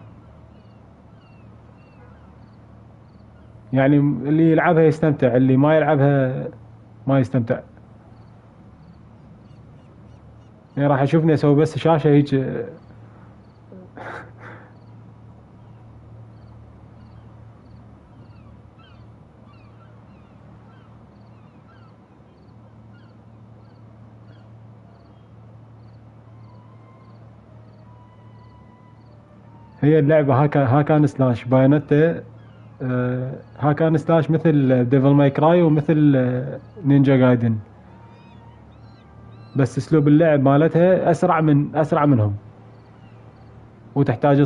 يعني اللي يلعبها يستمتع اللي ما يلعبها ما يستمتع. يعني راح اشوفني اسوي بس شاشة هيك هي اللعبة ها كان سلاش بايونيتا ها كان سلاش مثل ديفل ماي كراي ومثل نينجا جايدن بس اسلوب اللعب مالتها اسرع منهم وتحتاج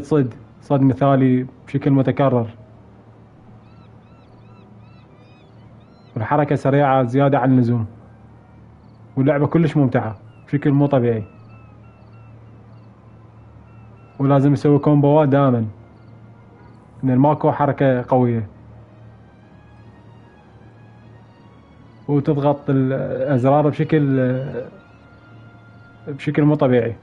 صد مثالي بشكل متكرر والحركة سريعة زيادة عن اللزوم واللعبة كلش ممتعة بشكل مو طبيعي ولازم يسوي كومبوات دائما لان ماكو حركة قوية وتضغط الازرار بشكل مو طبيعي.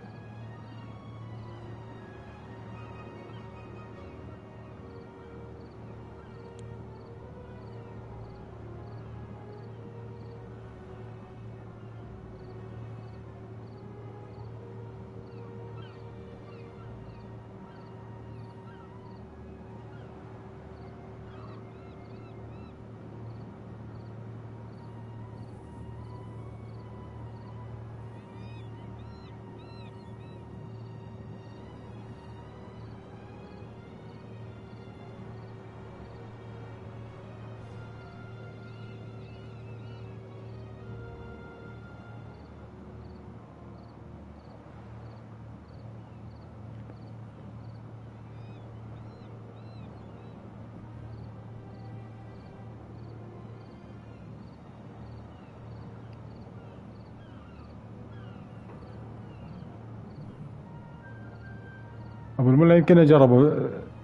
ابو الملا يمكن اجرب،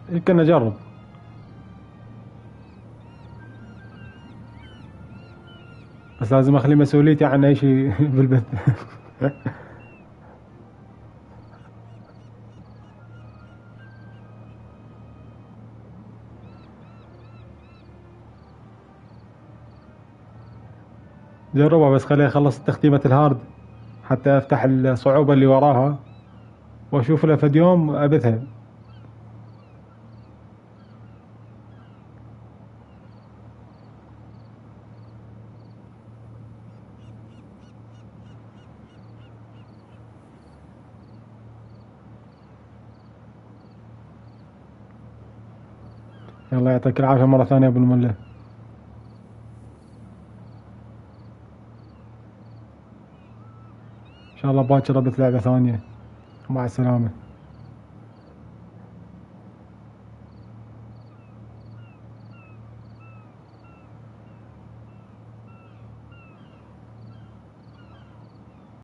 يمكن اجرب. بس لازم اخلي مسؤوليتي عن اي شيء بالبث. جربها بس خليني اخلص تختيمة الهارد حتى افتح الصعوبة اللي وراها واشوف له فد يوم ابثها. يلا يعطيك العافية مرة ثانية ابو الملا. ان شاء الله باكر ابث لعبة ثانية. ومع السلامة.